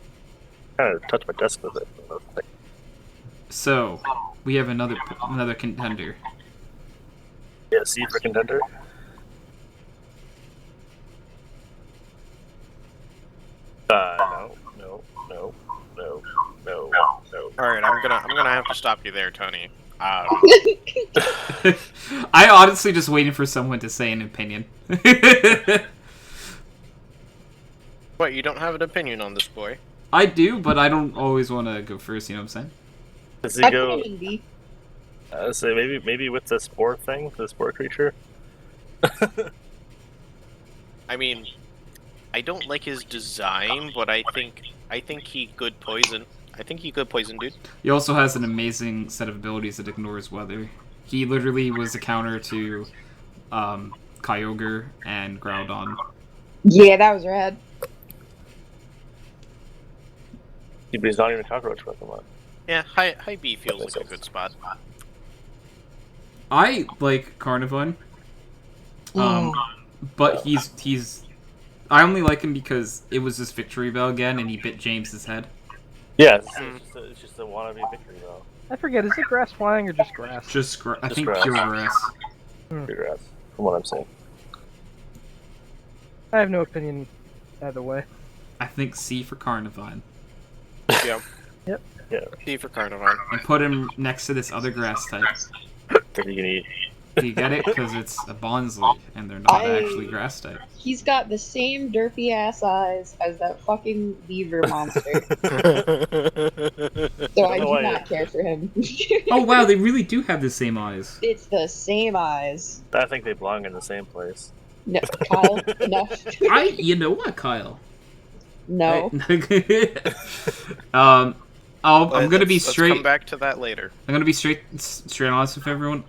kind of touched my desk with it. So, we have another contender. Yeah, C for contender. No. All right, I'm gonna have to stop you there, Tony. I honestly just waiting for someone to say an opinion. What? You don't have an opinion on this boy? I do, but I don't always want to go first. You know what I'm saying? Does he I go? put him in B. Say maybe with the spore thing, the spore creature. I mean, I don't like his design, but I think he could poison. I think he could poison, dude. He also has an amazing set of abilities that ignores weather. He literally was a counter to Kyogre and Groudon. Yeah, that was rad. But he's not even a cockroach Pokemon. Yeah, high B feels like a good spot. I like Carnivine, but he's. I only like him because it was his victory bell again, and he bit James's head. Yeah, it's just a wannabe victory though. I forget, is it grass flying or just grass? I Just think grass. pure grass. Pure grass, from what I'm saying. I have no opinion either way. I think C for Carnivine. Yep. Yep. Yeah. D for Carnivine. And put him next to this other grass type. That you can eat. Do you get it? Because it's a Bonsly, and they're not actually grass type. He's got the same derpy ass eyes as that fucking beaver monster. So I do not care for him. Oh wow, they really do have the same eyes. It's the same eyes. I think they belong in the same place. No, Kyle, no. You know what, Kyle? No. I'm gonna be Let's straight. come back to that later. I'm gonna be straight honest with everyone.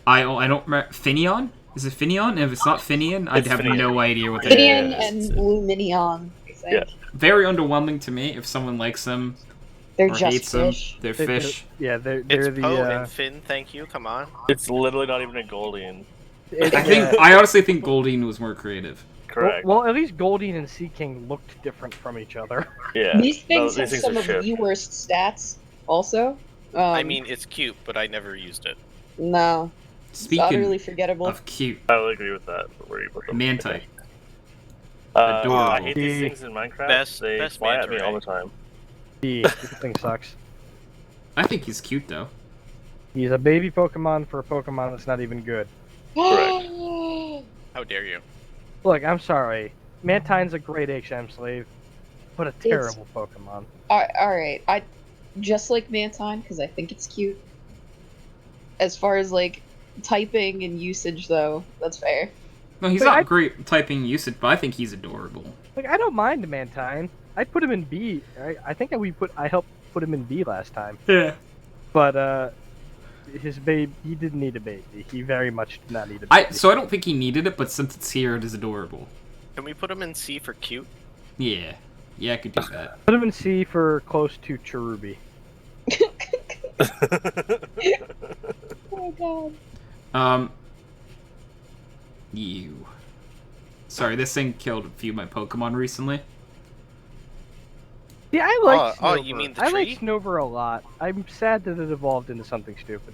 I don't remember Finneon. Is it Finneon? And if it's not Finneon, I'd have Finneon. no idea what that is. Gideon and Luminion, I think. Yeah. Very underwhelming to me. If someone likes them They're or just hates them, fish. they're fish. Yeah, they're It's the. Poe and Finn, thank you, come on. It's literally not even a Goldeen. I honestly think Goldeen was more creative. Correct. Well, at least Goldeen and Sea King looked different from each other. Yeah. These things No, have these some are of shit. the worst stats, also. I mean, it's cute, but I never used it. No. It's Speaking utterly forgettable. of cute, I will agree with that. But where you put them? Mantite. I Adorable. hate these things in Minecraft. Best they fly manta at me ray. all the time. This thing sucks. I think he's cute though. He's a baby Pokemon for a Pokemon that's not even good. How dare you? Look, I'm sorry. Mantine's a great HM slave, but a terrible Pokemon. Alright, I just like Mantine because I think it's cute. As far as like typing and usage, though, that's fair. No, he's But not I- great typing usage, but I think he's adorable. Like, I don't mind Mantine. I'd put him in B. I think I helped put him in B last time. Yeah. But his babe, he didn't need a baby. He very much did not need a baby. So I don't think he needed it, but since it's here, it is adorable. Can we put him in C for cute? Yeah. Yeah, I could do that. Put him in C for close to Cherubi. Oh god. You. Sorry, this thing killed a few of my Pokemon recently. Yeah, I like Oh, Snover. you mean the I like tree? Snover a lot. I'm sad that it evolved into something stupid.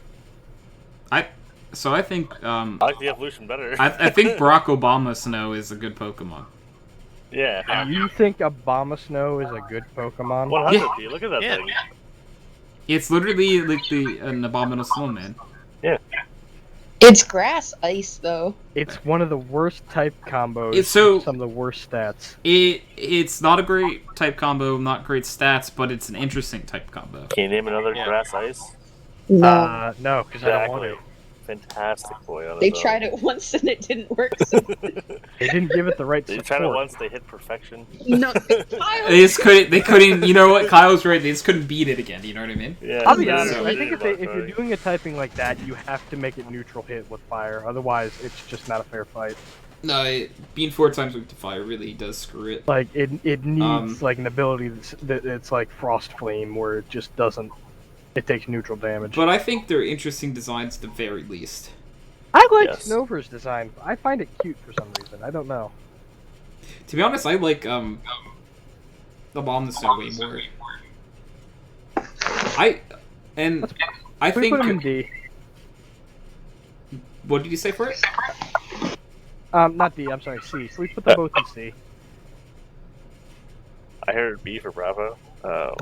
I think I like the evolution better. I think Barack Obama Snow is a good Pokemon. Yeah. You think Abomasnow is a good Pokemon? 100 P. Look at that Yeah. thing. It's literally like an abominable snowman. Yeah. It's grass ice, though. It's one of the worst type combos. It's so- some of the worst stats. It's not a great type combo, not great stats, but it's an interesting type combo. Can you name another Yeah. grass ice? No. No, because I don't want Exactly. Fantastic boy on They his own. tried it once and it didn't work. So to. They didn't give it the right They support. tried it once, they hit perfection. no, They just couldn't. They couldn't. You know what? Kyle's right. They just couldn't beat it again. You know what I mean? Yeah. I'll be it's honest. really I think if about you're trying. doing a typing like that, you have to make it neutral hit with fire. Otherwise, it's just not a fair fight. No, being 4 times weak to fire really does screw it. Like it needs like an ability that's like Frost Flame, where it just doesn't. It takes neutral damage. But I think they're interesting designs at the very least. I like Yes. Snover's design. I find it cute for some reason. I don't know. To be honest, I like the Bomb the Snow way more. I We think. put him in D. What did you say for it? Not D. I'm sorry, C. So we put them both in C. I heard B for Bravo. Oh.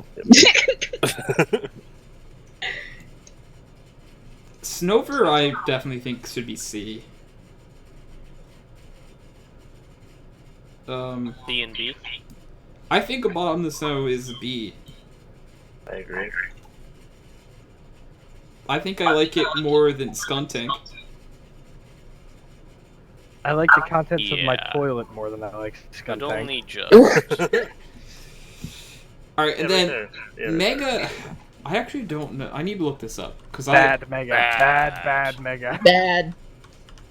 Snover, I definitely think should be C. D and B. I think a Bomb the Snow is a B. I agree. I think I like it more than Skuntank. I like the contents of my Yeah. toilet more than I like But Skuntank. only just. Alright, and Yeah, then right there. Yeah, right Mega. there. I actually don't know. I need to look this up because Bad Mega. Bad. Bad Mega. bad.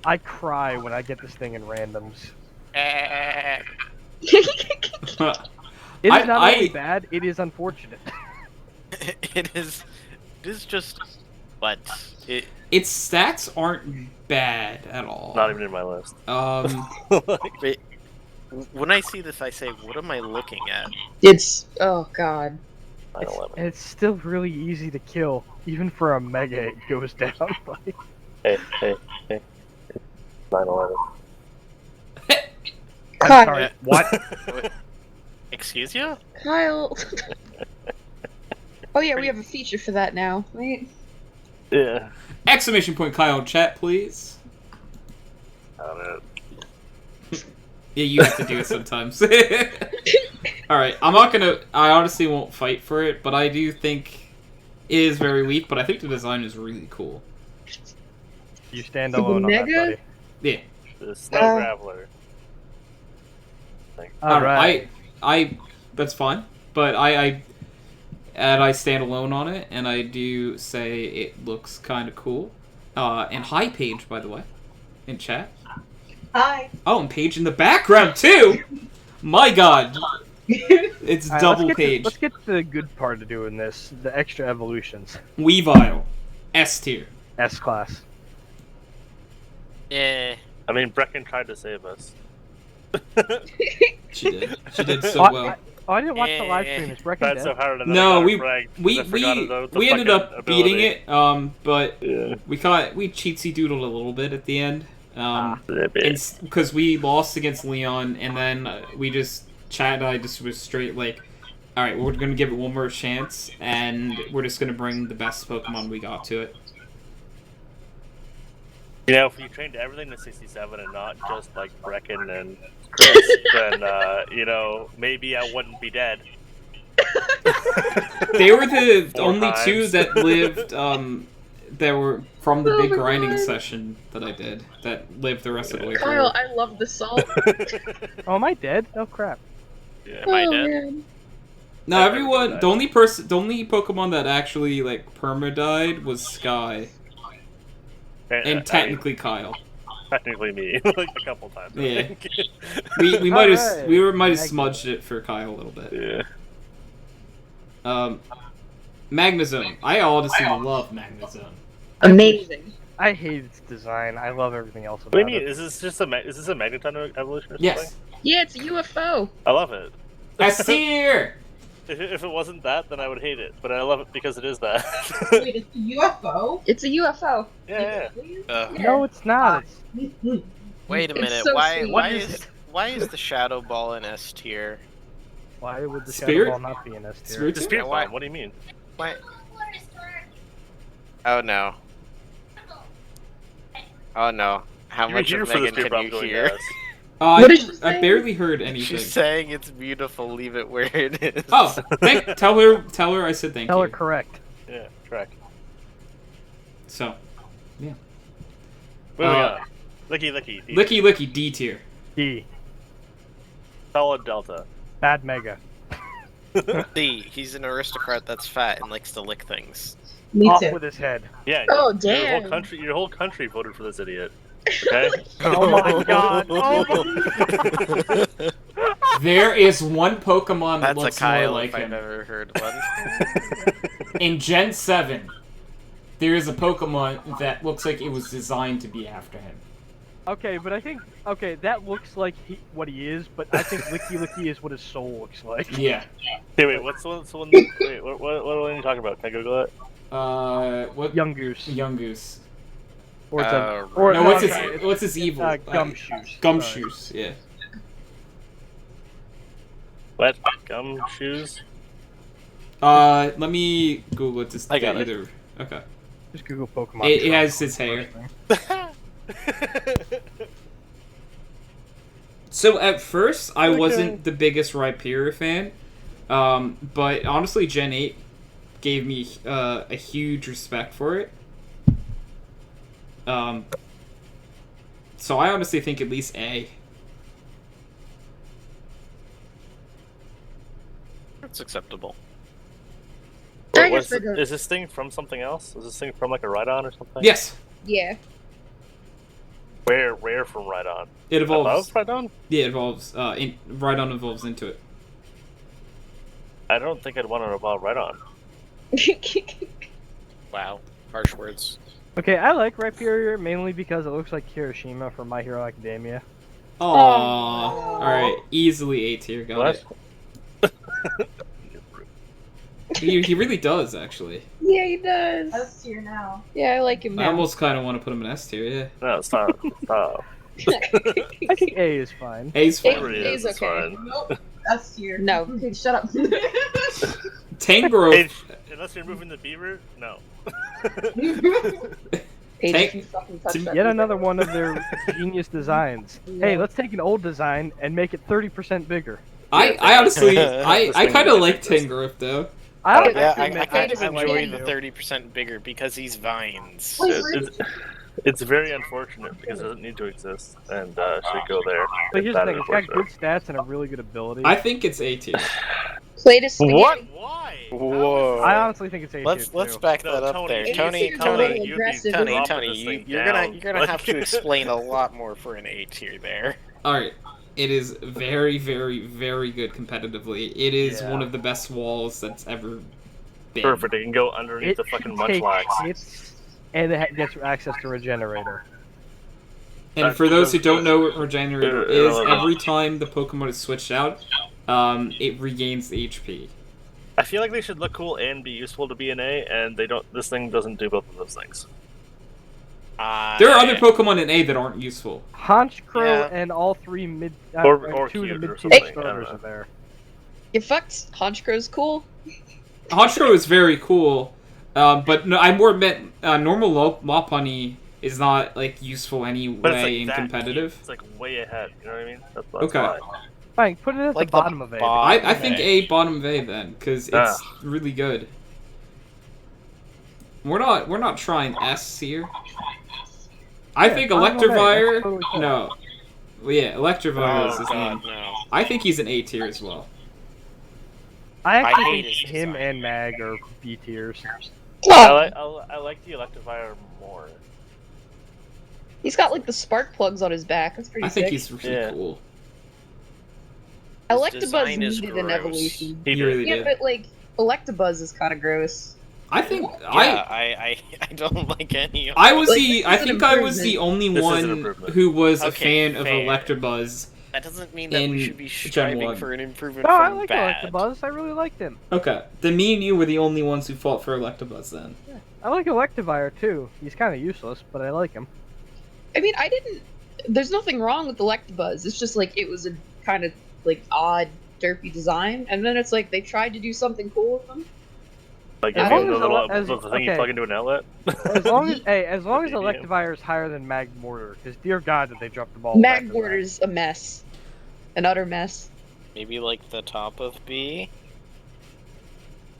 I cry when I get this thing in randoms. Eh. I. It is not I- only bad, it is unfortunate. It is just. But it. Its stats aren't bad at all. Not even in my list. Wait, when I see this, I say, "What am I looking at?" It's oh god. It's still really easy to kill. Even for a Mega, it goes down. Like... Hey. 9/11. I'm Kyle. sorry, what? Excuse you? Kyle. Oh yeah, we have a feature for that now, right? Yeah. Exclamation point Kyle in chat, please. Yeah, you have to do it sometimes. Alright, I honestly won't fight for it, but I do think it is very weak, but I think the design is really cool. You stand For the alone on that, Mega? buddy. Yeah. The Snow Graveler. Alright. That's fine, but I stand alone on it, and I do say it looks kind of cool. And hi, Paige, by the way, in chat. Hi. Oh, and Paige in the background too. My God, it's Alright, double Paige. Let's get to the good part of doing this. The extra evolutions. Weavile, S tier. S class. Yeah. I mean, Brecken tried to save us. She did. She did so well. I didn't watch the live stream. Is Brecken Tried dead? so hard, and then No, I got we fragged, ended up ability. beating it. But Yeah. we cheatsy doodled a little bit at the end. Bit. Because we lost against Leon, and then we just chatted. I just was straight like, all right, we're gonna give it one more chance, and we're just gonna bring the best Pokemon we got to it. You know, if you trained everything to 67 and not just like Brecken and Chris, then you know, maybe I wouldn't be dead. They were the Four only times. two that lived. That were from the big grinding session that I did. That lived the rest of the way through. Kyle, I love the salt. Oh, am I dead? Oh crap. Yeah. Am I Oh, dead? man. No, I everyone. never The only Pokemon that actually like perma died was Sky, and technically Kyle. Technically me, like a couple times. I Yeah. think. We might have Alright. might have smudged it for Kyle a little bit. Yeah. Magnesium. I honestly love Magnesium. Amazing. I hate its design. I love everything else about What do you mean? it. Is this just a Magneton evolution or something? Yes. Yeah, it's a UFO. I love it. S tier. If it wasn't that, then I would hate it. But I love it because it is that. Wait, it's a UFO? It's a UFO. Yeah. No, it's not. Wait a It's minute. so Why sweet. why is the Shadow Ball in S tier? Why would the Spirit? Shadow Ball not be in S tier? Spirit The tier? Spirit Why- Bomb, what do you mean? Why? Oh no. Oh no. How You're much here of for the Megan Spirit can Bomb you going hear? yes. What did you I say? barely heard anything. She's saying it's beautiful. Leave it where it is. Oh, tell her I said thank Tell her you. correct. Yeah, correct. So, yeah. Moving on. Licky. Licky, D tier. D. Solid Delta. Bad Mega. D. He's an aristocrat that's fat and likes to lick things. Me Off too. with his head. Yeah. Oh, Your damn. whole country voted for this idiot. Okay. Oh my god. Oh my... There is one Pokemon that That's a looks more Kyle like if I've him. ever heard one. In Gen 7, there is a Pokemon that looks like it was designed to be after him. Okay, but I think that looks like what he is, but I think Licky is what his soul looks like. Yeah. Hey, wait. What's the one? Wait, what are you talking about? Can I Google it? What? Young Goose. Young Goose. Or it's Uh, or No, no, what's his sorry, it's, what's his evil? Gumshoes. Gumshoes. Yeah. What? Gumshoes? Let me Google it to I got it. either. Okay. Just Google Pokemon. It has his hair. So at first, I wasn't the biggest Rhyperior fan, but honestly, Gen 8 gave me a huge respect for it. So I honestly think at least A. That's acceptable. I Wait, guess I don't- is this thing from something else? Is this thing from like a Rhydon or something? Yes, Yeah. Where from Rhydon? it evolves. Above Rhydon? Yeah, it evolves. Rhydon evolves into it. I don't think I'd want to evolve Rhydon. Wow. Harsh words. Okay, I like Rhyperior mainly because it looks like Kirishima from My Hero Academia. Aww. All right, easily A tier. Got What? it. He really does, actually. Yeah, he does. S tier now. Yeah, I like him I now. almost kind of want to put him in S tier, yeah. No, stop. Stop. I think A is fine. A's A- fine. It A's is, it's okay. fine. Nope. S tier. No. Okay, shut up. Tangrowth. Hey, unless you're moving the B route, no. Paige, Tank- you fucking touch that Yet thing. another one of their genius designs. Hey, let's take an old design and make it 30% bigger. I honestly, I kind of like Tangrowth, though. I don't Yeah, have to I admit, kind of I like enjoy it the too. 30% bigger because he's vines. It's very unfortunate because it doesn't need to exist and should go there. But here's the That thing, is it's got good unfortunate. stats and a really good ability. I think it's A tier. Plate of spaghetti. What? Why? Whoa. I honestly think it's A Let's tier, let's too. back No, that up Tony, there. you Tony, seem a Tony, little you'd be aggressive. Tony, dropping Tony, this you, thing you're down. gonna have to explain a lot more for an A tier there. Alright. It is very, very, very good competitively. It is Yeah. one of the best walls that's ever been. Perfect. It can go underneath the fucking Munchlax. hits, and it gets access to Regenerator. And for those who don't know what Regenerator is, irrelevant. every time the Pokemon is switched out, it regains the HP. I feel like they should look cool and be useful to be an A, and they don't. This thing doesn't do both of those things. There are other Pokemon in A that aren't useful. Honchkrow Yeah. and all three mid, Or two of the cute or mid-tier something, I don't starters know. are there. You fucked Honchkrow's cool. Honchkrow is very cool, but no, I more meant normal Lopunny is not like useful But it's anyway like in that competitive. cute. It's like way ahead. You know what I mean? That's Okay. why. Fine, put it at Like the the bottom of A. bottom. I think A bottom of A then, because it's really good. We're not trying S here. I think bottom of A, that's Electivire. totally cool. No, well, yeah, Electivire is Oh his god, name. no. I think he's an A tier as well. I actually hate think his him design. and Mag are B tiers. I like the Electivire more. He's got like the spark plugs on his back. That's pretty I think sick. he's really Yeah. cool. His Electabuzz design is needed an gross. evolution. He did. really Yeah, did. but like Electabuzz is kind of gross. I think Yeah, I don't like any of I was Like, the this I is an think I was the improvement. only This is an one improvement. who was a Okay, fan of fair. Electabuzz. That doesn't mean that in we should be Gen striving 1. for an improvement No, I from like bad. Electabuzz. I really liked him. Okay, then me and you were the only ones who fought for Electabuzz then. I like Electivire too. He's kind of useless, but I like him. I mean, I didn't. There's nothing wrong with Electabuzz. It's just like it was a kind of like odd, derpy design, and then it's like they tried to do something cool with them. Like As if long you as the little as- the thing you okay. plug into an outlet. As long as as long as Medium. Electivire is higher than Magmortar, because dear God, did they drop the ball. back to back. Magmortar's a mess, an utter mess. Maybe like the top of B.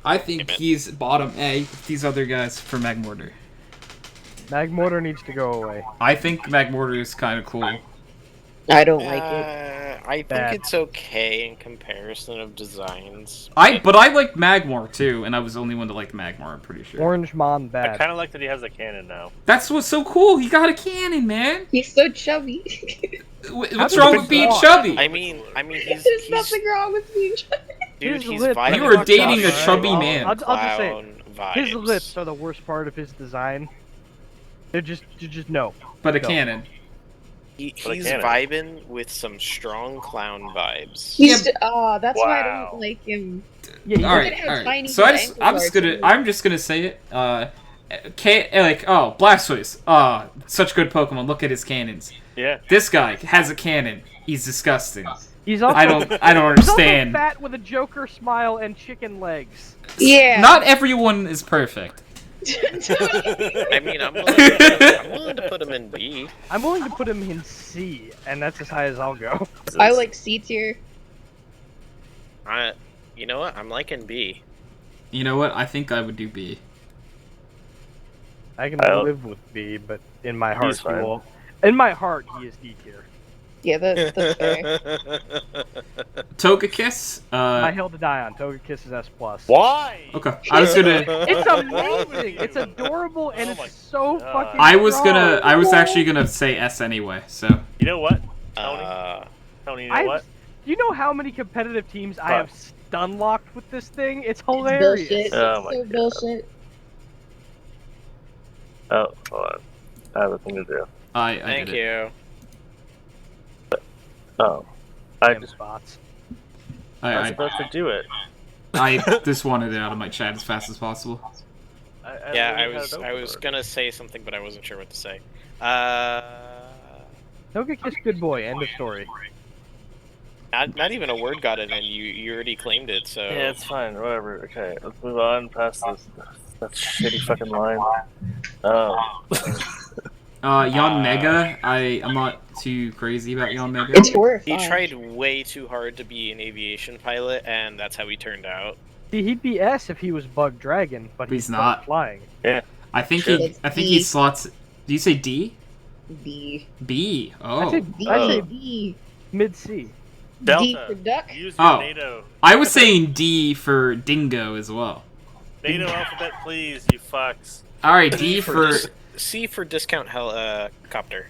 I think Amen. he's bottom A with these other guys for Magmortar. Magmortar needs to go away. I think Magmortar is kind of cool. I don't like it. I think Bad. it's okay in comparison of designs. But I like Magmar too, and I was the only one to like Magmar, I'm pretty sure. Orange Mon I bad. kind of like that he has a cannon now. That's what's so cool. He got a cannon, man. He's so chubby. What's did wrong he with being walk? chubby? I mean, There's he's nothing wrong with being chubby. dude, His he's lips- vibing You were with dating a Josh chubby Allen man. I'll just say, clown his vibes. lips are the worst part of his design. They're just no. But a No. cannon. He's cannon. vibing with some strong clown vibes. He's that's why I Wow. don't like him. Yeah, All Look right, at how all right. tiny So his ankles are, too. I'm just gonna say it. Blastoise. Such good Pokemon. Look at his cannons. Yeah. This guy has a cannon. He's disgusting. He's also I don't He's also understand. fat with a Joker smile and chicken legs. Yeah. Not everyone is perfect. I mean, I'm willing to put him in B. I'm willing to put him in C, and that's as high as I'll go. I like C tier. You know what? I'm liking B. You know what? I think I would do B. I can I'll- live with B, but in my heart, He's he fine. will. In my heart, he is D tier. Yeah, that's fair. Togekiss. My hill to die on. Togekiss is S plus. Why? Okay. I was gonna. It's amazing. It's adorable, and Oh my it's so God. fucking. I was strong. gonna. I was actually gonna say S anyway. So. You know what, Tony? Uh, Tony, you know what? You know how many competitive teams I What? have stun locked with this thing? It's It's hilarious. bullshit. Oh It's my so God. bullshit. Oh, hold on. I have a thing to do. I thank did it. you. Oh, I Damn just spots. I was I supposed to do it. I just wanted it out of my chat as fast as possible. I was gonna say something, but I wasn't sure what to say. Togekiss, good boy. End of story. Not even a word got in, and you already claimed it. So Yeah, it's fine. Whatever. Okay, let's move on past this. That shitty fucking line. Yon Mega, I'm not too crazy about Yon Mega. It's horrifying. He tried way too hard to be an aviation pilot, and that's how he turned out. See, he'd be S if he was Bug Dragon, but he's not flying. Yeah. I think he slots. Do you say D? B. B. Oh. I say B. Mid C. Delta. D for duck. Use your NATO. I was saying D for dingo as well. NATO alphabet, please, you fucks. All right, D for C for discount helicopter.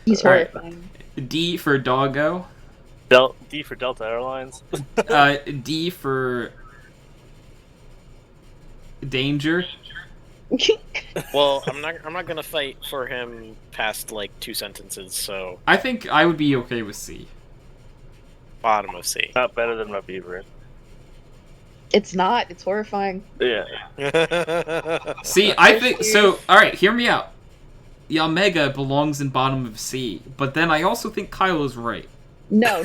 He's horrifying. D for doggo. D for Delta Airlines. D for danger. Well, I'm not gonna fight for him past like 2 sentences, so I think I would be okay with C. bottom of C. Not better than my beaver. It's not. It's horrifying. Yeah. See, I think so. All right, hear me out. Yamega belongs in bottom of C, but then I also think Kylo's right. No.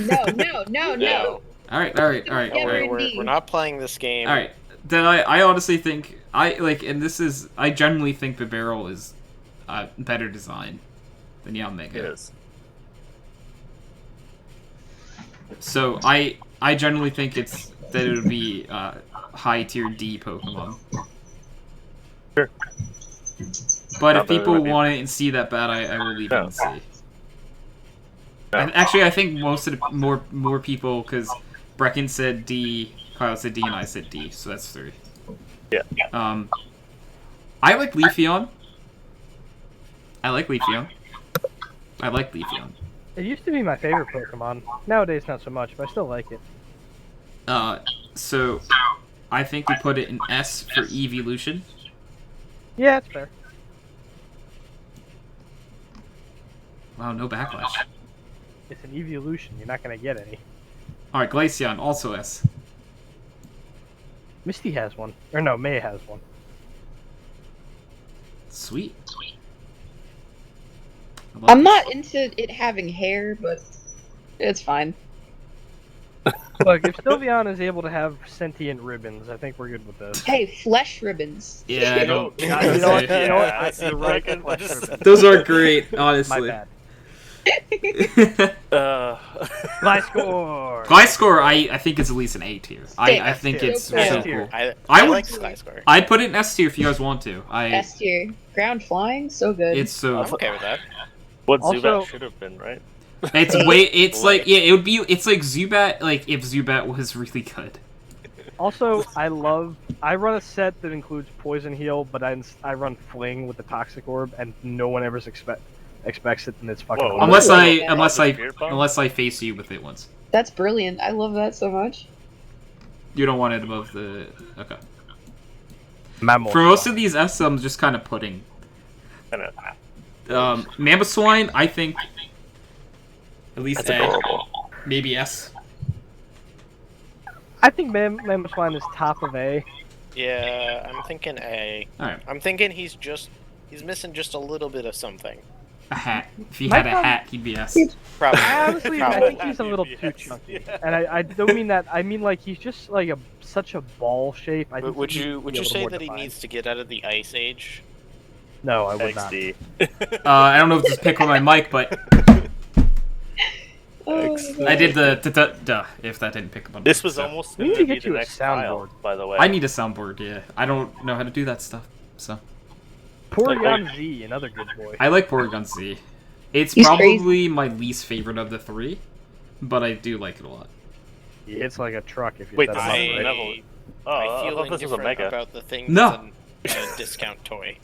All right. We're not playing this game. All right. Then I honestly think I generally think Bibarel is better design than Yamega. Yes. So I generally think that it would be high tier D Pokemon. Sure. But if people want it and see that bad, I will leave it in C. Actually, I think most of the more people, because Brecken said D, Kyle said D, and I said D, so that's 3. Yeah. I like Leafeon. I like Leafeon. It used to be my favorite Pokemon. Nowadays, not so much, but I still like it. So I think we put it in S for Evolution. Yeah, it's fair. Wow, no backlash. It's an evolution. You're not gonna get any. All right, Glaceon also S. Misty has one, or no, May has one. Sweet. I'm not into it having hair, but it's fine. Look, if Sylveon is able to have sentient ribbons, I think we're good with this. Hey, flesh ribbons. Yeah, I don't. You know what? You're right. Flesh ribbons. Those are great, honestly. My bad. Gliscor. Gliscor, I think it's at least an A tier. I think it's so cool. I like Gliscor. I'd put it in S tier if you guys want to. S tier. Ground flying, so good. It's so. I'm okay with that. What Also- Zubat should have been, right? It's way. It's like it would be. It's like Zubat. Like if Zubat was really good. Also, I run a set that includes Poison Heal, but I run Fling with the Toxic Orb, and no one ever expects it, and it's fucking. Whoa. awesome. Unless I face you with it once. That's brilliant. I love that so much. You don't want it above the. Okay. Mammal. For most of these S, I'm just kind of putting. Mamoswine, I think. At least That's A. adorable. Maybe S. I think Mamoswine is top of A. Yeah, I'm thinking A. Alright. I'm thinking he's missing just a little bit of something. A hat. If he had a hat, he'd be S. Probably. Honestly, I think he's a little too chunky, and I don't mean that. I mean like he's just like such a ball shape. I think Would he you needs to be a say little that he more needs to get out of the Ice Age? defined. No, I would not. XD. I don't know if this pick on my mic, but Oh, I did the duh. If that didn't pick up on This was so. almost We going need to to be get the you a next soundboard. tile, by the way. I need a soundboard. Yeah, I don't know how to do that stuff. So Porygon Z, another good boy. I like Porygon Z. It's He's probably crazy. my least favorite of the 3, but I do like it a lot. He hits like a truck if you Wait, set him up I- right. level. Oh, I I feel thought this was a indifferent mega. about the thing No. that's a discount toy.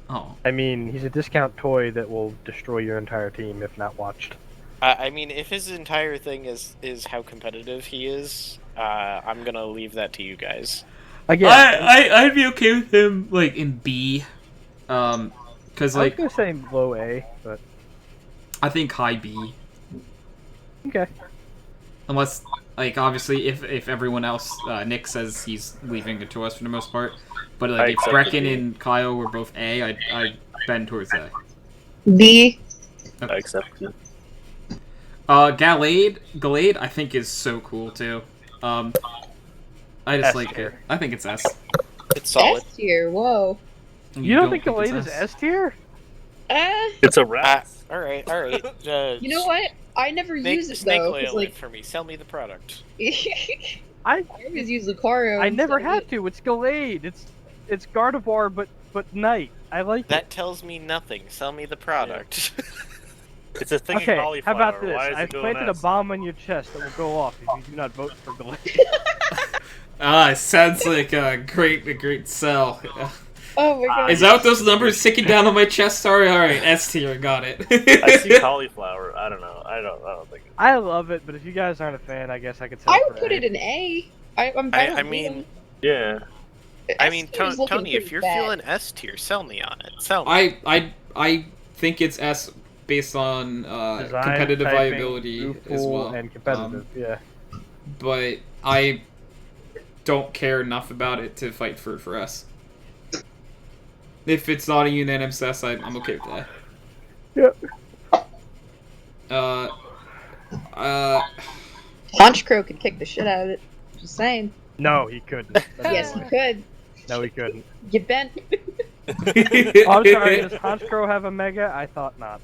Oh, I mean, he's a discount toy that will destroy your entire team if not watched. I mean, if his entire thing is how competitive he is, I'm gonna leave that to you guys. Again, I'd be okay with him like in B, because I was like gonna say low A, but I think high B, okay. unless Like, obviously, if everyone else, Nick says he's leaving it to us for the most part, but like if Brecken and Kyle were both A, I'd bend towards A. B. Okay. I accept it. Gallade, I think is so cool too. I just S like it. tier. I think it's S. It's solid. S tier. Whoa. You don't think it's Gallade is S tier? It's a rat. All right. You know what? I never use it snake though. oil 'Cause, like, it for me. Sell me the product. I always use Lucario. I never instead of had to. It's Gallade. It's Gardevoir, but night. I like That it. tells me nothing. Sell me the product. It's a thing of Okay, cauliflower. how about this? Why is it I've going planted a S? bomb on your chest that will go off if you do not vote for Gallade. It sounds like a great sell. Oh my god. Is that what those numbers ticking down on my chest? Sorry, alright, S tier, got it. I see cauliflower. I don't know. I don't think. I love it, but if you guys aren't a fan, I guess I could say. I would put it in A. I'm I mean, Yeah. I mean, S tier is looking Tony, if pretty you're bad. feeling S tier, sell me on it. Sell me. I think it's S based on Design, competitive typing, viability as goofball, well. and competitive. Yeah. But I don't care enough about it to fight for S. If it's not a unanimous S, I'm okay with that. Yep. Honchcrow could kick the shit out of it. Just saying. No, he couldn't. Yes, he could. No, he couldn't. You bent. Oh, I'm sorry. Does Honchcrow have a mega? I thought not.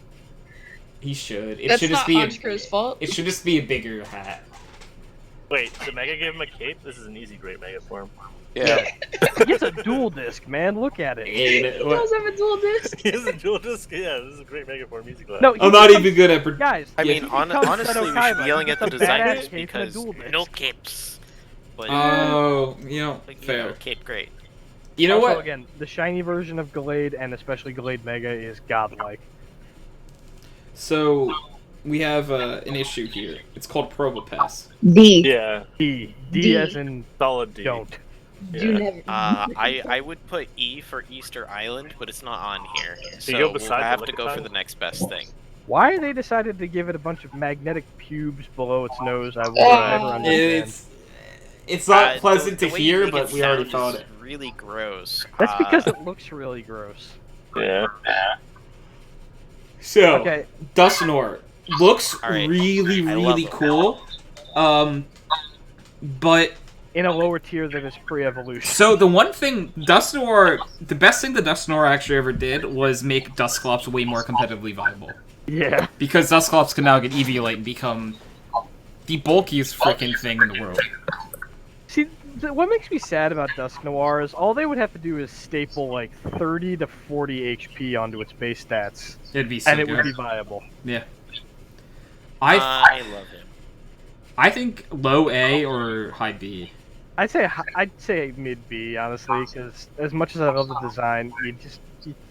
He should. It That's should just not be Honchcrow's fault. It should just be a bigger hat. Wait, did Mega give him a cape? This is an easy great Mega form. Yeah. He gets a dual disc, man. Look at it. He does have a dual disc. He has a dual disc. Yeah, this is a great Mega form. Easy class. No, I'm not even good at guys. I mean, honestly, we should be yelling at the It's a designers badass cape and a because dual disc. no capes. But, Oh, fair. cape great. You know also, what? again, the shiny version of Gallade and especially Gallade Mega is godlike. So we have an issue here. It's called Probopass. D. Yeah. D as in solid D. don't. Do never. I would put E for Easter Island, but it's not on here. So go we'll beside the have to go for Lickitung? the next best thing. Why they decided to give it a bunch of magnetic pubes below its nose, I will never understand. It's not pleasant the to way you hear, make but it we already sound thought is it. really gross. That's because it looks really gross. Yeah. So, Okay. Dusknoir looks All right. really, I love really it. cool. But In a lower tier that is pre-evolution. so the one thing the best thing the Dusknoir actually ever did was make Dusclops way more competitively viable. Yeah. Because Dusclops can now get Eviolite and become the bulkiest freaking thing in the world. See, what makes me sad about Dusknoir is all they would have to do is staple like 30 to 40 HP onto its base stats, It'd be so and it good. would be viable. Yeah. I love him. I think low A or high B. I'd say mid B, honestly, because as much as I love the design,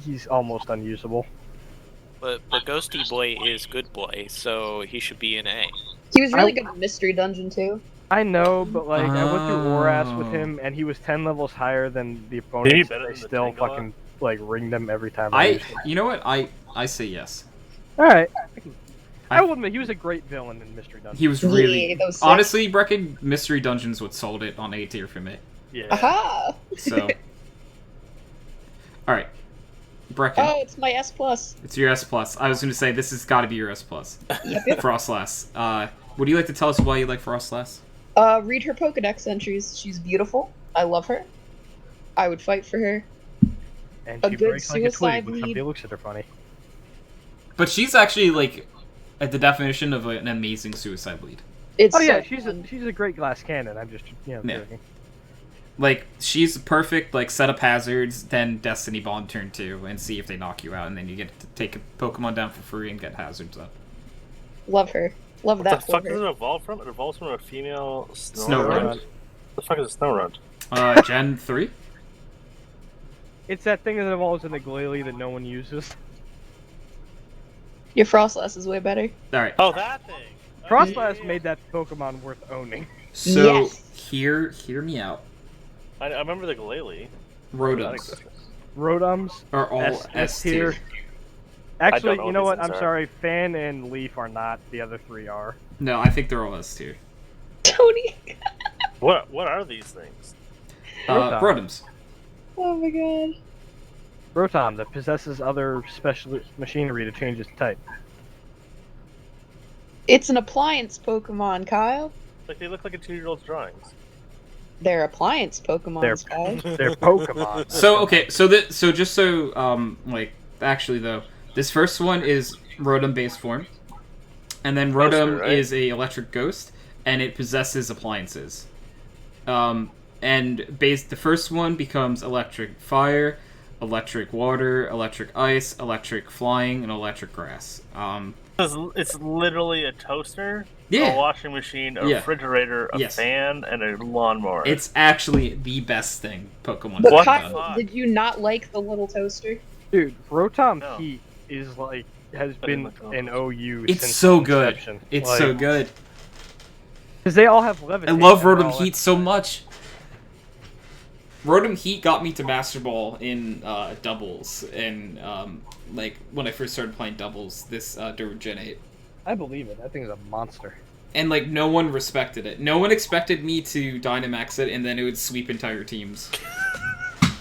he's almost unusable. But Ghosty Boy is good boy, so he should be an A. He was really good at Mystery Dungeon too. I know, but like I went through Oras with Oh. him, and he was 10 levels higher than the Maybe opponents. better They than the still Tangela? fucking like ring them every time. You know what? I say yes. All right. I I- will admit he was a great villain in Mystery Dungeon. He was really Yeah, that was sick. honestly, Brecken Mystery Dungeons what sold it on A tier for me. Yeah. Aha! So, all right, Brecken, Oh, it's my S plus. it's your S plus. I was going to say this has got to be your S plus. Frostlass. Would you like to tell us why you like Frostlass? Read her Pokedex entries. She's beautiful. I love her. I would fight for her. And A she good breaks like a suicide twig when lead. somebody looks at her funny. But she's actually like at the definition of an amazing suicide lead. It's Oh yeah, so she's a great glass cannon. I'm just Yeah. joking. Like she's perfect. Like set up hazards, then Destiny Bond turn 2, and see if they knock you out, and then you get to take a Pokemon down for free and get hazards up. love her. Love What that the for fuck her. does it evolve from? It evolves from a female Snorunt. What the fuck is a Snorunt? Gen 3. It's that thing that evolves in the Glalie that no one uses. Your Frostlass is way better. All right. Oh, that thing. Frostlass made that Pokemon worth owning. So Yes. hear me out. I remember the Glalie. Rotoms Rotoms are all S tier. Actually, know you know what what? these I'm are. sorry. Fan and Leaf are not. The other three are. No, I think they're all S tier. Tony. What are these things? Rotoms. Oh my god. Rotom that possesses other special machinery to change its type. It's an appliance Pokemon, Kyle. Like they look like a 2-year-old's drawings. They're appliance Pokemon, Kyle. They're Pokemon. So actually though, this first one is Rotom base form, and then Rotom right? is a electric ghost, and it possesses appliances. And the first one becomes electric fire, electric water, electric ice, electric flying, and electric grass. It's literally a toaster, Yeah. a washing machine, a Yeah. refrigerator, a Yes. fan, and a lawnmower. It's actually the best thing Pokemon But has Kyle, done. did you not like the little toaster? Dude, Rotom No. Heat is like has I been didn't like an OU. It's since so good. inception. It's so good. Because they all have I levitation. love and Rotom all Heat that. so much. Rotom Heat got me to Master Ball in doubles, and like when I first started playing doubles during Gen 8. I believe it. That thing's a monster. And like no one respected it. No one expected me to Dynamax it, and then it would sweep entire teams.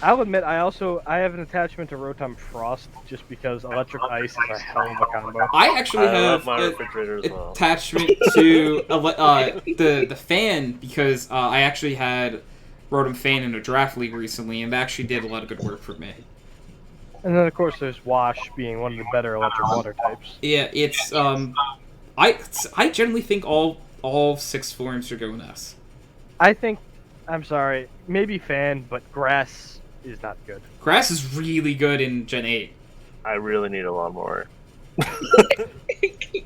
I'll admit, I have an attachment to Rotom Frost just because Electric Ice is a hell of a combo. I actually I have love my an refrigerator as well. attachment to the fan because I actually had Rotom Fan in a draft league recently, and it actually did a lot of good work for me. And then, of course, there's Wash being one of the better electric water types. Yeah, it's I generally think all 6 forms should go in S. I think, I'm sorry, maybe Fan, but Grass is not good. Grass is really good in Gen 8. I really need a lawnmower.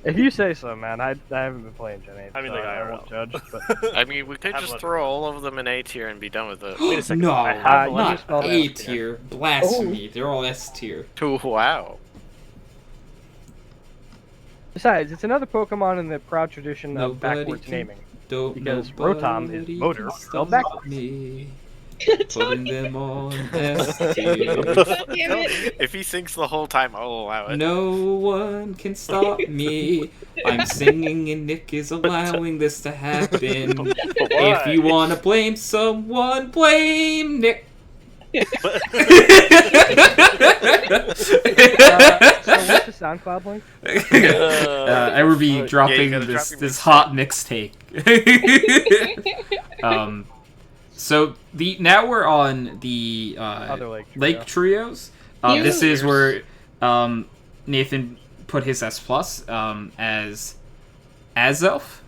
If you say so, man. I haven't been playing Gen 8, I mean, so like, I IRL. won't judge. But I mean, we could Have just one. throw all of them in A tier and be done with it. Wait a second. No, I have you one. not spelled A S tier. Blasphemy. They're all S tier. Wow. Besides, it's another Pokemon in the proud tradition of Nobody backwards can- naming. Don't Because nobody Rotom is can motor stop spelled backwards. me. Putting them on S tier. God damn it. If he sings the whole time, I'll allow it. No one can stop me. I'm singing and Nick is allowing this to happen. If you want to blame someone, blame Nick. So what's the SoundCloud link? I will be dropping gotta drop your this mixtape. hot mixtape. So now we're on the Other Lake Trio. Lake Trios. This is where Nathan put his S plus as Azelf.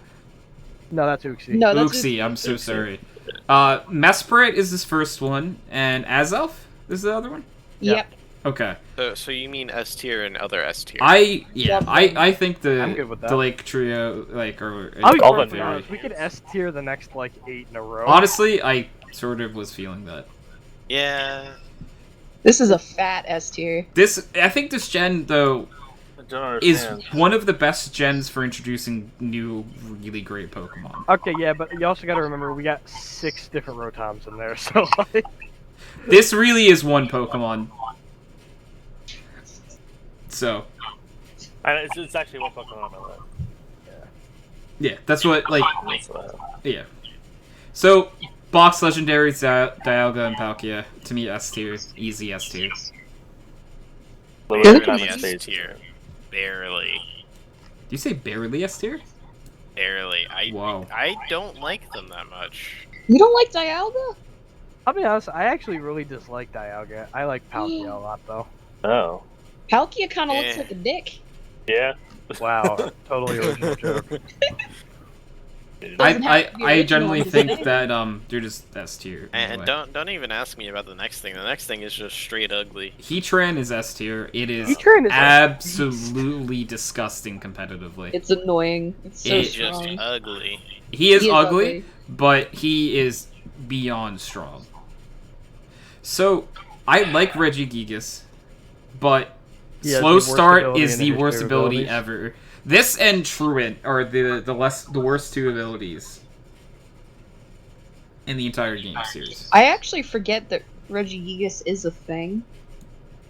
No, that's Uxie. No, that's Uxie, I'm so sorry. Mesprit is this first one, and Azelf is the other one? Yep. Okay. So you mean S tier and other S tier? I think I'm good with that. the Lake Trio or I'll be All perfectly of honest. We could S tier the next like 8 in a row. honestly, I sort of was feeling that. Yeah. This is a fat S tier. I think this gen though I don't is understand. one of the best gens for introducing new really great Pokemon. Okay, yeah, but you also got to remember we got 6 different Rotoms in there, so like, This really is one Pokemon. So It's actually one Pokemon on my list. yeah, that's what like That's what I have. yeah. So box legendaries Dialga and Palkia to me S tier, easy S tier. Literally Barely time and S space. tier. Barely. Do you say barely S tier? Barely. Whoa. I don't like them that much. You don't like Dialga? I'll be honest, I actually really dislike Dialga. I like Palkia a lot, though. Oh. Palkia kind of looks Eh. like a dick. Yeah. Wow, totally original joke. Doesn't have to be I original, generally I'm just think saying. that they're just S tier. And Anyway. don't even ask me about the next thing. The next thing is just straight ugly. Heatran is S tier. It is Heatran is absolutely disgusting competitively. It's annoying. It's so It's just strong. ugly. He is He is ugly, ugly. but he is beyond strong. So, I like Regigigas, but He has Slow the worst Start ability is in the the worst history of ability abilities. ever. This and Truant are the worst 2 abilities in the entire game series. I actually forget that Regigigas is a thing.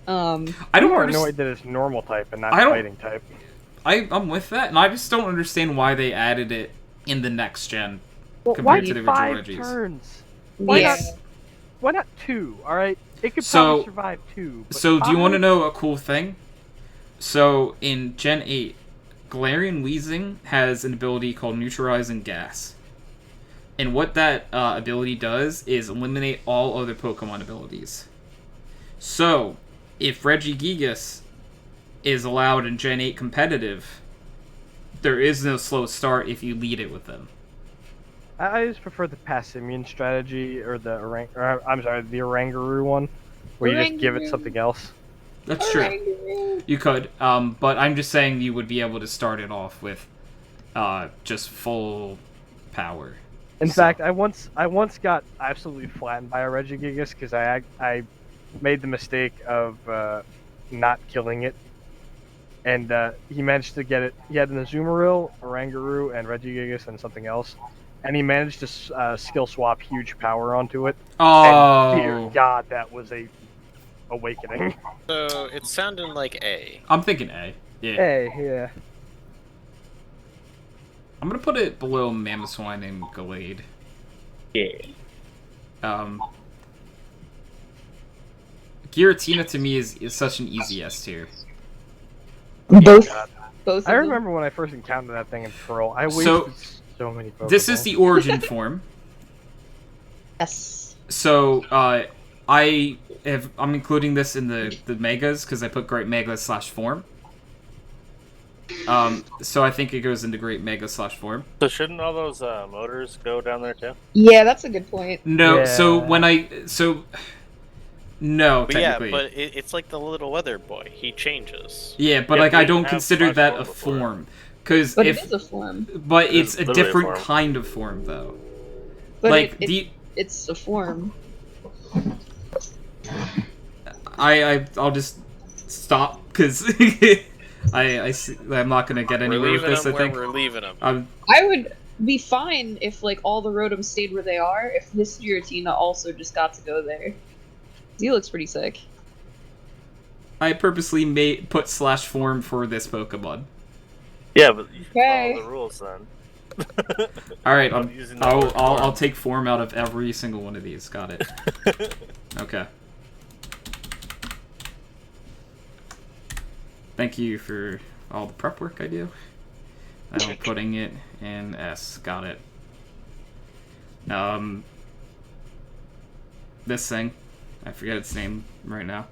I don't I'm more understand. annoyed that it's normal type and not I don't- fighting type. I'm with that, and I just don't understand why they added it in the next gen. Well, why compared to the five original Reggies. turns? Yeah. Why not 2? All right, it could So- probably survive 2. But So, do you want to 5? know a cool thing? So, in Gen 8, Galarian Weezing has an ability called Neutralizing Gas. And what that ability does is eliminate all other Pokemon abilities. So, if Regigigas is allowed in Gen 8 competitive, there is no slow start if you lead it with them. I just prefer the Passimian strategy, or the the Oranguru one, where you just give it Oranguru. something else. That's true. You could, but I'm just saying you would be able to start it off with just full power. In fact, I once got absolutely flattened by a Regigigas because I made the mistake of not killing it, and he managed to get it. He had an Azumarill, Oranguru, and Regigigas, and something else, and he managed to skill swap huge power onto it. Oh, And dear God, that was a awakening. So it's sounding like A. I'm thinking A. Yeah. Hey, yeah. I'm gonna put it below Mamoswine and Gallade. Yeah. Giratina to me is such an easy S tier. Both. Both. I remember when I first encountered that thing in Pearl. I wasted so many Pokeballs. This is the origin form. Yes. So I'm including this in the megas because I put Great Mega / form. So I think it goes into Great Mega / form. So shouldn't all those motors go down there too? Yeah, that's a good point. No, Yeah. no, But yeah, technically. but it's like the little weather boy. He changes. Yeah, but Yeah, like we I didn't don't have consider Slash that form a before. form, because But if it is a form. but it's a literally a different form. kind of form though. But Like it's a form. I'll just stop because I'm not gonna get We're anywhere with leaving this. him I where think we're leaving him. I would be fine if like all the Rotoms stayed where they are. If this Giratina also just got to go there. He looks pretty sick. I purposely put / form for this Pokemon. Yeah, but you should Okay. follow the rules then. All right, I'm using the word I'll form. take form out of every single one of these. Got it. Okay. Thank you for all the prep work I do. I'm putting it in S. Got it. This thing, I forget its name right now.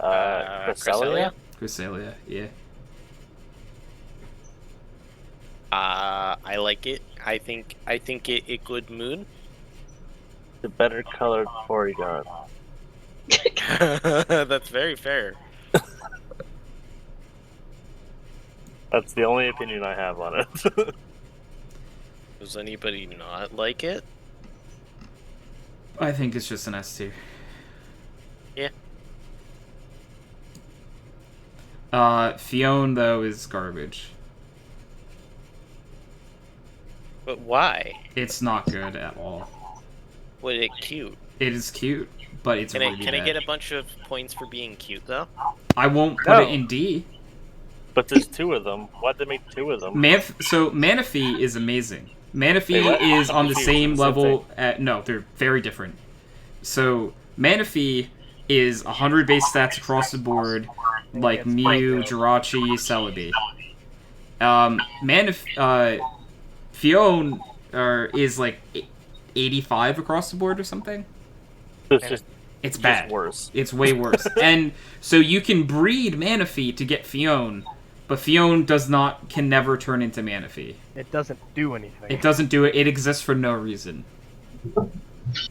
Cresselia? Cresselia, yeah. I like it. I think it good moon. The better colored Porygon. That's very fair. That's the only opinion I have on it. Does anybody not like it? I think it's just an S tier. Yeah. Fione though is garbage. But why? It's not good at all. Was it cute? It is cute, but it's Can really I bad. get a bunch of points for being cute though? I won't put No. it in D. But there's two of them. Why'd they make two of them? So Manaphy is amazing. Manaphy Wait, what? is on the Confused. same Same level no, they're very different. So Manaphy is 100 base stats across the board, like Mew, Jirachi, Celebi. Fione is like 85 across the board or something. It's just It's bad. just worse. It's way worse. And so you can breed Manaphy to get Fione, but Fione can never turn into Manaphy. It doesn't do anything. It doesn't do it. It exists for no reason.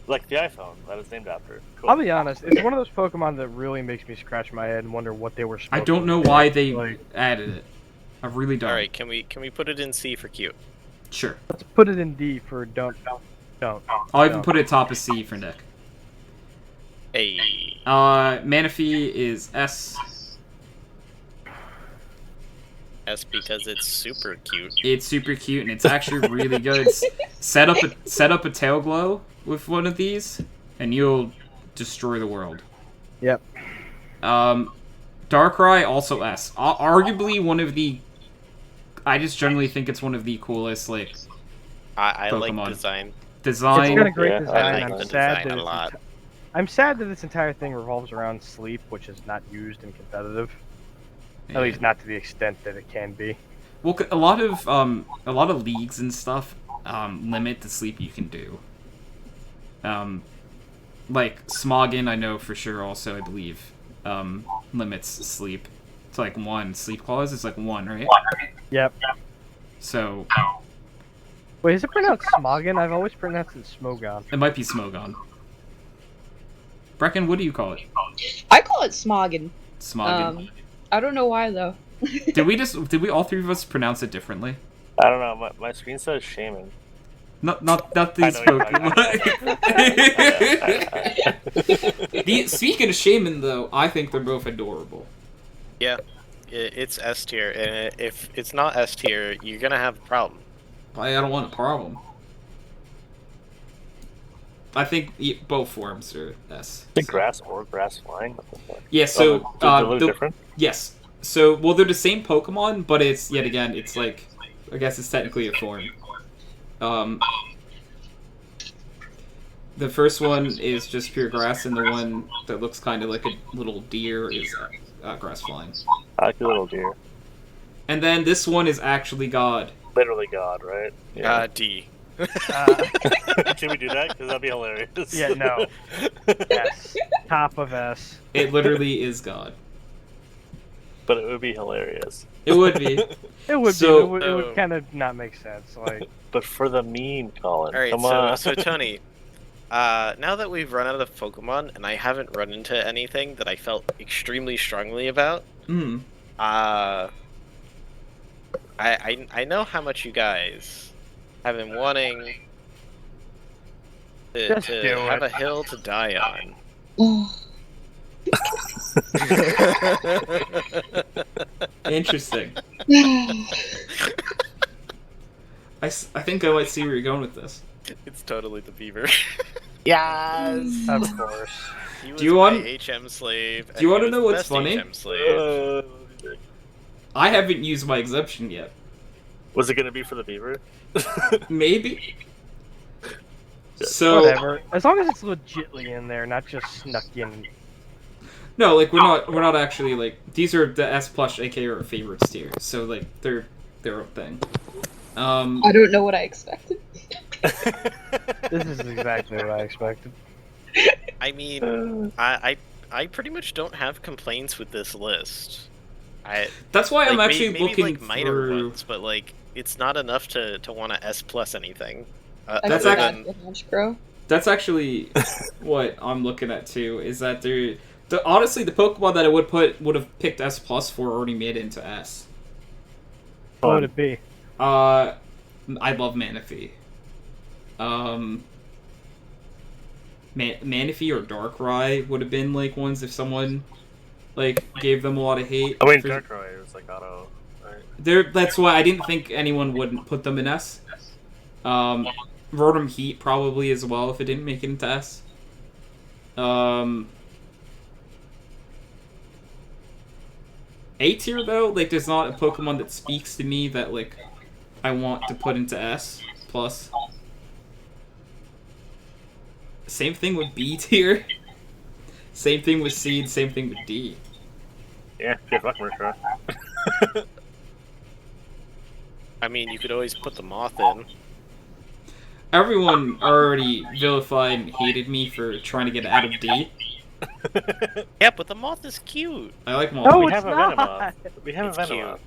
Like the iPhone that is named after it. Cool. I'll be honest, it's one of those Pokemon that really makes me scratch my head and wonder what they were supposed I don't to know do. why they Like, added it. I really don't. All right, can we put it in C for cute? Sure. let's put it in D for don't. I'll even put it top of C for Nick. Hey. Manaphy is S. S because it's super cute. It's super cute and it's actually really good. Set up a tail glow with one of these, and you'll destroy the world. Yep. Darkrai also S. Arguably one of the. I just generally think it's one of the coolest like I like Pokemon. design. Design. It's got a great Yeah, I design. like I'm the sad design that a lot. I'm sad that this entire thing revolves around sleep, which is not used in competitive. Yeah. At least not to the extent that it can be. Well, a lot of leagues and stuff limit the sleep you can do. Like Smoggin, I know for sure. Also, I believe limits sleep to like 1. Sleep clause is like 1, right? Yep. So Wait, is it pronounced Smoggin? I've always pronounced it Smogon. it might be Smogon. Brecken, what do you call it? I call it Smoggin. Smoggin. I don't know why though. Did we all three of us pronounce it differently? I don't know. My screen says shaman. Not these I know you're Pokemon. Speaking of Shaman, though, I think they're both adorable. Yeah, it's S tier, and if it's not S tier, you're gonna have a problem. I don't want a problem. I think both forms are S. The grass or grass flying? What the fuck? Yeah, so they're different? Yes. So they're the same Pokemon, but it's yet again it's like I guess it's technically a form. The first one is just pure grass, and the one that looks kind of like a little deer is grass flying. I like the little deer. And then this one is actually God. Literally God, right? Yeah. D. Can we do that? Because that'd be hilarious. Yeah, no. S. Top of S. It literally is God. But it would be hilarious. It would be. It would So- be. It would kind of not make sense. Like, But for the meme, Colin. All right, Come on. so Tony, now that we've run out of Pokemon, and I haven't run into anything that I felt extremely strongly about, I know how much you guys have been wanting to Just do have it. a hill to die on. Interesting. I think I might see where you're going with this. It's totally the beaver. yes, of course. He was Do you want- my HM slave. Do you and want he to was know the what's best funny? HM slave. I haven't used my exemption yet. Was it going to be for the beaver? Maybe. So Whatever. As long as it's legitly in there, not just snuck in. no, like we're not actually like these are the S Plush, aka our favorites tier. So like they're their own thing. I don't know what I expected. This is exactly what I expected. I mean, I pretty much don't have complaints with this list. That's why I'm like, actually maybe looking like minor through. ones, but like it's not enough to want to S plus anything. That's other actually- than- Bro. That's actually what I'm looking at too. Is that honestly the Pokemon that I would have picked S plus for already made it into S. What would it be? I love Manaphy. Manaphy or Darkrai would have been like ones if someone like gave them a lot of hate. I mean, for- Darkrai was like auto, right? That's why I didn't think anyone wouldn't put them in S. Rotom Heat probably as well if it didn't make it into S. A tier though, like there's not a Pokemon that speaks to me that like I want to put into S plus. Same thing with B tier. Same thing with C. Same thing with D. Yeah, good luck, Murkrow. I mean, you could always put the moth in. Everyone already vilified and hated me for trying to get out of D. Yeah, but the moth is cute. I like No, Moth. we it's have a not. Venomoth. We have It's a cute. Venomoth.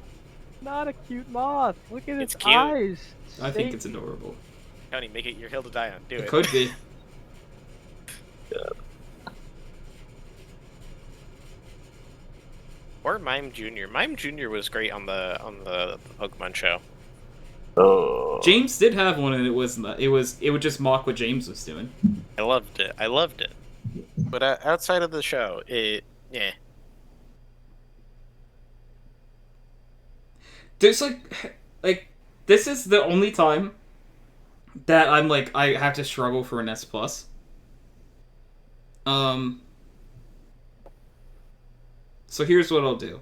Not a cute moth. Look at It's its cute. eyes. I think it's adorable. Tony, make it your hill to die on. Do It it. could be. Or Mime Jr. Mime Jr. was great on the Pokemon show. Oh. James did have one, and it would just mock what James was doing. I loved it. But outside of the show, yeah. There's like this is the only time that I'm like I have to struggle for an S plus. So here's what I'll do.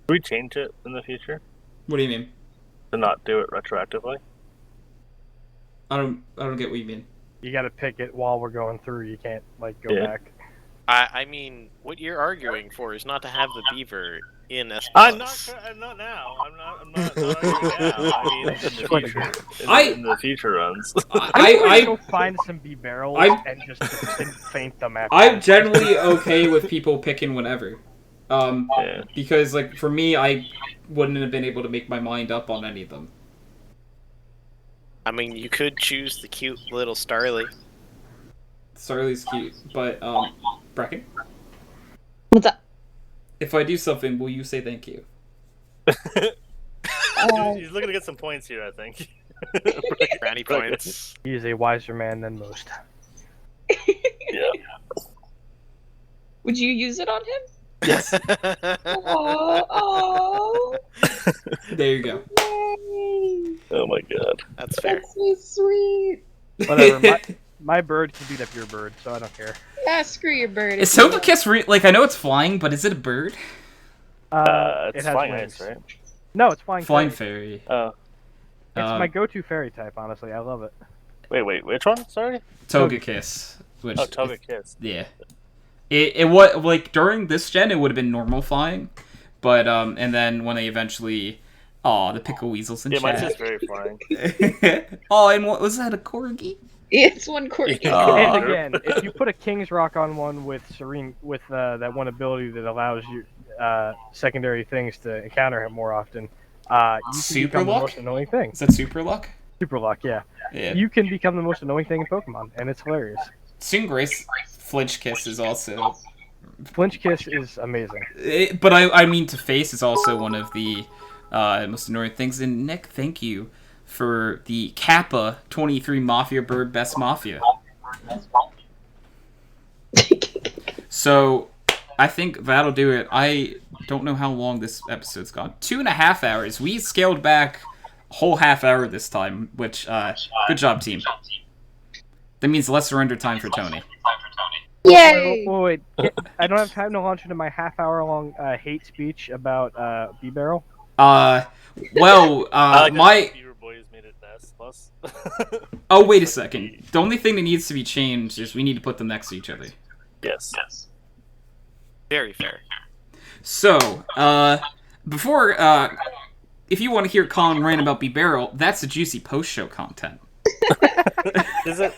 Can we change it in the future What do you mean? to not do it retroactively? I don't get what you mean. You gotta pick it while we're going through. You can't like go back. I mean, what you're arguing for is not to have the beaver in S+. I'm not now. I'm not arguing now. I mean, in the future. In the future runs. I go find some B barrels and just faint them after. I'm generally okay with people picking whatever. Because, like, for me, I wouldn't have been able to make my mind up on any of them. I mean, you could choose the cute little Starly. Starly's cute, but, Brecken? What's up? If I do something, will you say thank you? He's looking to get some points here, I think. Brownie points. He is a wiser man than most. Yeah. Would you use it on him? Yes. Oh. There you go. Yay. Oh my god. That's fair. That's so sweet. Whatever. My bird can beat up your bird, so I don't care. Yeah, screw your bird. Is Togekiss like, I know it's flying, but is it a bird? It It's has flying wings. ice, right? No, it's flying. Flying fairy. fairy. Oh. It's my go-to fairy type, honestly. I love it. Wait, which one? Sorry? Togekiss. Which, Togekiss. Yeah. It was, like, during this gen, it would have been normal flying, but, and then when they eventually... Aw, the pickle weasels in Yeah, chat. mine's just very flying. Oh, and what was that, a corgi? It's one corgi. And again, if you put a King's Rock on one with that one ability that allows you secondary things to encounter him more often, you can Super become luck? the most annoying thing. Is that super luck? Super luck, yeah. Yeah. You can become the most annoying thing in Pokemon, and it's hilarious. Stingrace Flinch Kiss is also... Flinch Kiss is amazing. But I mean, to face is also one of the most annoying things. And Nick, thank you for the Kappa 23 Mafia Bird Best Mafia. So, I think that'll do it. I don't know how long this episode's gone. 2.5 hours. We scaled back a whole half hour this time, which, good job, team. That means less surrender time for Tony. Yay! Wait. I don't have time to launch into my half-hour-long hate speech about B-Barrel. My... Beaver Boys made it S+. Oh, wait a second. The only thing that needs to be changed is we need to put them next to each other. Yes. Very fair. So, before, if you want to hear Colin rant about B-Barrel, that's the juicy post-show content. Is it?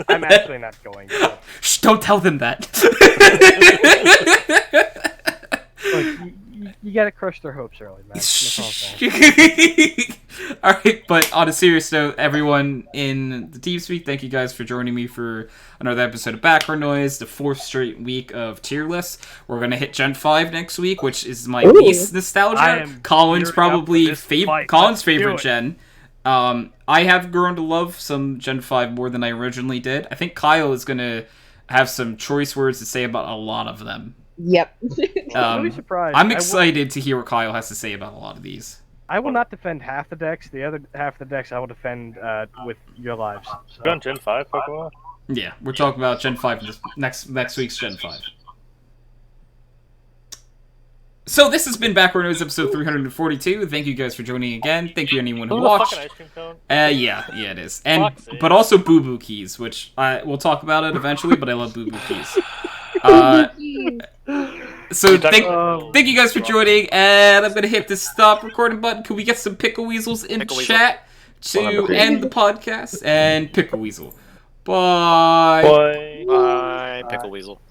I'm actually not going to. Shh, don't tell them that. Look, you gotta crush their hopes early, man. That's all I'm saying. Alright, but on a serious note, everyone in the TeamSpeak, thank you guys for joining me for another episode of Background Noise, the 4th straight week of tier lists. We're gonna hit Gen 5 next week, which is my least nostalgia. Colin's probably Colin's favorite gen. I have grown to love some Gen 5 more than I originally did. I think Kyle is gonna have some choice words to say about a lot of them. Yep. I'm really surprised. I'm excited to hear what Kyle has to say about a lot of these. I will not defend half the decks. The other half of the decks I will defend with your lives. So. We're on Gen 5 Pokemon? Yeah, we're talking about Gen 5 in next week's Gen 5. So this has been Backward Noise episode 342. Thank you guys for joining again. Thank you anyone who watched. Fucking ice cream cone? Yeah, it is. But also Boo Boo Keys, which we'll talk about it eventually, but I love Boo Boo Keys. So thank you guys for joining, and I'm gonna hit the stop recording button. Can we get some Pickle Weasels in chat to end the podcast? And Pickle Weasel. Bye. Bye, Pickle Weasel.